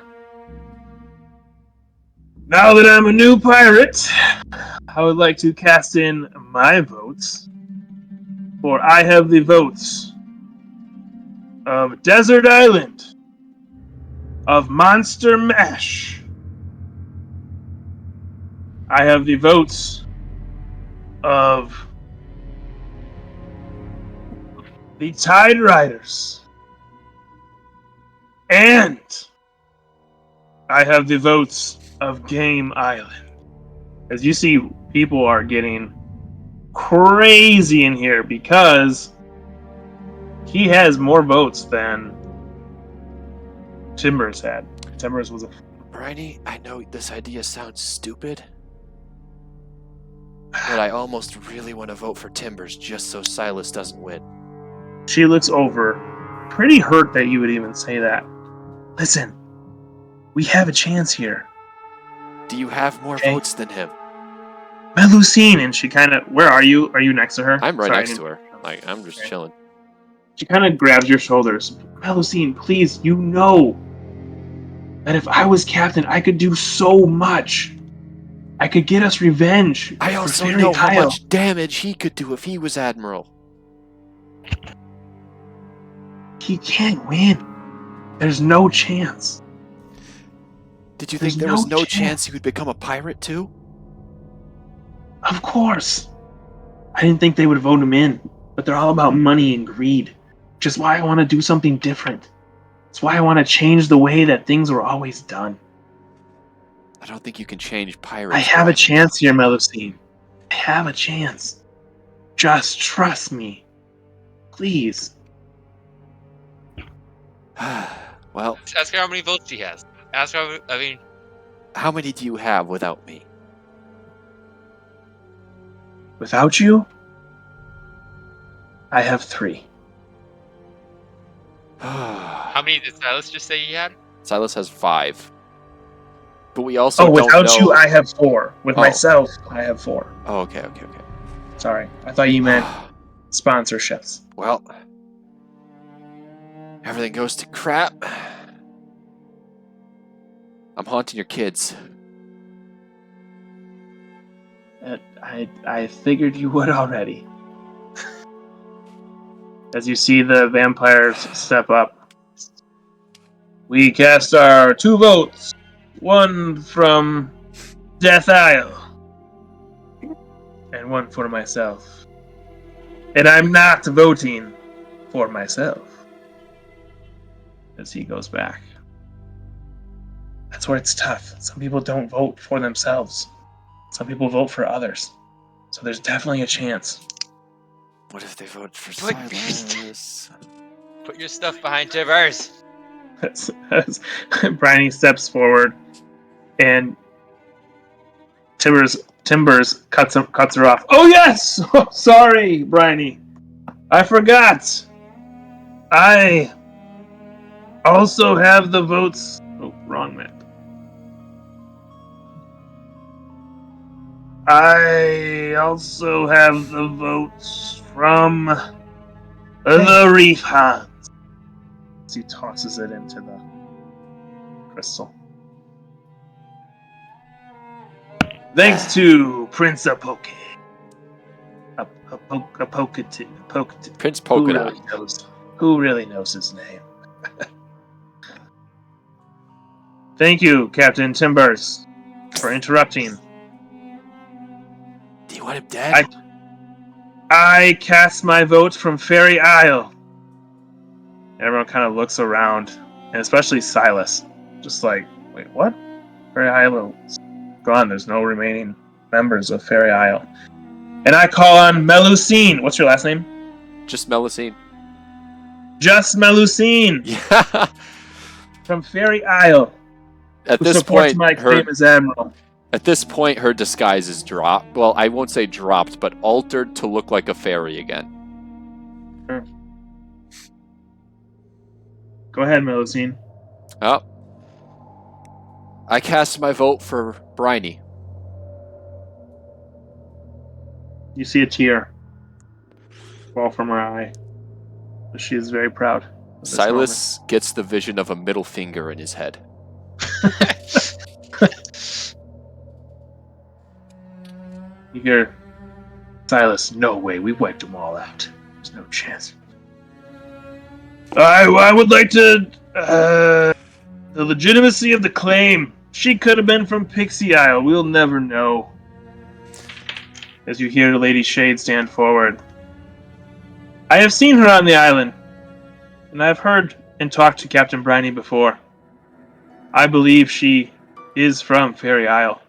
Now that I'm a new pirate, I would like to cast in my votes. For I have the votes of Desert Island, of Monster Mash. I have the votes of the Tide Riders. And I have the votes of Game Island. As you see, people are getting crazy in here because he has more votes than Timbers had. Timbers was a... Bryony, I know this idea sounds stupid, but I almost really want to vote for Timbers just so Silas doesn't win. She looks over, pretty hurt that you would even say that. Listen, we have a chance here. Do you have more votes than him? Melusine, and she kind of... Where are you? Are you next to her? I'm right next to her. Like, I'm just chilling. She kind of grabs your shoulders. Melusine, please, you know that if I was captain, I could do so much. I could get us revenge. I also know how much damage he could do if he was admiral. He can't win. There's no chance. Did you think there was no chance he would become a pirate too? Of course. I didn't think they would vote him in, but they're all about money and greed, which is why I want to do something different. It's why I want to change the way that things were always done. I don't think you can change pirates. I have Brian. a chance here, Melusine. I have a chance. Just trust me. Please. Well, Just ask her how many votes she has. Ask her. I mean, how many do you have without me? Without you, I have 3. how many did Silas just say he had? Silas has 5. But we also don't without know... you, I have 4. With myself, I have 4. Oh, okay. Sorry, I thought you meant sponsorships. Well, everything goes to crap. I'm haunting your kids. I figured you would already. As you see the vampires step up. We cast our 2 votes. 1 from Death Isle. And 1 for myself. And I'm not voting for myself. As he goes back. That's where it's tough. Some people don't vote for themselves. Some people vote for others. So there's definitely a chance. What if they vote for Put Silas? Put your stuff behind Timbers. As Bryony steps forward, and Timbers cuts her off. Oh yes, sorry, Bryony, I forgot. I also have the votes. Oh, wrong map. I also have the votes from the Reef Hans. He tosses it into the crystal. Thanks to Prince Apoke. Prince Polka Who really knows his name? Thank you, Captain Timbers, for interrupting. Do you want him dead? I cast my vote from Fairy Isle. Everyone kind of looks around, and especially Silas. Just like, wait, what? Fairy Isle is gone. There's no remaining members of Fairy Isle. And I call on Melusine. What's your last name? Just Melusine. Just Melusine. Yeah. From Fairy Isle. At who this supports point, my claim as Admiral. At this point, her disguise is dropped. Well, I won't say dropped, but altered to look like a fairy again. Sure. Go ahead, Melusine. Oh. I cast my vote for Bryony. You see a tear fall from her eye. She is very proud. Silas gets the vision of a middle finger in his head. You hear, Silas, no way, we wiped them all out. There's no chance. I would like to, the legitimacy of the claim. She could have been from Pixie Isle. We'll never know. As you hear Lady Shade stand forward. I have seen her on the island, and I've heard and talked to Captain Bryony before. I believe she is from Fairy Isle.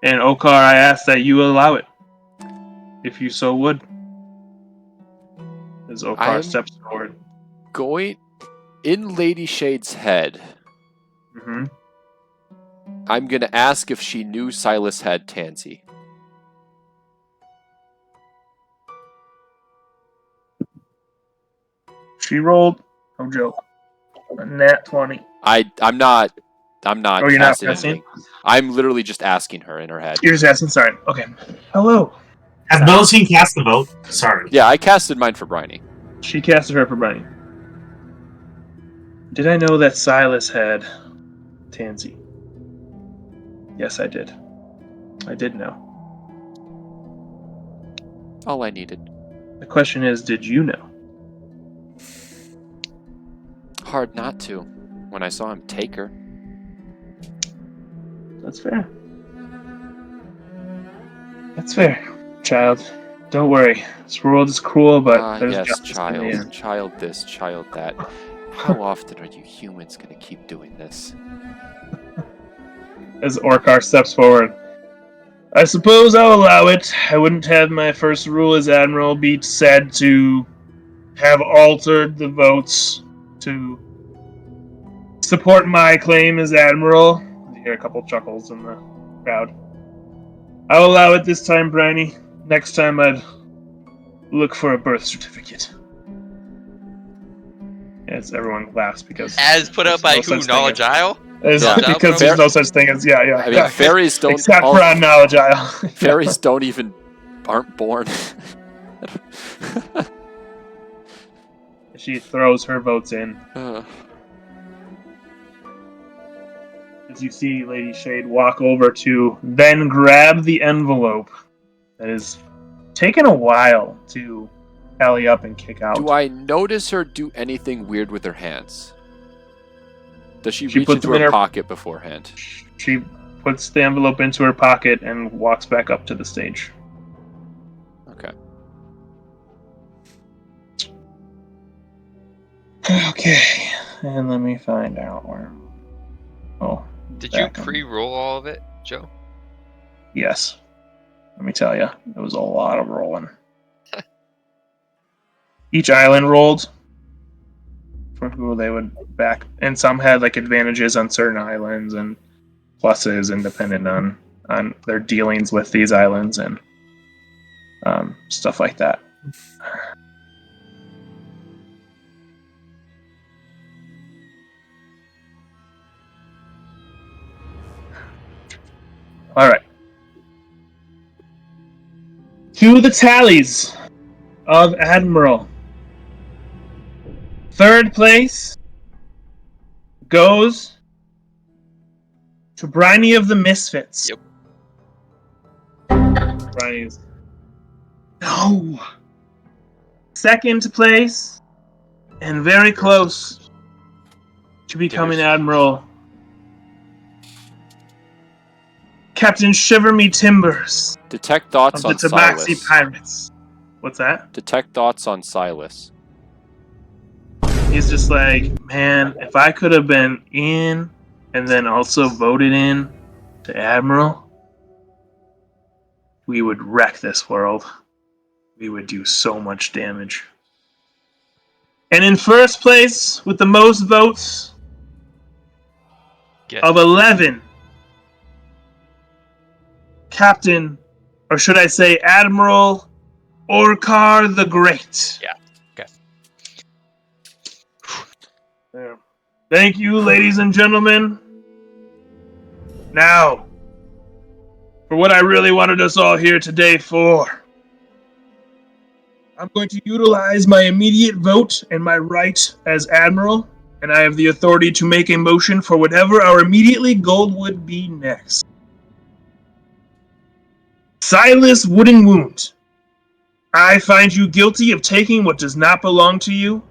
And Okar, I ask that you allow it, if you so would. As Okar steps forward. Going in Lady Shade's head. Mm-hmm. I'm going to ask if she knew Silas had Tansy. She rolled, no joke, a nat 20. I'm not Oh, you're not casting casting? anything. I'm literally just asking her in her head. You're just asking, sorry. Okay. Hello. Has Melusine cast the vote? Sorry. Yeah, I casted mine for Bryony. She casted her for Bryony. Did I know that Silas had Tansy? Yes, I did. I did know. All I needed. The question is, did you know? Hard not to, when I saw him take her. That's fair. That's fair. child. Don't worry. This world is cruel, but there's yes, justice in the end. child this, child that. How often are you humans gonna keep doing this? As Orkar steps forward. I suppose I'll allow it. I wouldn't have my first rule as Admiral be said to have altered the votes to support my claim as Admiral. You hear a couple chuckles in the crowd. I'll allow it this time, Briny. Next time I'd look for a birth certificate. As everyone laughs because As put out by who? Knowledge Isle? It's Yeah. because there's no such thing as I mean, fairies don't. except for on Knowledge Isle. Fairies aren't born. She throws her votes in. As you see Lady Shade walk over to then grab the envelope that is taken a while to tally up and kick out. Do I notice her do anything weird with her hands? Does she reach puts into them in her her pocket beforehand? She puts the envelope into her pocket and walks back up to the stage. Okay. Okay, and let me find out where. Oh. Did you pre-roll all of it, Joe? Yes. Let me tell you, it was a lot of rolling. Each island rolled for who they would back, and some had like advantages on certain islands and pluses, and dependent on their dealings with these islands and stuff like that. All right. To the tallies of Admiral. Third place goes to Briny of the Misfits. Yep. Briny's. No. Second place, and very close to becoming Admiral, Captain Shiver Me Timbers. Detect thoughts of on the Tabaxi Silas. Pirates. What's that? Detect thoughts on Silas. He's just like, man, if I could have been in and then also voted in to Admiral, we would wreck this world. We would do so much damage. And in first place, with the most votes of 11, Captain, or should I say Admiral Orkar the Great. Yeah. Okay. There. Thank you, ladies and gentlemen. Now, for what I really wanted us all here today for, I'm going to utilize my immediate vote and my right as Admiral, and I have the authority to make a motion for whatever our immediately goal would be next. Silas Wooden Wound, I find you guilty of taking what does not belong to you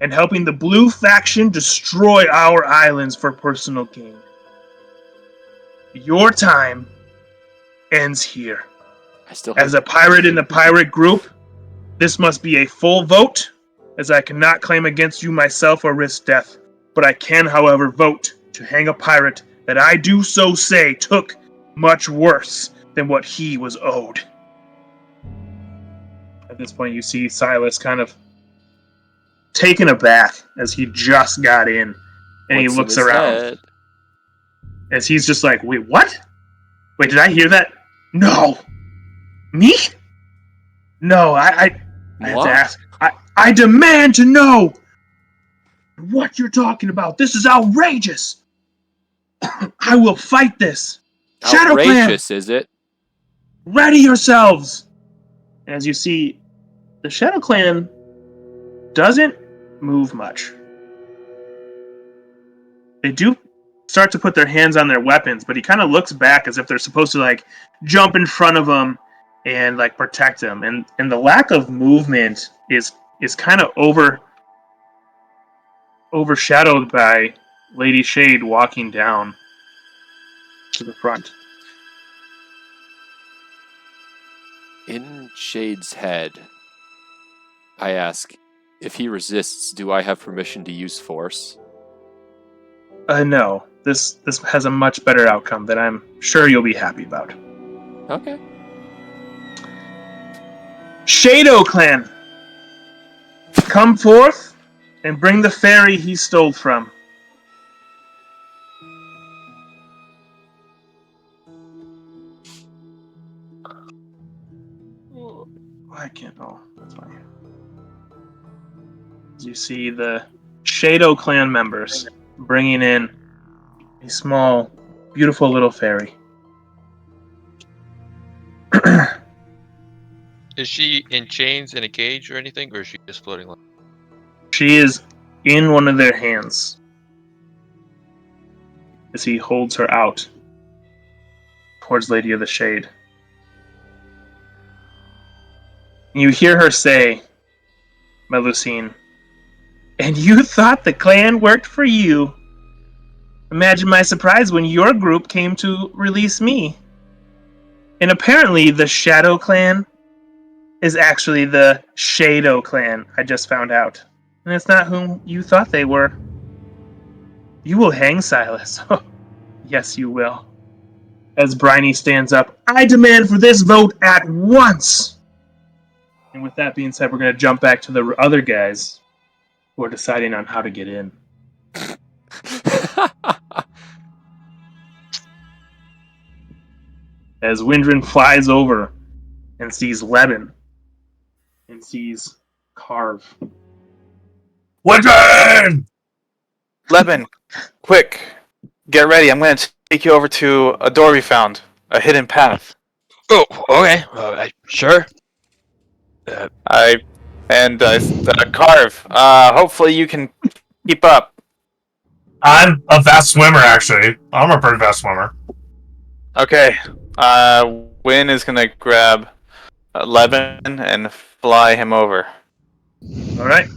and helping the Blue faction destroy our islands for personal gain. Your time ends here. As a pirate in the pirate group, this must be a full vote, as I cannot claim against you myself or risk death, but I can, however, vote to hang a pirate that I do so say took much worse than what he was owed. At this point, you see Silas kind of taken aback as he just got in, and he looks around. As he's just like, wait, what? Wait, did I hear that? No! Me? No, I have to ask. I demand to know what you're talking about. This is outrageous! I will fight this! Shadow Clan! Outrageous, is it? Ready yourselves! As you see, the Shadow Clan doesn't move much. They do start to put their hands on their weapons, but he kind of looks back as if they're supposed to like jump in front of him and like protect him. And the lack of movement is kind of overshadowed by Lady Shade walking down to the front. In Shade's head, I ask, if he resists, do I have permission to use force? No. This has a much better outcome that I'm sure you'll be happy about. Okay. Shado clan, come forth and bring the fairy he stole from. I can't. Oh, that's fine. You see the Shado clan members bringing in a small, beautiful little fairy. Is she in chains in a cage or anything, or is she just floating? She is in one of their hands as he holds her out towards Lady of the Shade. You hear her say, Melusine, and you thought the clan worked for you. Imagine my surprise when your group came to release me. And apparently the Shadow Clan is actually the Shado Clan, I just found out. And it's not whom you thought they were. You will hang Silas. Yes, you will. As Bryony stands up, I demand for this vote at once! And with that being said, we're going to jump back to the other guys who are deciding on how to get in. As Windrin flies over and sees Levin and sees Carve. Windrin! Levin, quick, get ready. I'm going to take you over to a door we found, a hidden path. Oh, okay. Sure. Carve. Hopefully you can keep up. I'm a fast swimmer, actually. I'm a pretty fast swimmer. Okay. Win is gonna grab Levin and fly him over. All right.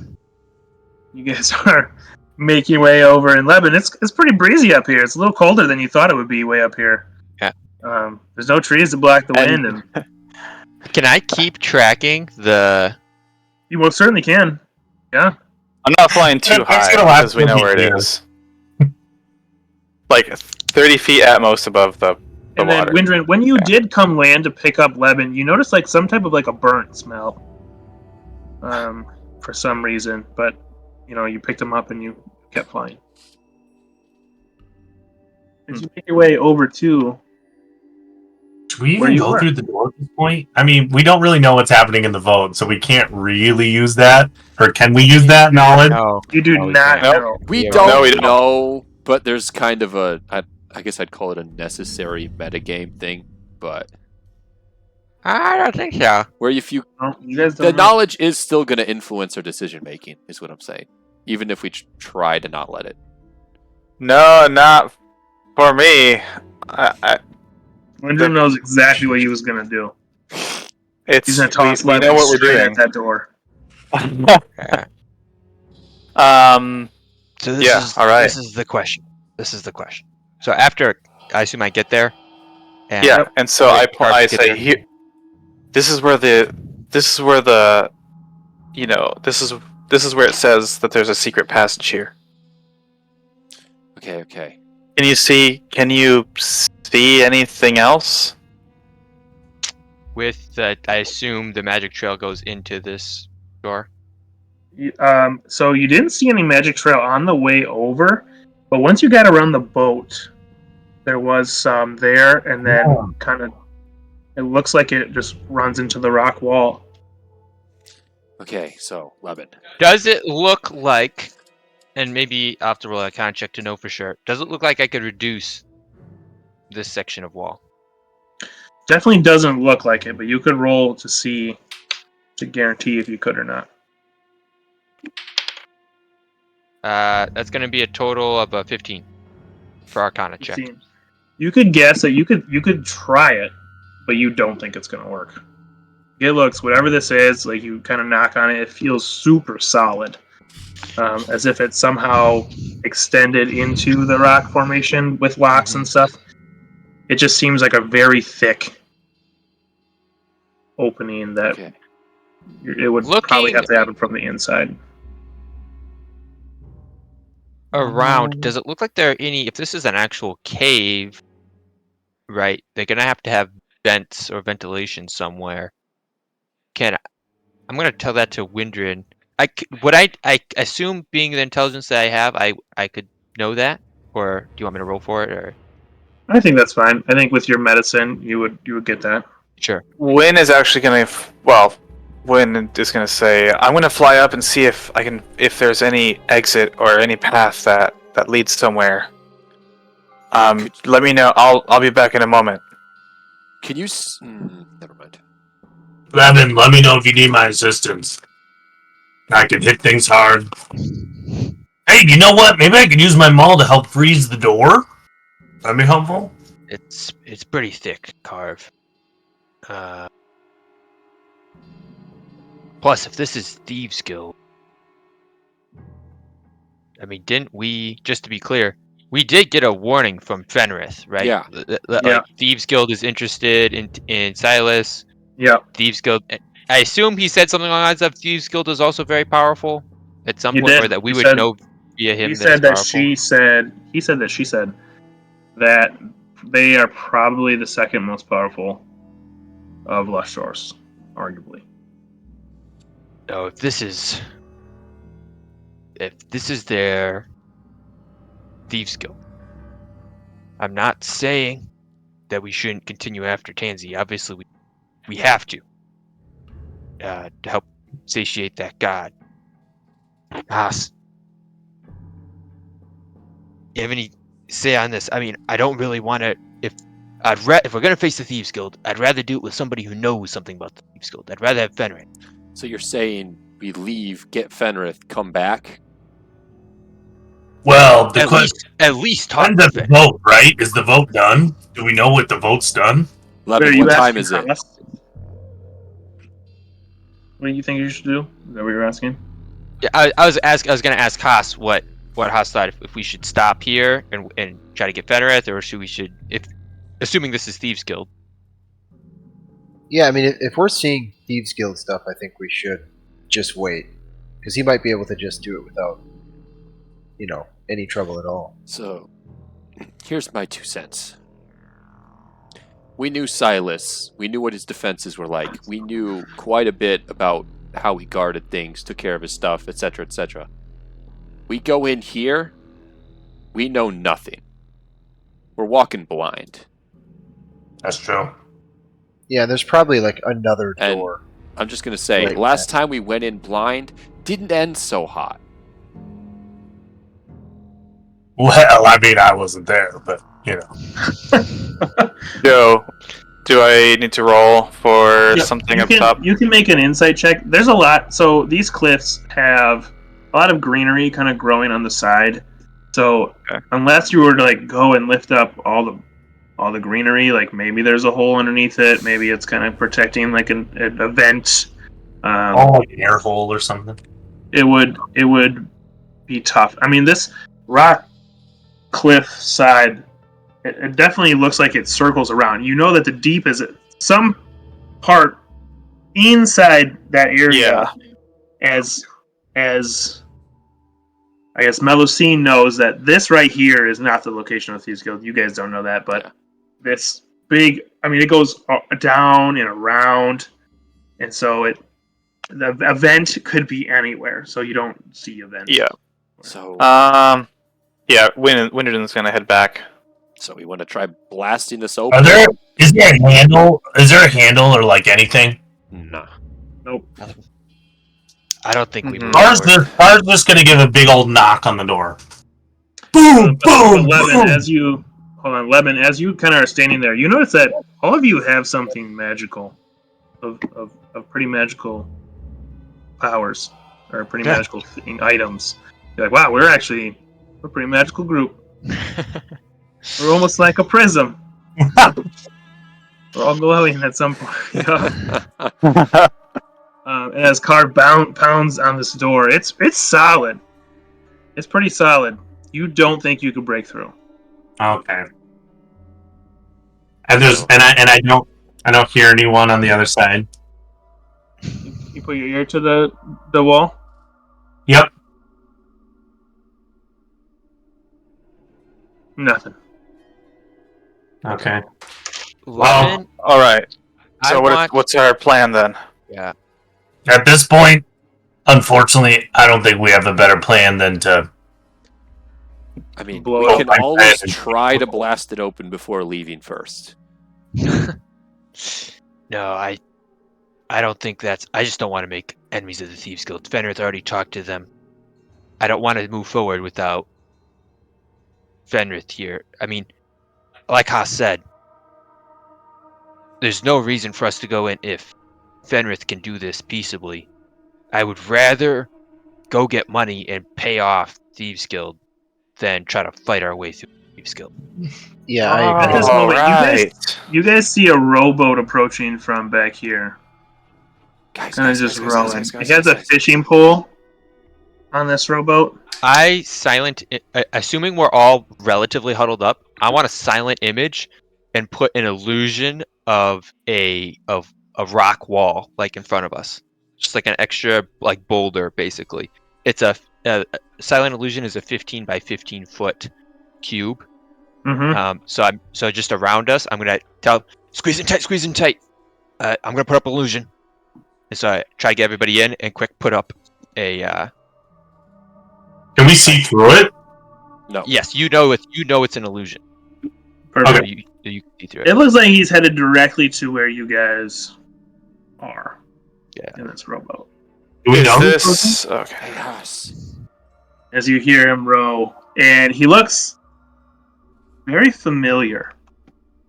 You guys are making your way over in Lebanon. It's pretty breezy up here. It's a little colder than you thought it would be way up here. Yeah. There's no trees to block the wind, and Can I keep tracking the? you most certainly can. Yeah. I'm not flying too high because we know where it is. Like 30 feet at most above the And water. then, Windrin, when you did come land to pick up Levin, you noticed like some type of like a burnt smell. For some reason, but you picked him up and you kept flying. As you make your way over to Should we where even you go are. through the door at this point? I mean, we don't really know what's happening in the vote, so we can't really use that. Or can we use that knowledge? No. You do we not can't. know. We Yeah, don't no, we don't. know, but there's kind of I guess I'd call it a necessary metagame thing, but I don't think so. where if you No, you guys the don't know. knowledge is still going to influence our decision making, is what I'm saying, even if we try to not let it. No, not for me. Windrin knows exactly what he was gonna do. It's He's gonna toss we Levin know what we're straight doing. at that door. Yeah. So this Yeah, is all right. This is the question. So after I assume I get there. And Yeah, and so Wait, I Cards get say there. here. This is where the this is where it says that there's a secret passage here. Okay. Can you see anything else? With that, I assume the magic trail goes into this door. So you didn't see any magic trail on the way over, but once you got around the boat, there was some there, and then kind of it looks like it just runs into the rock wall. Okay, so Levin. Does it look like, and maybe I'll have to roll a con check to know for sure, does it look like I could reduce this section of wall? Definitely doesn't look like it, but you could roll to see to guarantee if you could or not. That's going to be a total of a 15 for Arcana check. 15. You could guess that you could try it, but you don't think it's gonna work. It looks, whatever this is, like you kind of knock on it, it feels super solid, as if it somehow extended into the rock formation with locks and stuff. It just seems like a very thick opening that Okay. it would probably have to happen from the inside. Around, does it look like there are any? If this is an actual cave, right? They're gonna have to have vents or ventilation somewhere. I'm gonna tell that to Windrin. I assume, being the intelligence that I have, I could know that, or do you want me to roll for it, or? I think that's fine. I think with your medicine, you would get that. Sure. Win is actually gonna, Win is gonna say, "I'm gonna fly up and see if there's any exit or any path that leads somewhere. Let me know. I'll be back in a moment." Can you? Never mind. Lemon, let me know if you need my assistance. I can hit things hard. Hey, you know what? Maybe I could use my maul to help freeze the door. That'd be helpful. It's pretty thick, Carve. Plus, if this is Thieves Guild, I mean, didn't we? Just to be clear, we did get a warning from Fenrith, right? Yeah. Like Thieves Guild is interested in Silas. Yeah. Thieves Guild. I assume he said something along the lines of Thieves Guild is also very powerful at some You point, did. or that we You would said- know via him He that said it's that powerful. she said. He said that she said that they are probably the second most powerful of Lush Shores, arguably. Oh, if this is their Thieves Guild, I'm not saying that we shouldn't continue after Tansy. Obviously, we have to help satiate that god. Haas, you have any say on this? I mean, I don't really want to. If we're gonna face the Thieves Guild, I'd rather do it with somebody who knows something about the Thieves Guild. I'd rather have Fenrir. So you're saying we leave, get Fenrith, come back? Well, At least talk depends to on the vote, right? Is the vote done? Do we know what the vote's done? Levin, you what time asking is it? Haas? What do you think you should do? Is that what you're asking? Yeah, I was gonna ask Haas what Haas thought, if we should stop here and try to get Fenrir, or if assuming this is Thieves Guild. Yeah, I mean, if we're seeing Thieves Guild stuff, I think we should just wait. Because he might be able to just do it without, any trouble at all. So, here's my 2 cents. We knew Silas. We knew what his defenses were like. We knew quite a bit about how he guarded things, took care of his stuff, etc., etc. We go in here, we know nothing. We're walking blind. That's true. Yeah, there's probably another And door. I'm just gonna say, Right. last time we went in blind, didn't end so hot. Well, I mean, I wasn't there, but Joe, do I need to roll for something up top? You can make an insight check. There's a lot. So these cliffs have a lot of greenery kind of growing on the side. So unless you were to go and lift up all the greenery, maybe there's a hole underneath it. Maybe it's kind of protecting a vent. like an air hole or something. It would be tough. I mean, this rock cliff side, it definitely looks like it circles around. You know that the deep is some part inside that area. As I guess Melusine knows that this right here is not the location of Thieves Guild. You guys don't know that, but this big, I mean, it goes down and around, and so the event could be anywhere. So you don't see events. Yeah. So, Yeah, Winterden's gonna head back. so we want to try blasting this open? Is there a handle? Is there a handle or anything? Nah. Nope. I don't think we. Car's just gonna give a big old knock on the door. Boom, boom, Lemon, boom. Lemon, as you kind of are standing there, you notice that all of you have something magical, of pretty magical powers, or pretty magical items. You're like, wow, we're actually a pretty magical group. We're almost like a prism. We're all glowing at some point. And as Card pounds on this door, it's solid. It's pretty solid. You don't think you could break through. Okay. And I don't hear anyone on the other side. You put your ear to the wall. Yep. Nothing. Okay. Levin, All right. I So want. what's our plan then? Yeah. At this point, unfortunately, I don't think we have a better plan than to. I mean, Blow we it can up. always try to blast it open before leaving first. No, I don't think that's. I just don't want to make enemies of the Thieves Guild. Fenrith already talked to them. I don't want to move forward without Fenrith here. I mean, like Haas said, there's no reason for us to go in if Fenrith can do this peaceably. I would rather go get money and pay off Thieves Guild than try to fight our way through Thieves Guild. Yeah, I At agree. this All moment, right. you guys see a rowboat approaching from back here. Guys, Kind of guys, just guys, guys, rowing. guys, guys, It has guys, a guys. fishing pole on this rowboat. Assuming we're all relatively huddled up, I want a silent image and put an illusion of a rock wall like in front of us, just like an extra like boulder basically. It's a silent illusion is a 15 by 15 foot cube. Mm-hmm. So just around us, I'm gonna tell squeeze in tight. I'm gonna put up illusion, and so I try to get everybody in and quick put up a. Can we see through it? No. Yes, you know it's an illusion. Perfect. Okay. You can see through it. It looks like he's headed directly to where you guys are. Yeah. In this rowboat. Do we know? Is this okay? Hey, Haas. As you hear him row, and he looks very familiar.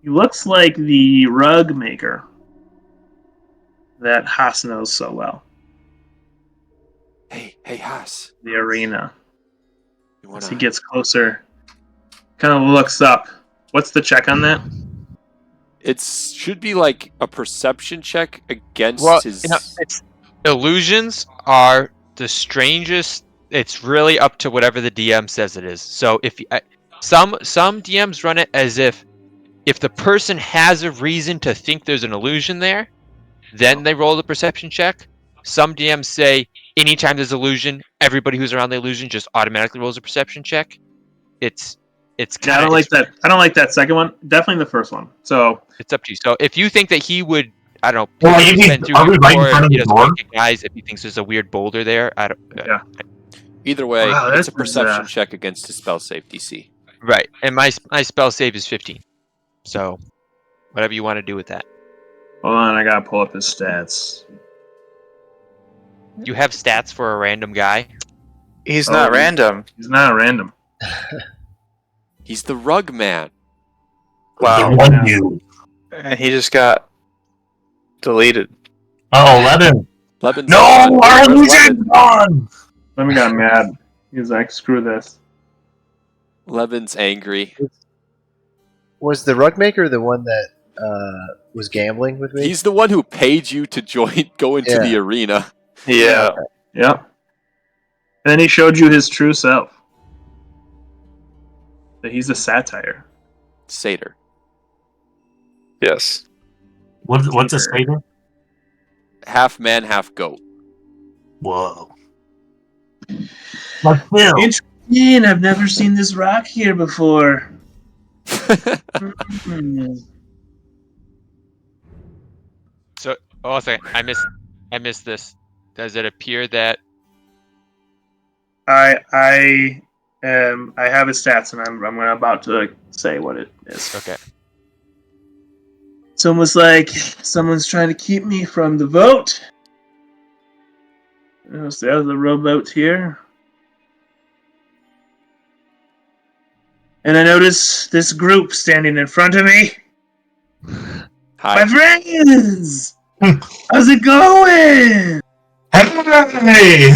He looks like the rug maker that Haas knows so well. Hey, Haas. The arena. You wanna... As he gets closer, kind of looks up. What's the check on that? It should be like a perception check against Well, his. Illusions are the strangest. It's really up to whatever the DM says it is. So if some DMs run it as if the person has a reason to think there's an illusion there, then they roll the perception check. Some DMs say anytime there's illusion, everybody who's around the illusion just automatically rolls a perception check. It's Yeah, I don't like that. I don't like that second one. Definitely the first one. So It's up to you. So if you think that he would, I don't know, Well, you mean, spend through are we you right in before, front of he the doesn't door? recognize if he thinks there's a weird boulder there. I don't. Yeah. Either way, Wow, it's a this is, perception check against his spell save DC. Right, and my spell save is 15. So, whatever you want to do with that. hold on, I gotta pull up his stats. You have stats for a random guy. He's not random. He's not random. He's the rug man. Wow. The one you. And he just got deleted. Oh, Levin. Levin's No, gone. our Where's illusion Levin? gone. Let me got mad. He's like, screw this. Levin's angry. Was the rug maker the one that was gambling with me? He's the one who paid you to go into Yeah. the arena. Yeah. Yep. And then he showed you his true self. That he's a satire. Satyr. Yes. What's a satyr? Half man, half goat. Whoa. Like Phil. Interesting. I've never seen this rock here before. Hmm. So, oh, sorry, I missed this. Does it appear that I have his stats, and I'm about to say what it is. okay? It's almost like someone's trying to keep me from the vote. There's the other rowboat here. And I notice this group standing in front of me. Hi. My friends! How's it going? Hey!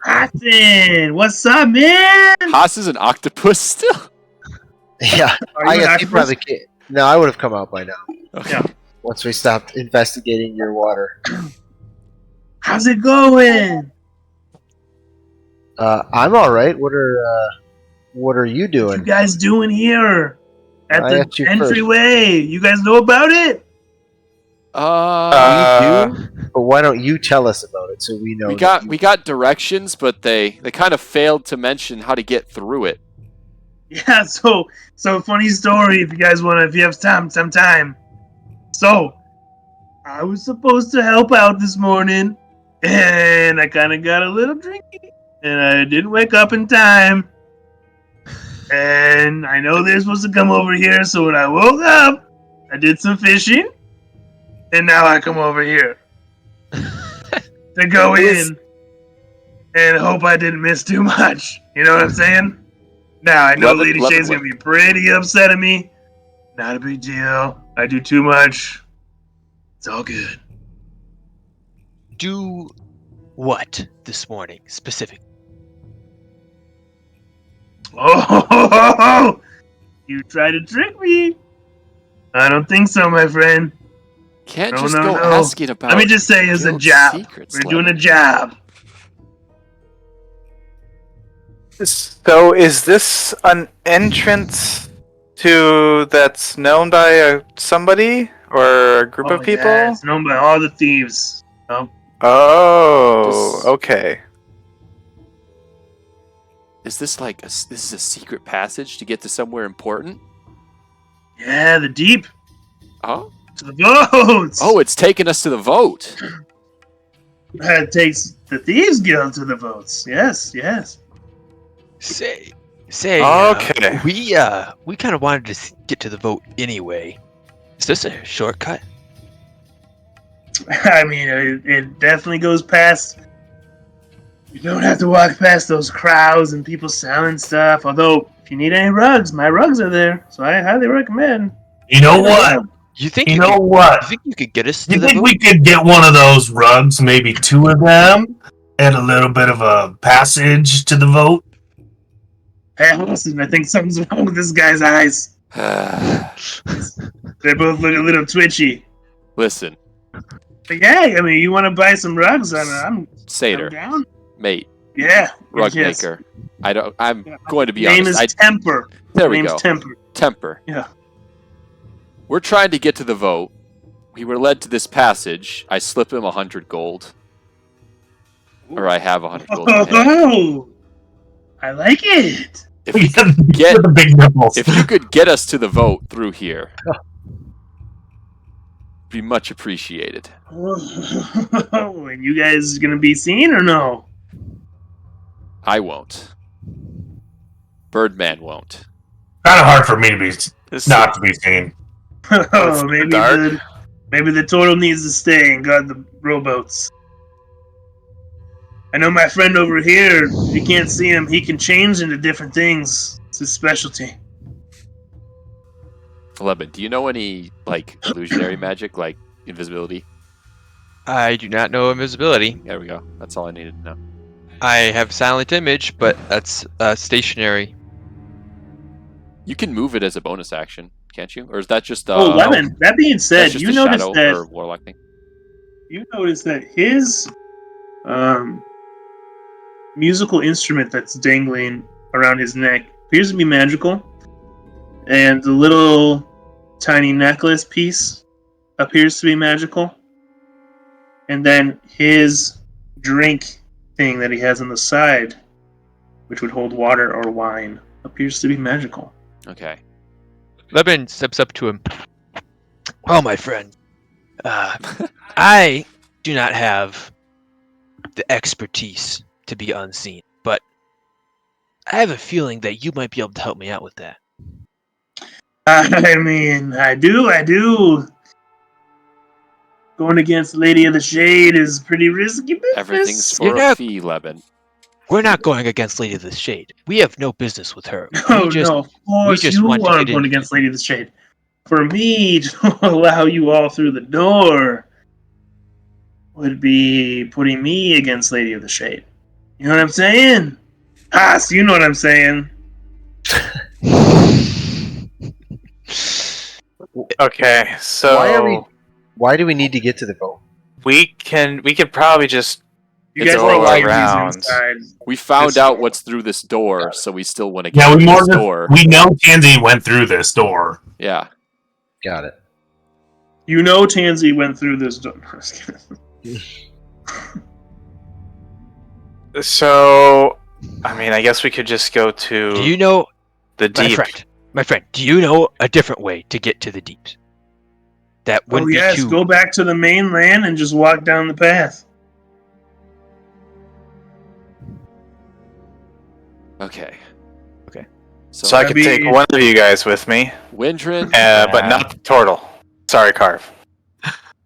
Austin! What's up, man? Haas is an octopus still? Yeah, Are I you an guess you octopus? probably can't. No, I would have come out by now. Okay. Yeah. Once we stopped investigating your water. How's it going? I'm all right. What are you What you doing? guys doing here? At I the asked you entryway. You guys know about it? We do, but why don't you tell us about it, so we know. We got directions, but they kind of failed to mention how to get through it. Yeah, so funny story if you have some time. So, I was supposed to help out this morning, and I kind of got a little drinky, and I didn't wake up in time. And I know they're supposed to come over here, so when I woke up, I did some fishing, and now I come over here to go in and hope I didn't miss too much. You know what I'm saying? Now, I know Lady Shane's going to be pretty upset at me. Not a big deal. I do too much. It's all good. Do what this morning, specifically? Oh, you try to trick me. I don't think so, my friend. Can't just go asking about. Let me just say it's a job. We're doing a job. So is this an entrance to that's known by somebody or a group of people? Yeah, it's known by all the thieves. Oh, okay. Is this like this is a secret passage to get to somewhere important? Yeah, the deep. Oh? To the votes. Oh, it's taking us to the vote. It takes the Thieves Guild to the votes. Yes. Say. Okay. We kind of wanted to get to the vote anyway. Is this a shortcut? I mean, it definitely goes past. You don't have to walk past those crowds and people selling stuff. Although, if you need any rugs, my rugs are there, so I highly recommend. You know what? You think you think you could get us to You the think vote? we could get one of those rugs, maybe 2 of them, and a little bit of a passage to the vote? Hey, listen, I think something's wrong with this guy's eyes. They both look a little twitchy. Listen. But yeah, I mean, you want to buy some rugs? I'm Satyr. down. Mate. Yeah. Rug yes. maker. I'm going to be Name honest. is Temper. There we Name's go. Temper. Temper. Yeah. We're trying to get to the vote. We were led to this passage. I slip him 100 gold. Or I have 100 gold. Oh, I like it. If you could get us to the vote through here, be much appreciated. And you guys gonna be seen or no? I won't. Birdman won't. Kind of hard for me to be not to be seen. Oh, maybe the turtle needs to stay and guard the rowboats. I know my friend over here, if you can't see him, he can change into different things. It's his specialty. Leben, do you know any, like, illusionary magic, like invisibility? I do not know invisibility. There we go. That's all I needed to know. I have silent image, but that's stationary. You can move it as a bonus action, can't you? Or is that just Lemon, that being said, you noticed that or warlock thing? You noticed that his musical instrument that's dangling around his neck appears to be magical, and the little tiny necklace piece appears to be magical, and then his drink thing that he has on the side, which would hold water or wine, appears to be magical. Okay. Leben steps up to him. Well, my friend, I do not have the expertise to be unseen, but I have a feeling that you might be able to help me out with that. I mean, I do. Going against Lady of the Shade is pretty risky business. Everything's for a fee, Leben. We're not going against Lady of the Shade. We have no business with her. No, of course you are going against Lady of the Shade. For me to allow you all through the door would be putting me against Lady of the Shade. You know what I'm saying? So you know what I'm saying. Okay, so why do we need to get to the vote? We could probably just go around. We found out what's through this door, so we still want to get through this door. We know Tansy went through this door. Yeah. Got it. You know Tansy went through this door. So, I mean, I guess we could just go to Do you know, the deep. my friend? Do you know a different way to get to the deeps? That wouldn't be yes, too. go back to the mainland and just walk down the path. Okay. So I could take one of you guys with me, Windrin, but not the turtle. Sorry, Carve.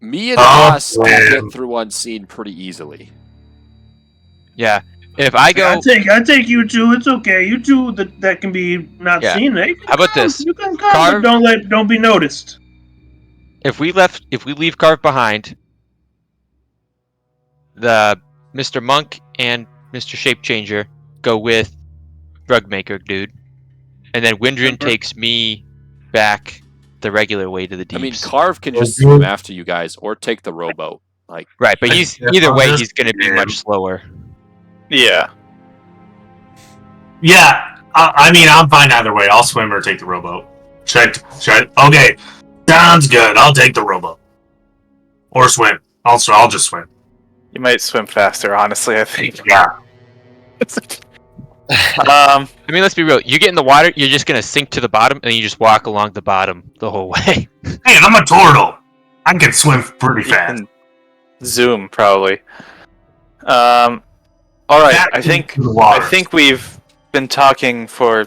me and Haas can get through unseen pretty easily. Yeah. If I go, I take you two. It's okay. You two that can be not seen. They can How about come. this? You can come, Carve- but don't be noticed. if we leave Carve behind, the Mr. Monk and Mr. Shape Changer go with Drug Maker dude, and then Windrin takes me back the regular way to the deeps. I mean, Carve can just swim after you guys or take the rowboat. Like, right, but either way he's going to be much slower. Yeah. Yeah, I mean, I'm fine either way. I'll swim or take the rowboat. Should I? Okay, sounds good. I'll take the rowboat. Or swim. I'll just swim. You might swim faster, honestly, I think. Yeah. I mean, let's be real. You get in the water, you're just going to sink to the bottom, and then you just walk along the bottom the whole way. Hey, I'm a turtle. I can swim pretty fast. Zoom, probably. Alright, I think we've been talking for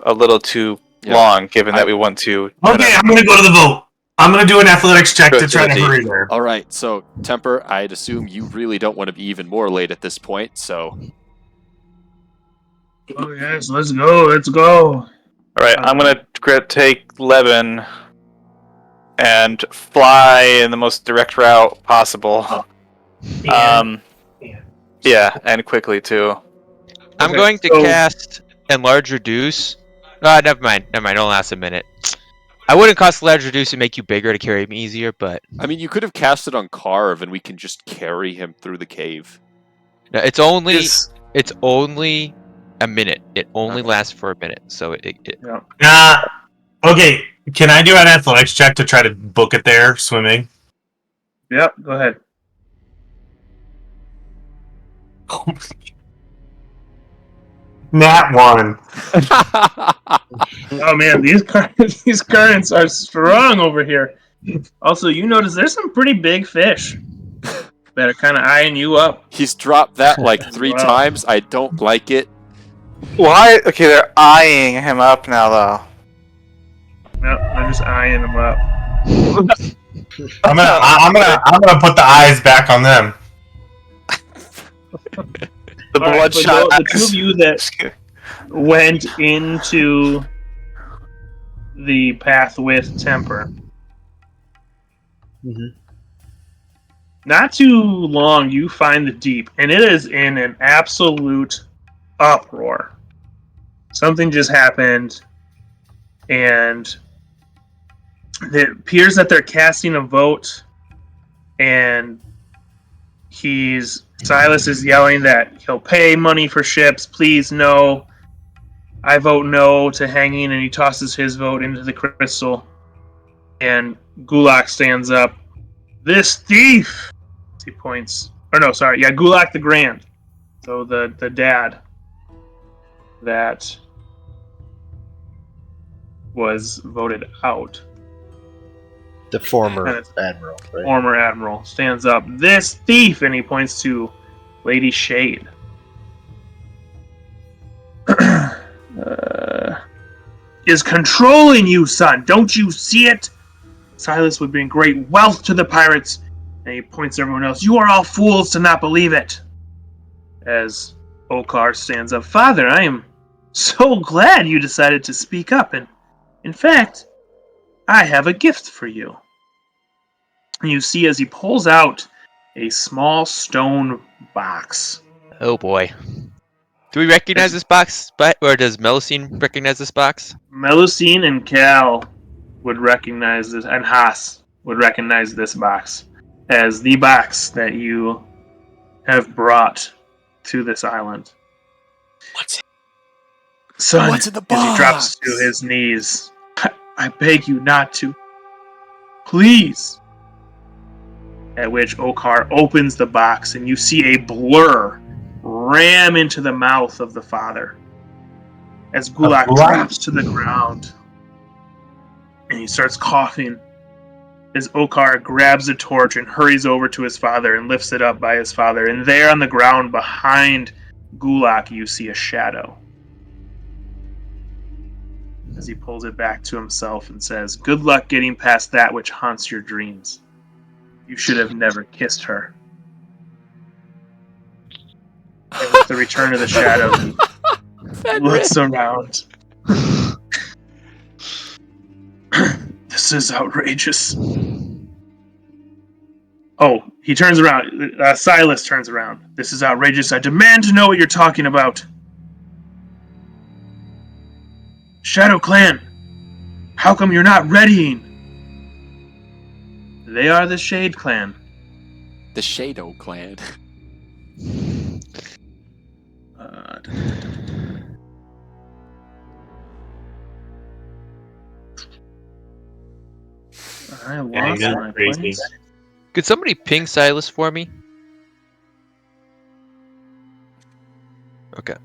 a little too long, given that we want to... Okay, I'm going to go to the boat. I'm going to do an athletics check to try to hurry there. all right, so Temper, I'd assume you really don't want to be even more late at this point, so... Oh yes, let's go. Alright, I'm gonna take Levin and fly in the most direct route possible. Yeah, and quickly too. I'm going to cast Enlarge Reduce. Never mind. It'll last a minute. I wouldn't cast Enlarge Reduce and make you bigger to carry me easier, but... I mean, you could have cast it on Carve, and we can just carry him through the cave. No, it's only a minute. It only lasts for a minute, so Okay, can I do an athletics check to try to book it there, swimming? Yep, go ahead. Nat 1. Oh man, these currents are strong over here. Also, you notice there's some pretty big fish that are kind of eyeing you up. He's dropped that like 3 times. I don't like it. Why? Okay, they're eyeing him up now, though. Yep, they're just eyeing him up. I'm gonna put the eyes back on them. The bloodshot. The two of you that went into the path with Temper. Mm-hmm. Not too long, you find the deep, and it is in an absolute uproar. Something just happened, and it appears that they're casting a vote, and Silas is yelling that he'll pay money for ships. Please, no. I vote no to hanging, and he tosses his vote into the crystal. And Gulak stands up. This thief! He points. Or no, sorry. Yeah, Gulak the Grand. So the dad that was voted out. The former admiral, right? Former admiral stands up. This thief! And he points to Lady Shade. Is controlling you, son. Don't you see it? Silas would bring great wealth to the pirates. And he points to everyone else. You are all fools to not believe it. As Okar stands up. Father, I am so glad you decided to speak up. And in fact, I have a gift for you. And you see as he pulls out a small stone box. Oh boy. Do we recognize this box? Or does Melusine recognize this box? Melusine and Cal would recognize this, and Haas would recognize this box as the box that you have brought to this island. What's it? Son, What's in the box? As he drops to his knees, I beg you not to. Please. At which Okar opens the box and you see a blur ram into the mouth of the father as Gulak drops to the ground. And he starts coughing as Okar grabs a torch and hurries over to his father and lifts it up by his father. And there on the ground behind Gulak, you see a shadow. As he pulls it back to himself and says, "Good luck getting past that which haunts your dreams. You should have never kissed her." And with the return of the shadow, he looks around. This is outrageous. Oh, he turns around. Silas turns around. This is outrageous. I demand to know what you're talking about. Shadow Clan, how come you're not readying? They are the Shade Clan. The Shadow Clan. I lost my place. Could somebody ping Silas for me? Okay.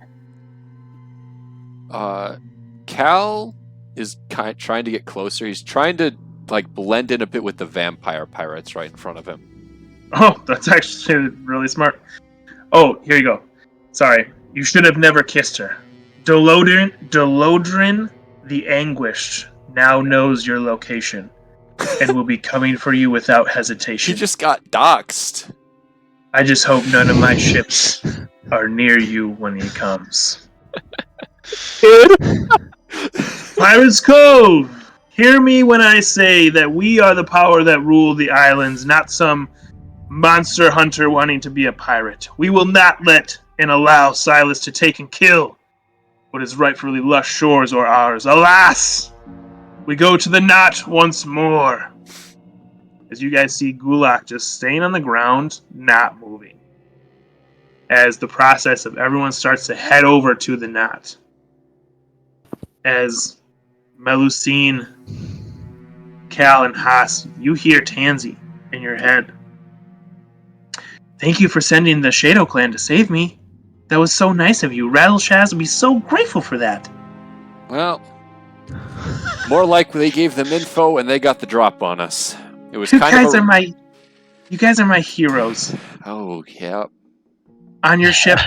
Cal is trying to get closer. He's trying to blend in a bit with the vampire pirates right in front of him. Oh, that's actually really smart. Oh, here you go. Sorry, you should have never kissed her. Delodrin the Anguished now knows your location and will be coming for you without hesitation. He just got doxxed. I just hope none of my ships are near you when he comes. Pirates Cove! Hear me when I say that we are the power that rule the islands, not some monster hunter wanting to be a pirate. We will not let and allow Silas to take and kill what is rightfully lush shores or ours. Alas! We go to the knot once more. As you guys see Gulak just staying on the ground, not moving. As the process of everyone starts to head over to the knot. As Melusine, Cal, and Haas, you hear Tansy in your head. Thank you for sending the Shadow Clan to save me. That was so nice of you. Rattleshaz would be so grateful for that. Well, more like they gave them info and they got the drop on us. It was You guys are my heroes. Oh, yeah. On your ship,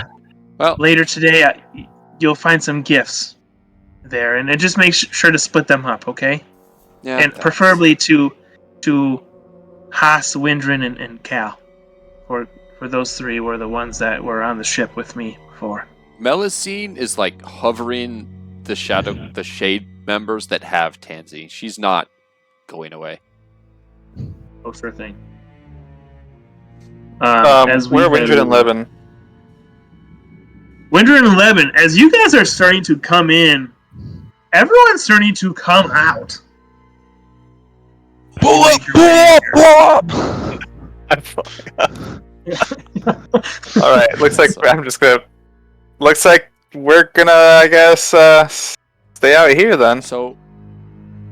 well, later today, you'll find some gifts there, and just make sure to split them up, okay? Yeah. And preferably to Haas, Windrin, and Cal. For those three were the ones that were on the ship with me before. Melusine is hovering the shade members that have Tansy. She's not going away. Oh, sure thing. As where are Windred and Levin? Windred and Levin, as you guys are starting to come in, everyone's starting to come out. Pull up! All right, looks like Looks like we're gonna, I guess, stay out here then. So,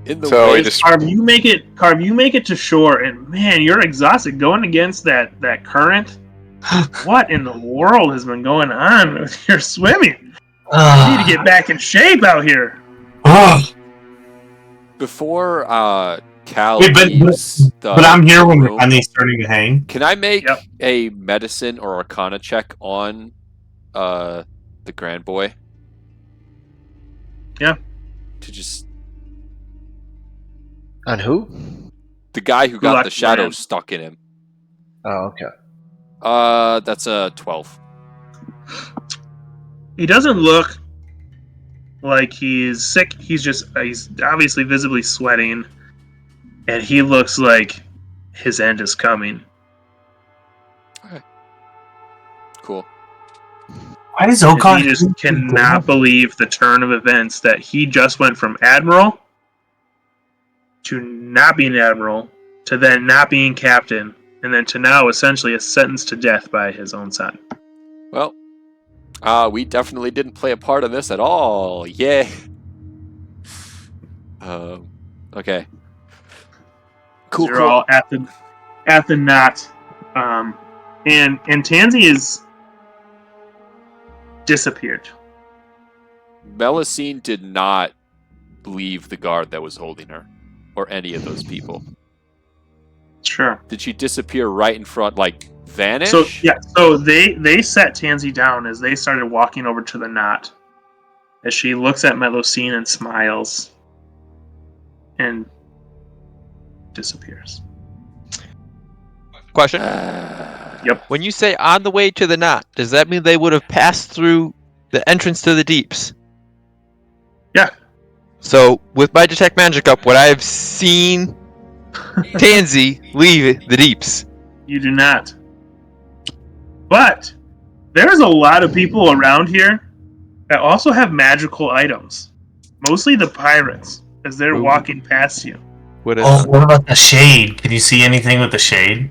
in the way, Carve, you make it to shore, and man, you're exhausted going against that current. What in the world has been going on with your swimming? You need to get back in shape out here. Before Cal Wait, leaves but I'm here when we're finally starting to hang. Can I make a medicine or arcana check on the Grand Boy? Yeah. To just... On who? The guy who got the shadow stuck in him. Oh, okay. That's a 12. He doesn't look like he's sick. He's obviously visibly sweating, and he looks like his end is coming. Okay. Cool. Why does Okon? He just cannot believe the turn of events that he just went from admiral to not being admiral to then not being captain, and then to now essentially a sentence to death by his own son. Well, we definitely didn't play a part in this at all. Yay. Okay. Cool. You're all at the knot, and Tansy is disappeared. Melusine did not leave the guard that was holding her, or any of those people. Sure. Did she disappear right in front, like vanish? So they set Tansy down as they started walking over to the knot. As she looks at Melusine and smiles, and disappears. Question. Yep. When you say on the way to the knot, does that mean they would have passed through the entrance to the deeps? Yeah. So with my detect magic up, would I have seen Tansy leave the deeps? You do not. But there's a lot of people around here that also have magical items. Mostly the pirates, as they're walking past you. What is Oh, what about the shade? Can you see anything with the shade?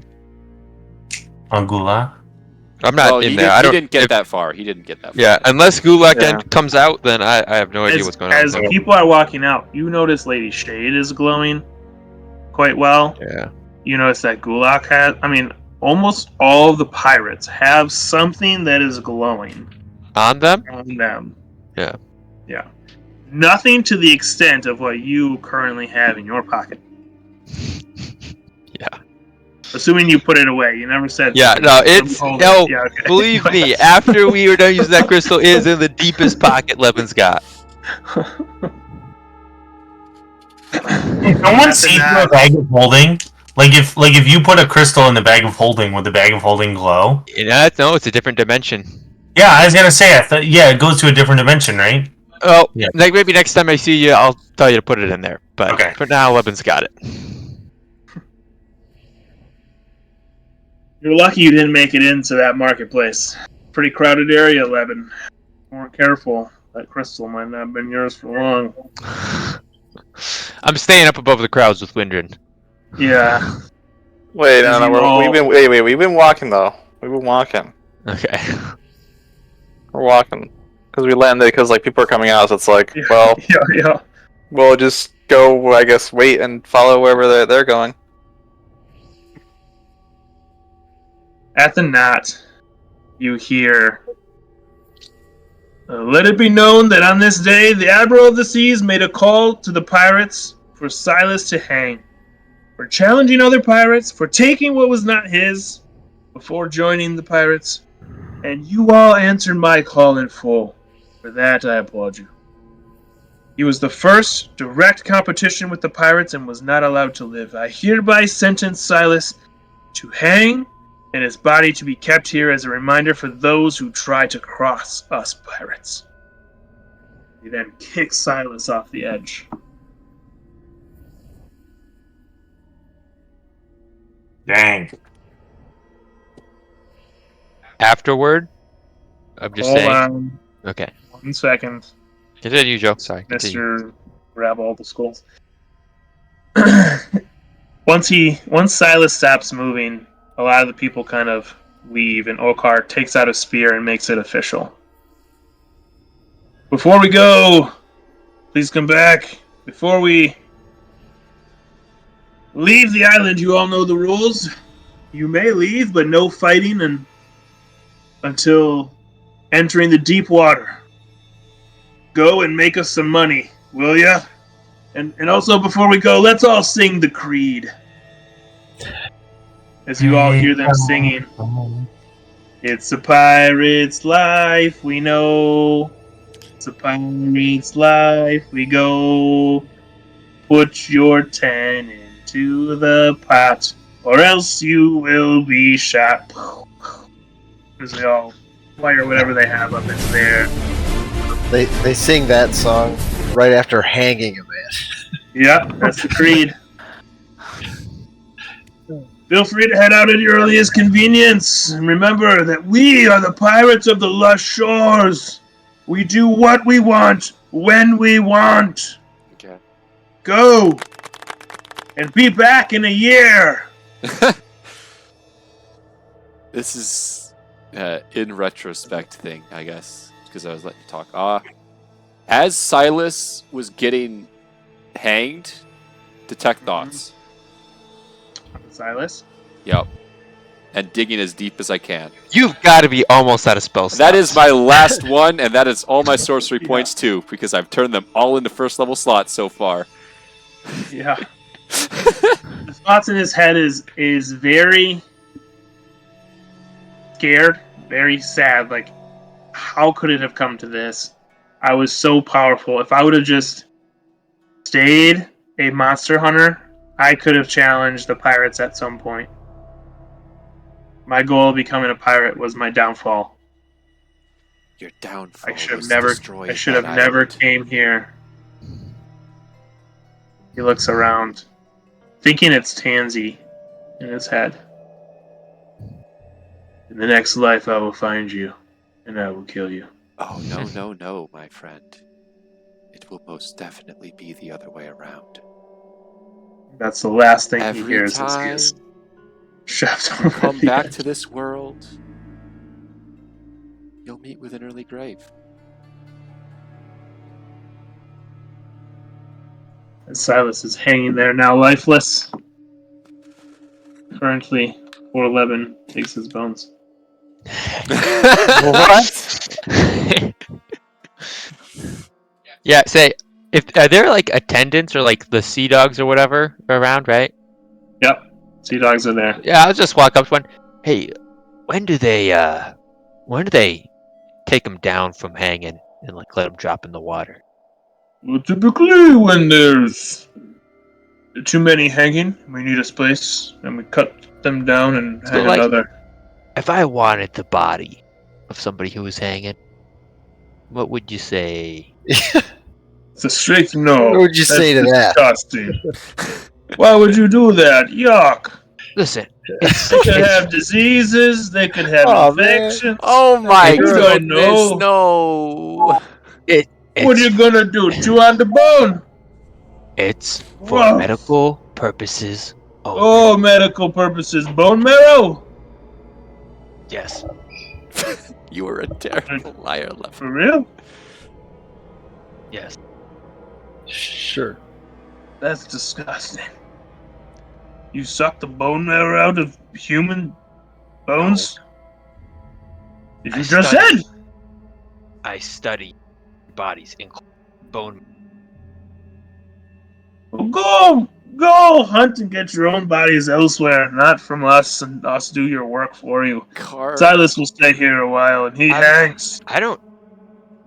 On Gula? I'm not in there. He didn't get that far. He didn't get that far. Yeah, unless Gulak comes out, then I have no idea what's going on. As people are walking out, you notice Lady Shade is glowing quite well. Yeah. You notice that Gulak has... I mean, almost all of the pirates have something that is glowing. On them? On them. Yeah. Yeah. Nothing to the extent of what you currently have in your pocket. Yeah. Assuming you put it away. You never said... Yeah, no, it's... No, yeah, okay. believe me, after we were done using that crystal, it is in the deepest pocket Levin's got. If someone sees a bag of holding, like if you put a crystal in the bag of holding, would the bag of holding glow? Yeah, no, it's a different dimension. Yeah, I was gonna say, I thought, it goes to a different dimension, right? Oh, yeah. Like maybe next time I see you, I'll tell you to put it in there. But for now, Levin's got it. You're lucky you didn't make it into that marketplace. Pretty crowded area, Levin. Weren't careful. That crystal might not have been yours for long. I'm staying up above the crowds with Windrin. Yeah. Wait, we've been walking though. We've been walking. Okay. We're walking because we landed because like people are coming out. So it's like, well, yeah. We'll just go. I guess wait and follow wherever they're going. At the knot, you hear, let it be known that on this day, the Admiral of the Seas made a call to the pirates for Silas to hang, for challenging other pirates, for taking what was not his before joining the pirates, and you all answered my call in full. For that, I applaud you. He was the first direct competition with the pirates and was not allowed to live. I hereby sentence Silas to hang, and his body to be kept here as a reminder for those who try to cross us pirates. He then kicks Silas off the edge. Dang. Afterward? I'm just Hold saying. on. Okay. 1 second. Continue, Joe. Sorry. Continue. Mr. Grab all the skulls. Once Silas stops moving, a lot of the people kind of leave, and Okar takes out a spear and makes it official. Before we go, please come back. Before we leave the island, you all know the rules. You may leave, but no fighting until entering the deep water. Go and make us some money, will ya? And also, before we go, let's all sing the creed. As you all hear them singing. It's a pirate's life, we know. It's a pirate's life, we go. Put your 10 into the pot, or else you will be shot. As they all fire whatever they have up into the air. They sing that song right after hanging a man. Yeah, that's the creed. Feel free to head out at your earliest convenience. And remember that we are the pirates of the lush shores. We do what we want, when we want. Okay. Go! And be back in a year! This is in retrospect thing, I guess, because I was letting you talk. As Silas was getting hanged, detect thoughts. Silas? Yep. and digging as deep as I can. You've got to be almost out of spell slots. That is my last one, and that is all my sorcery points too, because I've turned them all into first level slots so far. Yeah. The thoughts in his head is very scared, very sad. Like, how could it have come to this? I was so powerful. If I would have just stayed a monster hunter, I could have challenged the pirates at some point. My goal of becoming a pirate was my downfall. Your downfall. I should was have never. destroying I should that have never island. came here. He looks around, thinking it's Tansy in his head. In the next life, I will find you, and I will kill you. Oh, no, no, no, my friend. It will most definitely be the other way around. That's the last thing he Every hears as he time is shoved you over come the back edge. to this world, you'll meet with an early grave. And Silas is hanging there now, lifeless. Currently, 411 takes his bones. What? Yeah, say, are there like attendants or like the sea dogs or whatever around, right? Yep, sea dogs are there. Yeah, I'll just walk up to one. Hey, when do they take him down from hanging and like let him drop in the water? Well, typically, when there's too many hanging, we need a space, and we cut them down and So, hang like- another. If I wanted the body of somebody who was hanging, what would you say? It's a strict no. What would you say to that? Disgusting. Why would you do that? Yuck. Listen, They could have diseases. They could have Aw, man. infections. Oh my You don't goodness, know. no! What are you gonna do? Chew on the bone? It's for Whoa. medical purposes only. Oh, medical purposes. Bone marrow? Yes. You are a terrible liar, Left. For real? Yes. Sure. That's disgusting. You suck the bone marrow out of human bones? Did I you just studied- said? I study bodies, including bone. Well, go hunt and get your own bodies elsewhere, not from us, and us do your work for you. Silas will stay here a while, and he hangs. I don't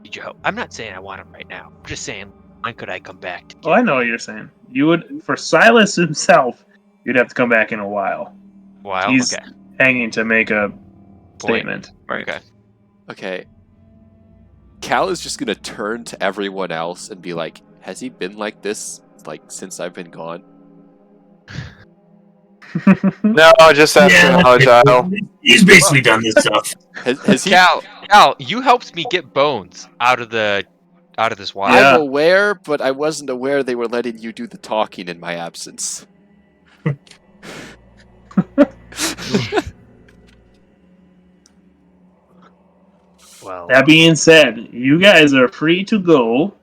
need your help. I'm not saying I want him right now. I'm just saying, when could I come back? Oh, I know what you're saying. You would, for Silas himself, you'd have to come back in a while. Wow. He's Okay. hanging to make a Point. statement. Okay. Okay. Cal is just gonna turn to everyone else and be like, "Has he been like this, like, since I've been gone?" No, just ask him how Agile. He's basically done this stuff. Has he? Cal, you helped me get bones out of this water. Yeah. I'm aware, but I wasn't aware they were letting you do the talking in my absence. Well, That being said, you guys are free to go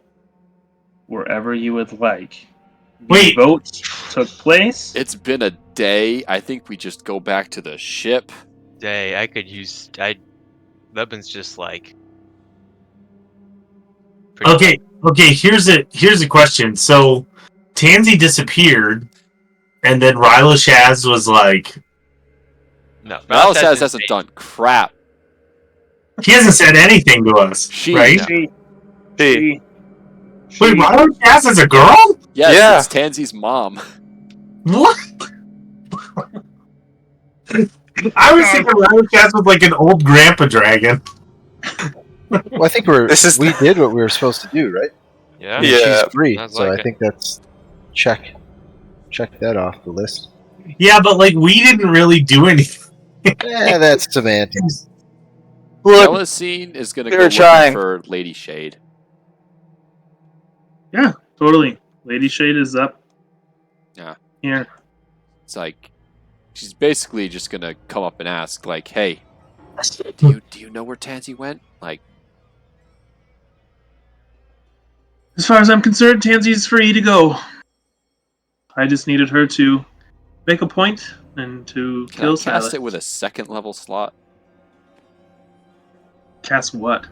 wherever you would like. The Wait. vote took place. It's been a day. I think we just go back to the ship. day I could use. Leban's just like. Okay. Here's a question. So, Tansy disappeared, and then Ryla Shaz was like, No, Alice hasn't done crap. he hasn't said anything to us, She- right? No. She, Hey, Wait, Ryla Shaz is a girl? Yes, Yeah. it's Tansy's mom. What? I was thinking Ryla Shaz was like an old grandpa dragon. Well, I think we did what we were supposed to do, right? Yeah. I mean, Yeah. she's free, Sounds so like I it. think that's check that off the list. Yeah, but like we didn't really do anything. That's semantics. look, Celestine is going to they go were looking trying. for Lady Shade. yeah, totally. Lady Shade is up. Yeah. Here. It's like she's basically just going to come up and ask, like, "Hey, do you know where Tansy went?" Like, As far as I'm concerned, Tansy's free to go. I just needed her to make a point and to Can kill I cast Silas. it with a second level slot? Cast what?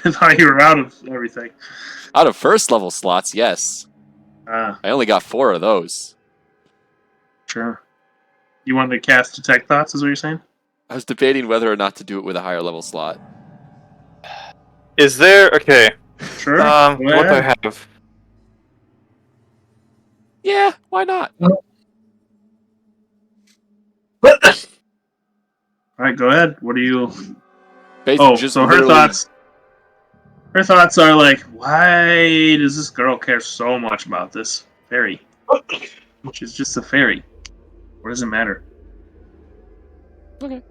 I thought you were out of everything. Out of first level slots, yes. Ah, I only got 4 of those. sure. You wanted to cast Detect Thoughts, is what you're saying? I was debating whether or not to do it with a higher level slot. Is there okay? Sure. What do I have? Yeah, why not? Alright, go ahead. What do you... Basically, Oh, just so her literally- thoughts... Her thoughts are like, why does this girl care so much about this fairy? She's just a fairy. What does it matter? Okay.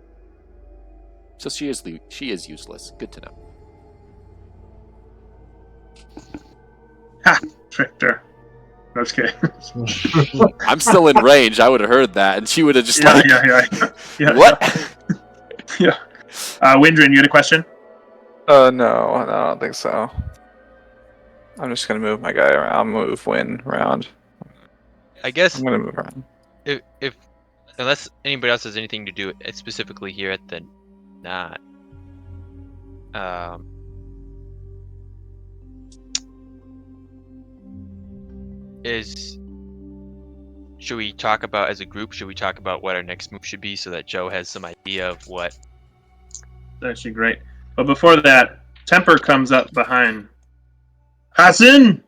So she is useless. Good to know. Ha! Tricked her. No, just kidding. I'm still in range. I would have heard that, and she would have just yeah. What? Yeah. Windrin, you had a question? No, I don't think so. I'm just gonna move my guy around. I'll move Win around. I guess I'm gonna move around. if unless anybody else has anything to do specifically here at the knot. Should we talk about as a group? Should we talk about what our next move should be so that Joe has some idea of what? That's actually great. But before that, Temper comes up behind. Hassan!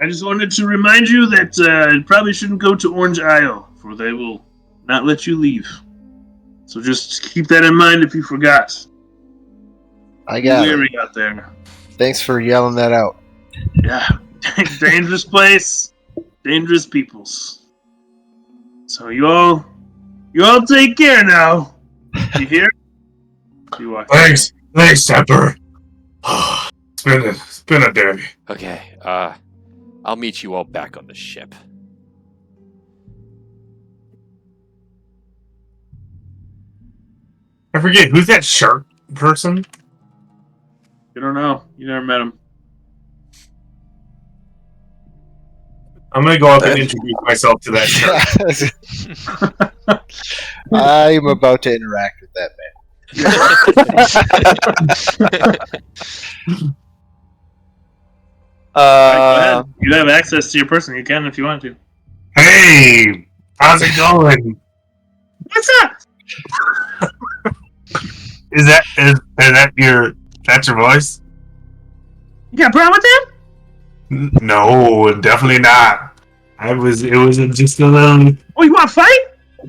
I just wanted to remind you that you probably shouldn't go to Orange Isle, for they will not let you leave. So just keep that in mind if you forgot. I got it. Weary out there. Thanks for yelling that out. Yeah. Dangerous place. Dangerous peoples. So you all take care now. You hear? You walk Thanks, Temper. It's been a day. Okay, I'll meet you all back on the ship. I forget, who's that shark person? You don't know. You never met him. I'm gonna go up and introduce myself to that shark. I'm about to interact with that man. Go ahead. You have access to your person. You can if you want to. Hey, how's it going? What's up? Is that's your voice? You got a problem with that? No, definitely not. It was just a little. Oh, you want to fight?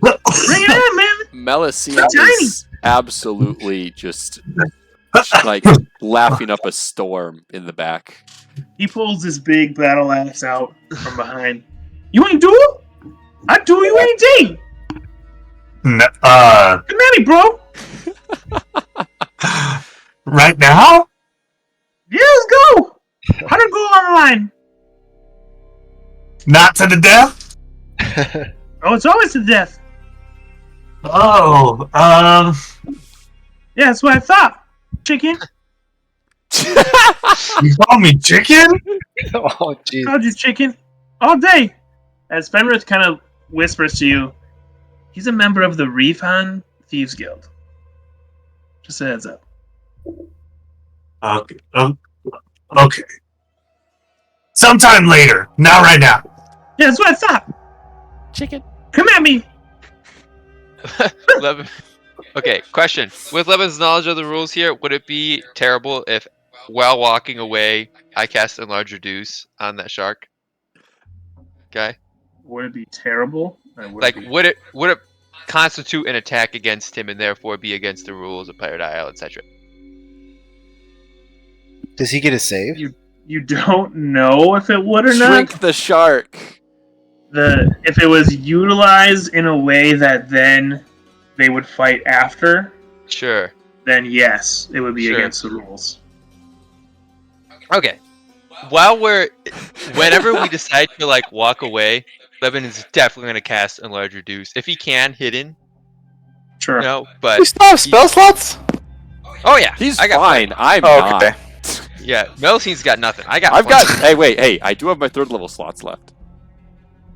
Bring it in, man. Melissia is absolutely just like laughing up a storm in the back. He pulls this big battle axe out from behind. You ain't duel? I duel you any day. Come at me, bro. Right now? Yeah, let's go. 100 gold on the line. Not to the death? Oh, it's always to death. Oh, Yeah, that's what I thought. Chicken. You call me chicken? Oh, jeez. Called you chicken all day. As Fenrith kind of whispers to you, he's a member of the Reefhan Thieves Guild. Just a heads up. Okay. Okay. Sometime later. Not right now. Yeah, that's what I thought. Chicken. Come at me. Okay, question. With Levin's knowledge of the rules here, would it be terrible if, while walking away, I cast Enlarge Reduce on that shark guy? Would it be terrible? Would it constitute an attack against him and therefore be against the rules of Pirate Isle, etc.? Does he get a save? You don't know if it would or Shrink not. the shark. If it was utilized in a way that then they would fight after, Sure. then yes, it would be Sure. against the rules. Okay. Whenever we decide to walk away, Levin is definitely going to cast Enlarge Reduce if he can, hidden. Sure. No, but We still have spell slots? oh yeah, He's I got fine. I'm Oh, not. okay. Yeah, Melicine's got nothing. I got. Hey, I do have my 3rd level slots left.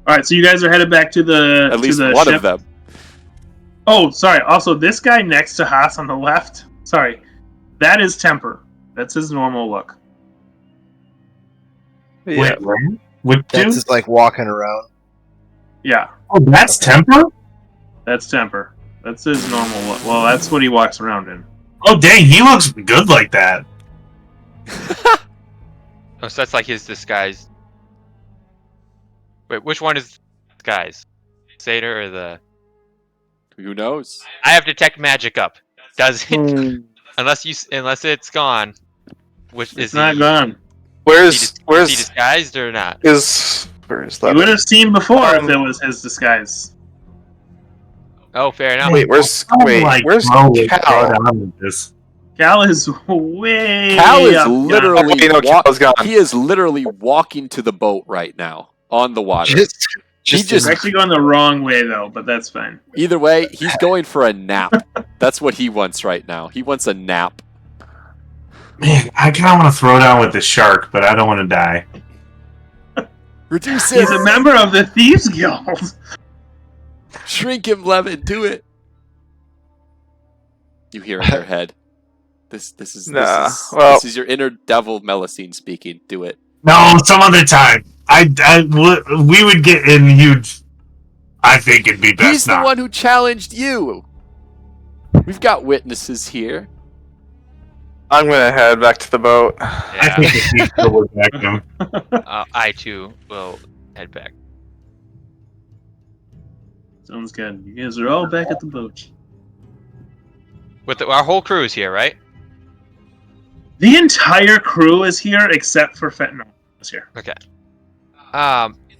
All right, so you guys are headed back to the At least the one ship. of them. Oh, sorry. Also, this guy next to Haas on the left. Sorry, that is Temper. That's his normal look. Yeah. Wait, what? What That's dude? just like walking around. Yeah, Oh, that's Temper? that's Temper. That's his normal look. Well, that's what he walks around in. Oh, dang, he looks good like that. Oh, so that's like his disguise. Wait, which one is disguise? Satyr or the? Who knows? I have detect magic up. Does it? Hmm. unless it's gone. Which It's is not he? gone. Is he disguised or not? Where is You would that? have seen before if it was his disguise. Oh, fair enough. Where's Cal? Cal? Cal is way Cal is up yonder. literally Oh, wait, no, Cal's gone. he is literally walking to the boat right now on the water. He's actually going the wrong way though, but that's fine. Either way, he's going for a nap. That's what he wants right now. He wants a nap. Man, I kind of want to throw down with the shark, but I don't want to die. Reduce He's a it. member of the Thieves Guild. Shrink him, Levin. Do it. You hear in your head. This is your inner devil Melusine speaking. Do it. No, some other time. We would get in huge. I think it'd be best He's the not. one who challenged you. We've got witnesses here. I'm gonna head back to the boat. I think it needs to look back him. I too will head back. Sounds good. You guys are all back at the boat. With our whole crew is here, right? The entire crew is here except for Fentanyl is here. Okay.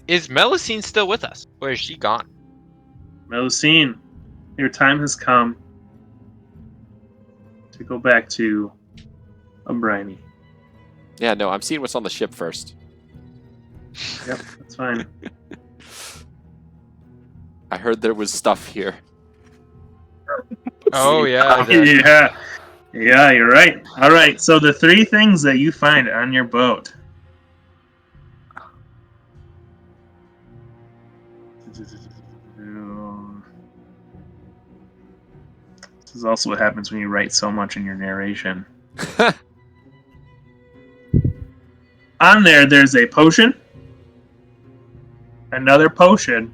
Is Melusine still with us, or is she gone? Melusine, your time has come to go back to Umbriny. Yeah, no, I'm seeing what's on the ship first. Yep, that's fine. I heard there was stuff here. Oh yeah. Yeah, you're right. All right, so the 3 things that you find on your boat. This is also what happens when you write so much in your narration. On there's a potion, another potion,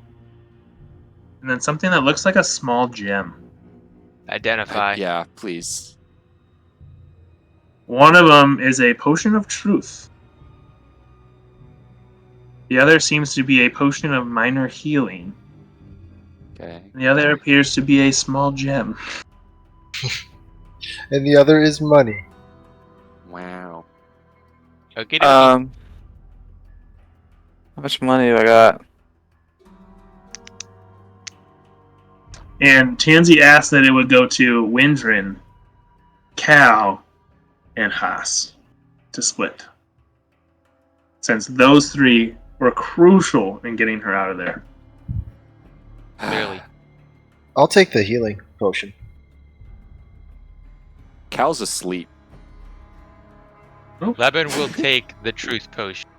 and then something that looks like a small gem. Identify. Yeah, please. One of them is a potion of truth. The other seems to be a potion of minor healing. Okay. And the other appears to be a small gem. And the other is money. Wow. Okay. How much money do I got? And Tansy asked that it would go to Windrin, Cal, and Haas to split. Since those 3 were crucial in getting her out of there. Clearly. I'll take the healing potion. Cal's asleep. Levin will take the truth potion.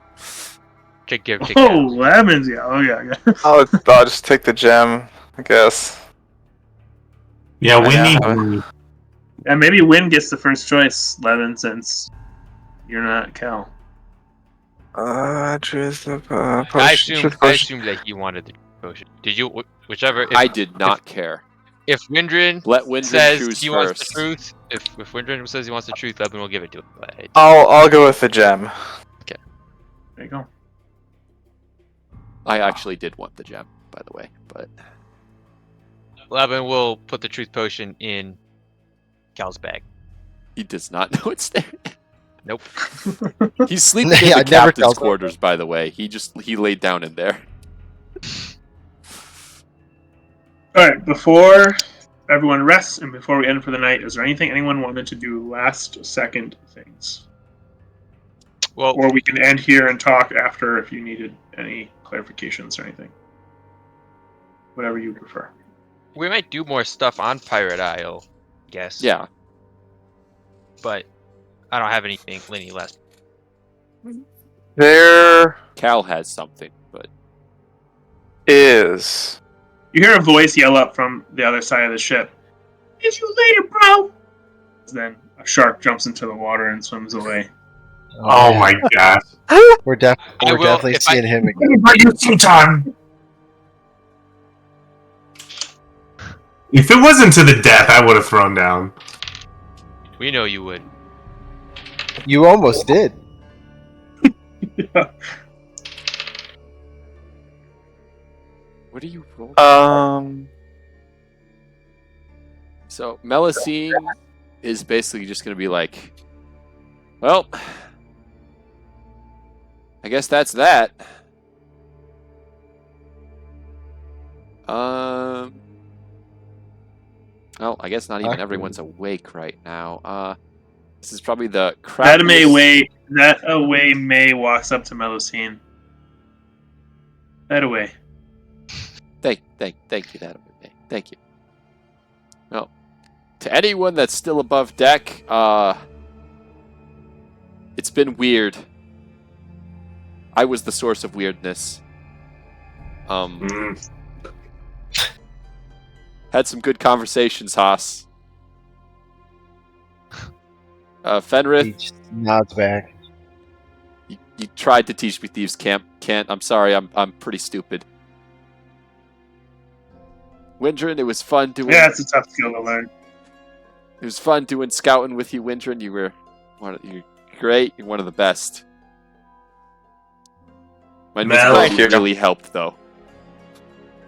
To give to Oh, Cal. lemons! Yeah, oh yeah. I'll just take the gem, I guess. Yeah, we Yeah. need. And maybe Win gets the first choice, Levin, since you're not Cal. Truth of I potion. assumed that he wanted the truth potion. Did you? Whichever. I did not care. If Windrin Let Windrin says choose he first. wants the truth, if Windrin says he wants the truth, Levin will give it to him. But I'll go with the gem. There you go. I actually did want the gem, by the way, but Levin will put the truth potion in Cal's bag. he does not know it's there. Nope. He's sleeping in Yeah, the I never captain's tells me. quarters, by the way. He laid down in there. Alright, before everyone rests and before we end for the night, is there anything anyone wanted to do last second things? Well, Or we can end here and talk after if you needed any clarifications or anything. Whatever you prefer. we might do more stuff on Pirate Isle, I guess. Yeah. But I don't have anything any less There Cal has something, but is. You hear a voice yell up from the other side of the ship. "See you later, bro!" Then a shark jumps into the water and swims away. Oh man. my gosh. We're I will- definitely if I- seeing him I'm again. gonna buy you some time. If it wasn't to the death, I would have thrown down. We know you would. You almost did. what are you rolling? So Melusine is basically just going to be like, well, I guess that's that. Well, I guess not even everyone's awake right now. This is probably the crappiest... That away May walks up to Melusine. That away. Thank you, that May. Thank you. Well, to anyone that's still above deck, it's been weird. I was the source of weirdness. Had some good conversations, Haas. Fenrith, He just nods back. you tried to teach me thieves' can't. I'm sorry, I'm pretty stupid. Windrin, it was fun doing. Yeah, it's a tough skill to learn. It was fun doing scouting with you, Windrin. You're great. You're one of the best. My music really helped, though.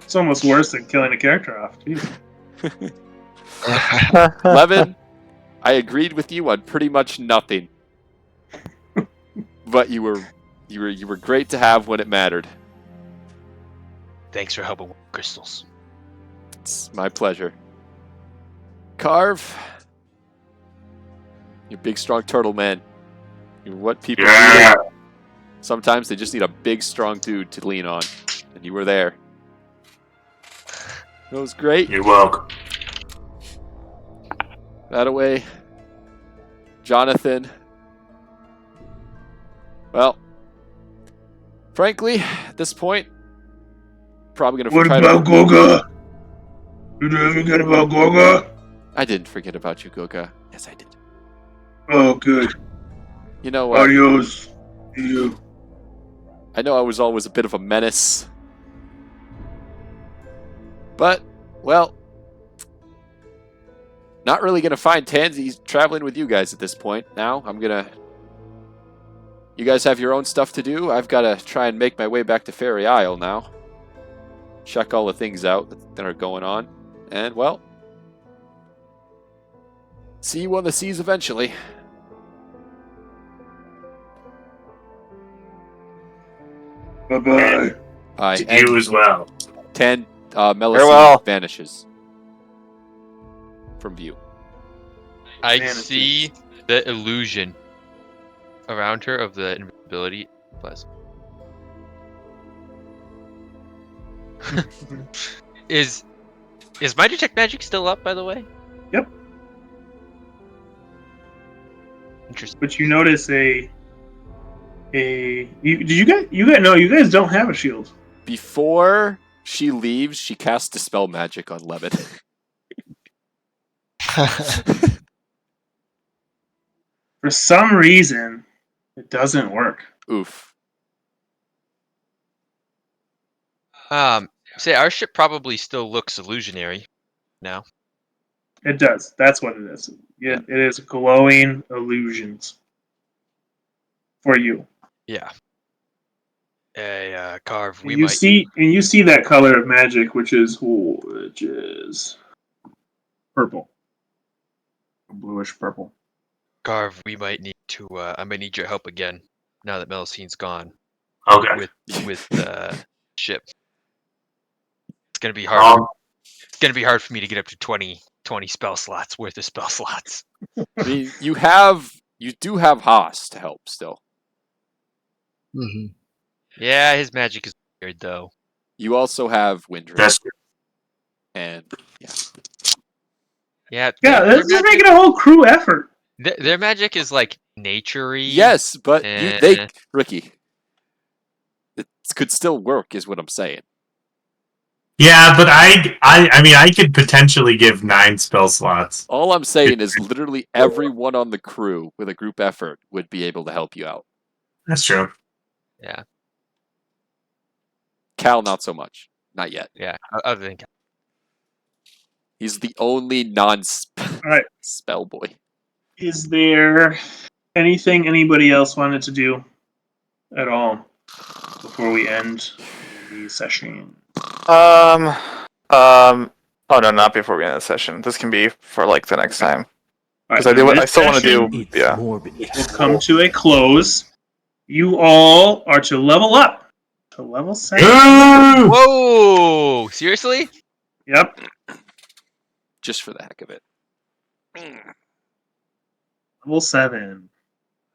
It's almost worse than killing a character off. Jeez. Levin, I agreed with you on pretty much nothing, but you were great to have when it mattered. Thanks for helping with crystals. It's my pleasure. Carve, you big strong turtle man. You're what people need. Sometimes they just need a big strong dude to lean on, and you were there. That was great. You're welcome. That away. Jonathan. Well, frankly, at this point, probably gonna What about Goga? Did you ever forget about Goga? I didn't forget about you, Goga. Yes, I did. Oh, good. You know what? Adios. You. I know I was always a bit of a menace. But, well, not really going to find Tansy traveling with you guys at this point. Now, you guys have your own stuff to do. I've got to try and make my way back to Fairy Isle now. Check all the things out that are going on. And, well, see you on the seas eventually. Bye-bye. Bye. You as well. Melusine vanishes from view. I see the illusion around her of the invisibility. Plus, is my detect magic still up? By the way. Yep. Interesting. But you notice you guys don't have a shield. Before she leaves, she casts Dispel Magic on Levin. For some reason, it doesn't work. Oof. Say our ship probably still looks illusionary now. It does. That's what it is. It is glowing illusions for you. Yeah. Carve. You see that color of magic, which is purple, bluish purple. Carve. We might need to. I might need your help again now that Melusine's gone. Okay. With the ship. It's gonna be hard. It's gonna be hard for me to get up to 20 spell slots worth of spell slots. I mean, you do have Haas to help still. Mm-hmm. Yeah, his magic is weird though. You also have Windrick. That's true. And yeah. This is making a whole crew effort. Their magic is like nature-y. Yes, but Ricky, it could still work, is what I'm saying. Yeah, but I mean, I could potentially give 9 spell slots. All I'm saying is literally everyone on the crew with a group effort would be able to help you out. That's true. Yeah. Cal, not so much. Not yet. Yeah. Other than Cal. He's the only non-spell boy. Is there anything anybody else wanted to do at all before we end the session? Oh no, not before we end the session. This can be for like the next time. Because Right, I still want to do. Yeah. We'll come to a close. You all are to level up to level 7. Whoa! Seriously? Yep. Just for the heck of it. Level 7.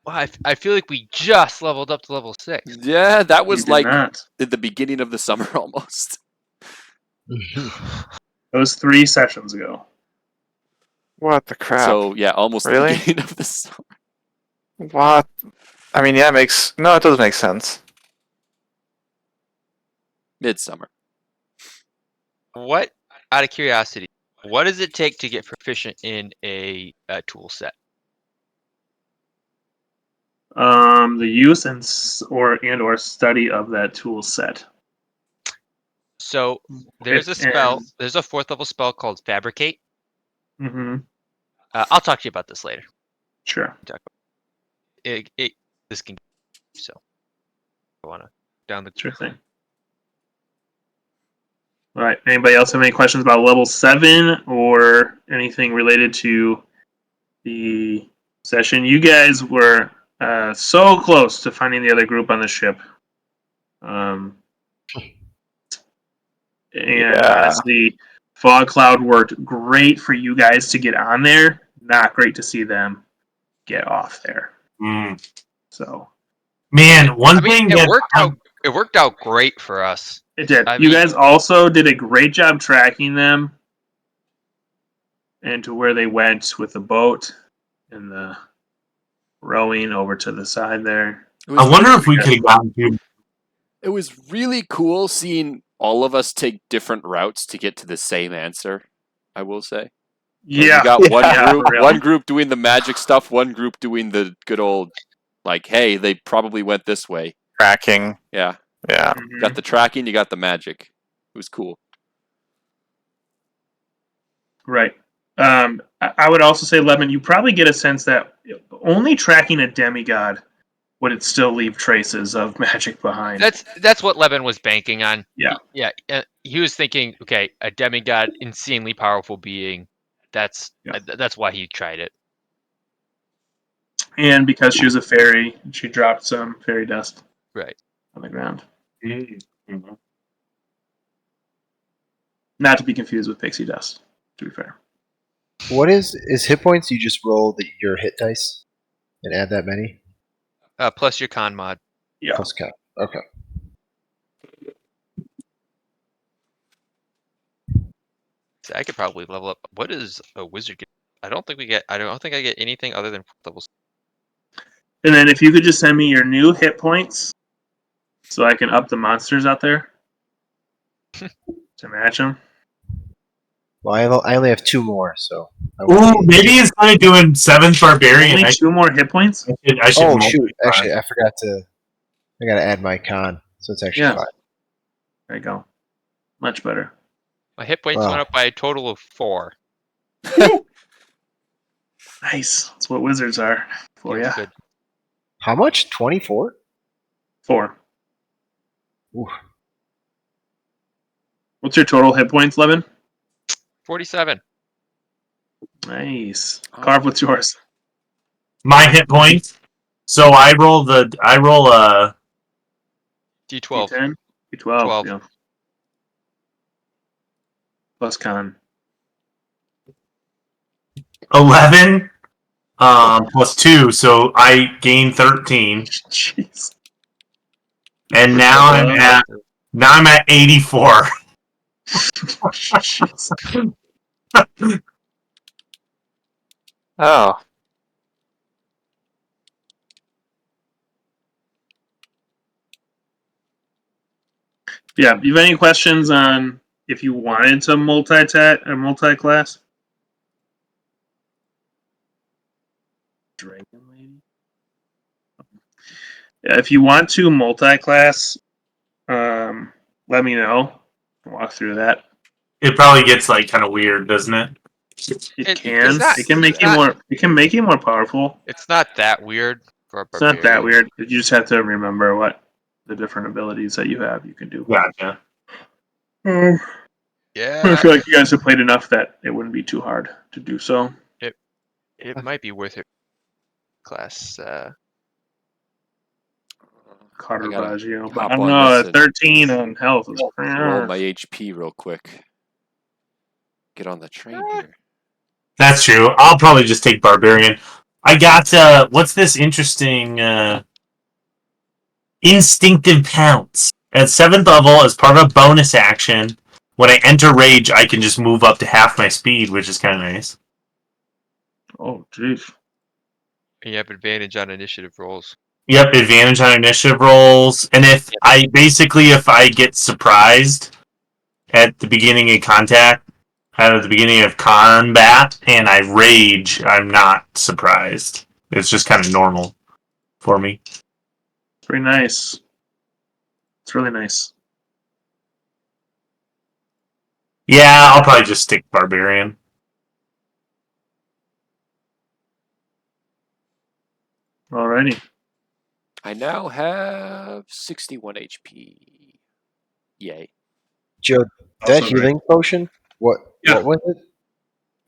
Wow, I feel like we just leveled up to level 6. Yeah, that was did like not. at the beginning of the summer almost. That was 3 sessions ago. What the crap? So yeah, almost Really? the beginning of the summer. What? I mean, yeah, it does make sense. Midsummer. What, out of curiosity, what does it take to get proficient in a tool set? The use and or study of that tool set. So there's a spell. There's a 4th level spell called Fabricate. Mm-hmm. I'll talk to you about this later. Sure. This can so. I wanna down the Sure thing. All right. Anybody else have any questions about level 7 or anything related to the session? You guys were so close to finding the other group on the ship. And honestly, Fog Cloud worked great for you guys to get on there. Not great to see them get off there. So, man, thing it that worked out great for us. It did. You guys also did a great job tracking them and to where they went with the boat and the rowing over to the side there. I wonder if we could have gotten to. It was really cool seeing all of us take different routes to get to the same answer, I will say. Yeah. You got one group doing the magic stuff, one group doing the good old, like, hey, they probably went this way. Tracking. Yeah. Yeah. You got the tracking, you got the magic. It was cool. Right. I would also say, Lemon, you probably get a sense that only tracking a demigod would it still leave traces of magic behind. That's what Levin was banking on. Yeah. He was thinking, okay, a demigod, insanely powerful being. That's why he tried it. And because she was a fairy, she dropped some fairy dust. Right. On the ground. Mm-hmm. Not to be confused with pixie dust, to be fair. What is hit points? You just roll your hit dice and add that many? Plus your con mod. Yeah. Plus con. Okay. So I could probably level up. What is a wizard get? I don't think I get anything other than levels. And then if you could just send me your new hit points so I can up the out there to match them. Well, I only have 2 more, so. Ooh, maybe instead of doing 7th barbarian, only 2 more hit points. I should shoot! Actually, I forgot to. I gotta add my con, so it's actually 5. There you go. Much better. My hit points went up by a total of 4. Nice. That's what wizards are for you. Good. How much? 24? 4. Ooh. What's your total hit points, Levin? 47. Nice. Carve, what's yours? My hit points. So I roll a D12. D10? D12. 12. Yeah. Plus con. 11 plus 2, so I gain 13. Jeez. And now I'm at 84. Oh. Yeah. Do you have any questions on if you wanted to multi-class? Dragon Lady. Yeah, if you want to multi-class, let me know. Walk through that. It probably gets like kind of weird, doesn't it? It You can. not- It can make it's you not- more. It can make you more powerful. It's not that weird for a It's not that barbarian. weird. You just have to remember what the different abilities that you have. You can do. Gotcha. I Yeah, feel like you guys have played enough that it wouldn't be too hard to do so. it might be worth it. Class. Carter I gotta Baggio, but hop I don't on know. this and 13 on health is roll my HP real quick. Get on the train here. That's true. I'll probably just take Barbarian. I got what's this interesting Instinctive Pounce. At 7th level, as part of a bonus action, when I enter Rage, I can just move up to half my speed, which is kind of nice. Oh, jeez. You have advantage on initiative rolls. Yep, advantage on initiative rolls. And if I get surprised at the beginning of contact, at the beginning of combat, and I rage, I'm not surprised. It's just kind of normal for me. Very nice. It's really nice. Yeah, I'll probably just stick Barbarian. Alrighty. I now have 61 HP. Yay. Joe, that healing potion? What was it?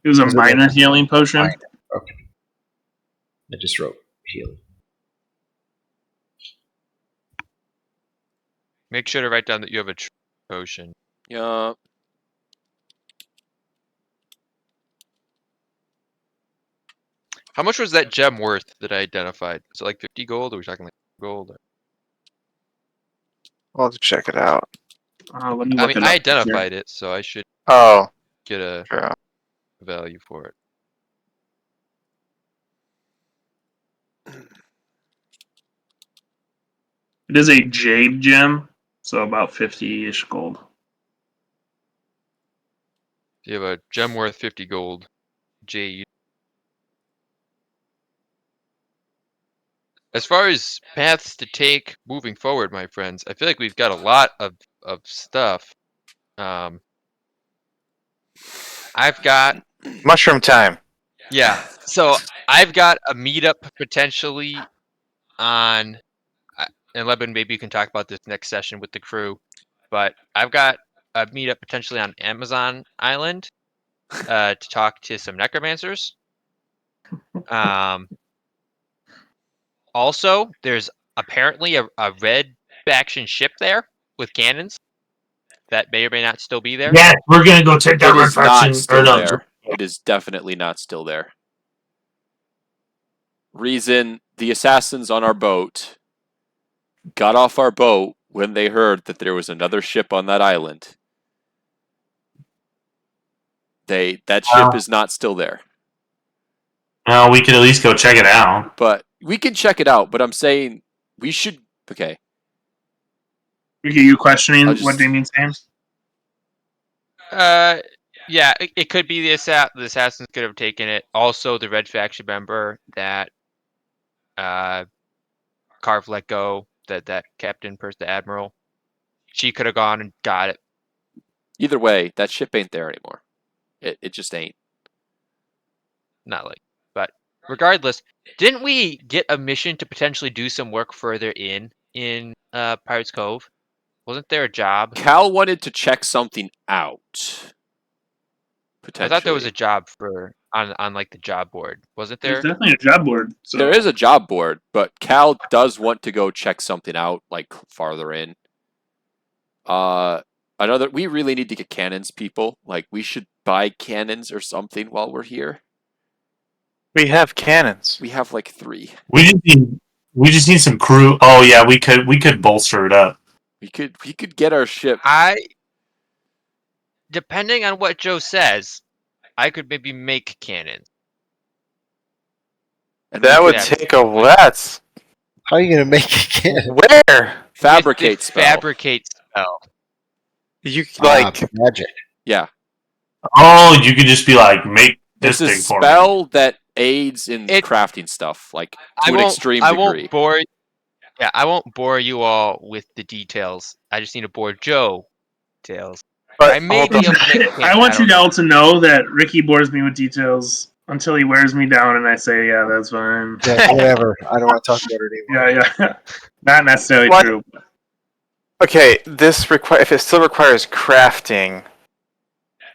It was a Was it minor healing potion. Minor. Okay. I just wrote healing. Make sure to write down that you have a potion. Yeah. How much was that gem worth that I identified? Is it like 50 gold? Or are we talking like gold? I'll have to check it out. Let me I look mean, it I up identified here. it, so I should Oh, get a yeah. value for it. It is a jade gem, so about 50-ish gold. You have a gem worth 50 gold. Jade. As far as paths to take moving forward, my friends, I feel like we've got a lot of stuff. I've got Mushroom time. Yeah. So I've got a meetup potentially on, and Lebanon, maybe you can talk about this next session with the crew, but I've got a meetup potentially on Amazon Island to talk to some necromancers. Also, there's apparently a red faction ship there with cannons that may or may not still be there. Yeah, we're gonna go check that It red is not faction. still Or no, there. It is definitely not still there. Reason, the assassins on our boat got off our boat when they heard that there was another ship on that island. That ship is not still there. No, we could at least go check it out. But we can check it out, but I'm saying we should. Okay. Are you questioning I'll just- what Damien's saying? Yeah, it could be the assassins could have taken it. Also, the red faction member that Carve let go, that captain person, the admiral, she could have gone and got it. Either way, that ship ain't there anymore. It just ain't. Not like, but regardless, didn't we get a mission to potentially do some work further in Pirates Cove? Wasn't there a job? Cal wanted to check something out. I thought there was a job for on like the job board. Wasn't there? There's definitely a job board. So. There is a job board, but Cal does want to go check something out, like farther in. We really need to get cannons, people. Like, we should buy cannons or something while we're here. We have cannons. We have like 3. We just need some crew. Oh yeah, we could bolster it up. We could get our ship. Depending on what Joe says, I could maybe make cannons. And that would take a what? How are you gonna make a cannon? Where? Fabricate With the spell. Fabricate spell. You like magic. Yeah. Oh, you could just be like, make There's this a thing for me. spell that aids in It- crafting stuff, like to I an won't. extreme I degree. won't bore. Yeah, I won't bore you all with the details. I just need to bore Joe details. I may be able to make. I want you don't know. all to know that Ricky bores me with details until he wears me down, and I say, "Yeah, that's fine." Yeah, whatever. I don't want to talk about it anymore. Yeah. Not necessarily What? true. okay. If it still requires crafting,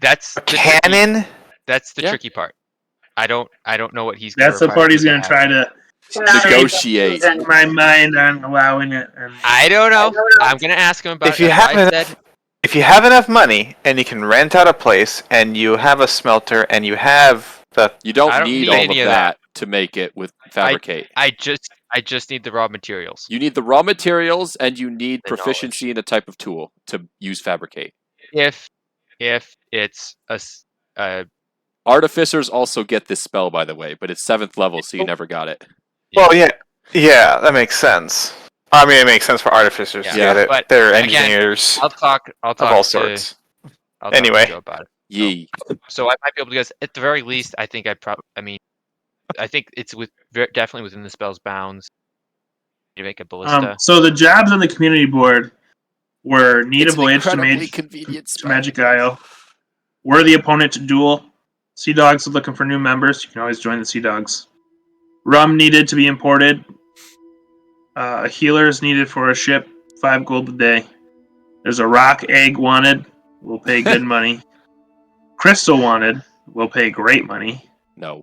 That's a the tricky- cannon. That's the Yeah. tricky part. I don't know what he's. Gonna That's the require part he's me going to have. try to Negotiate. change my mind on allowing it. And I don't know. I'm gonna ask him about If it. you That's why have I enough, said if you have enough money and you can rent out a place and you have a smelter and you have the You don't, I don't need need all any of of that to make it with fabricate. I just need the raw materials. You need the raw materials and you need The proficiency in a type of tool to use fabricate. If it's Artificers also get this spell, by the way, but it's 7th level, so you never got it. well, yeah, that makes sense. I mean, it makes sense for artificers to Yeah, get it. but They're again, engineers I'll talk of all to- sorts. I'll talk Anyway. to Joe about it. Yee. So I might be able to guess. At the very least, I think I think it's definitely within the spell's bounds to make a ballista. So the jobs on the community board were need It's a voyage to, incredibly convenient to spell. Magic Isle, worthy opponent to duel. Sea Dogs are looking for new members. You can always join the Sea Dogs. Rum needed to be imported. A healer is needed for a ship. 5 gold a day. There's a rock egg wanted. We'll pay good money. Crystal wanted. We'll pay great money. No.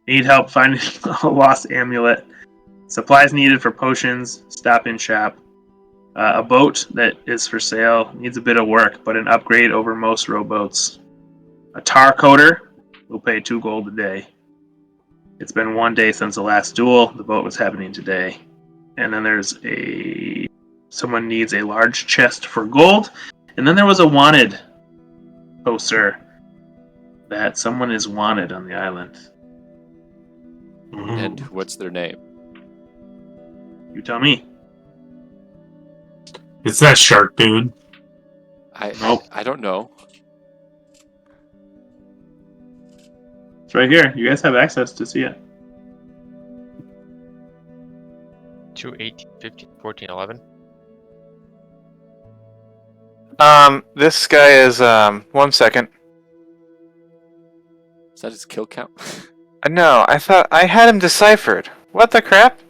Need help finding a lost amulet. Supplies needed for potions. Stop in shop. A boat that is for sale. Needs a bit of work, but an upgrade over most rowboats. A tar coater. We'll pay 2 gold a day. It's been 1 day since the last duel. The boat was happening today. And then there's someone needs a large chest for gold. And then there was a wanted poster that someone is wanted on the island. And what's their name? You tell me. It's that shark dude. I don't know. It's right here. You guys have access to see it. 2, 18, 15, 14, 11. This guy is 1 second. Is that his kill count? No, I thought I had him deciphered. What the crap?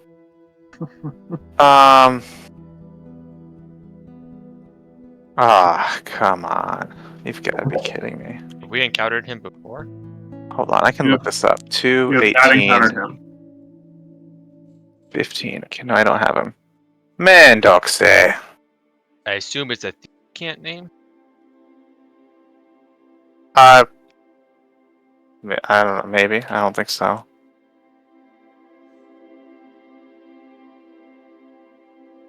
Come on. You've got to be kidding me. Have we encountered him before? Hold on, I can look this up. 2, You have not 18, encountered him. 15. Okay, no, I don't have him. Man, Doxe. I assume it's a can't name. I don't know, maybe. I don't think so.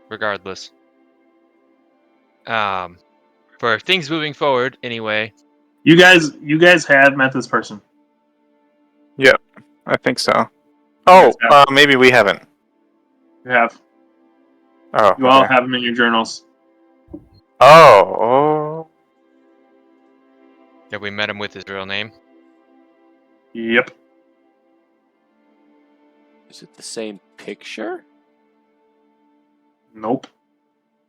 Regardless. For things moving forward, anyway. You guys have met this person. Yep, I think so. Oh, Yeah. maybe we haven't. You have. Oh, You all okay. have them in your journals. Oh. Have we met him with his real name? Yep. Is it the same picture? Nope.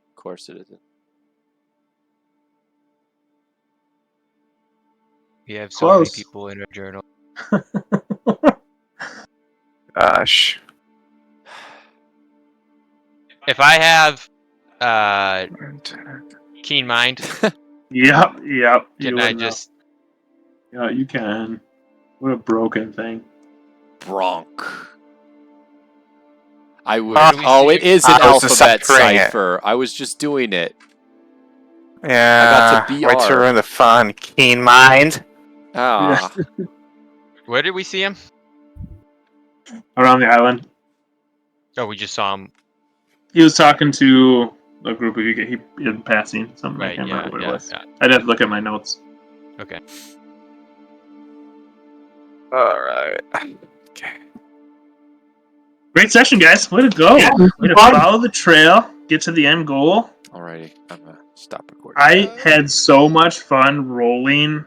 Of course it isn't. We have so many Close. people in our journal. Gosh. If I have keen mind, Yep. can I just Yeah, you can. What a broken thing. Bronk. I would. Where do we Oh, see it is an I was alphabet deciphering it. cipher. I was just doing it. Yeah. I got to Way to BR. ruin the fun. Keen mind. Ah. where did we see him? Around the island. Oh, we just saw him. He was talking to a group of you. He in passing something. I Right, can't yeah, remember what it was. yeah. I'd have to look at my notes. Okay. Alright. Okay. Great session, guys. Way to go. Yeah, Way to fun. follow the trail. Get to the end goal. Alrighty. I'm gonna stop recording. I had so much fun rolling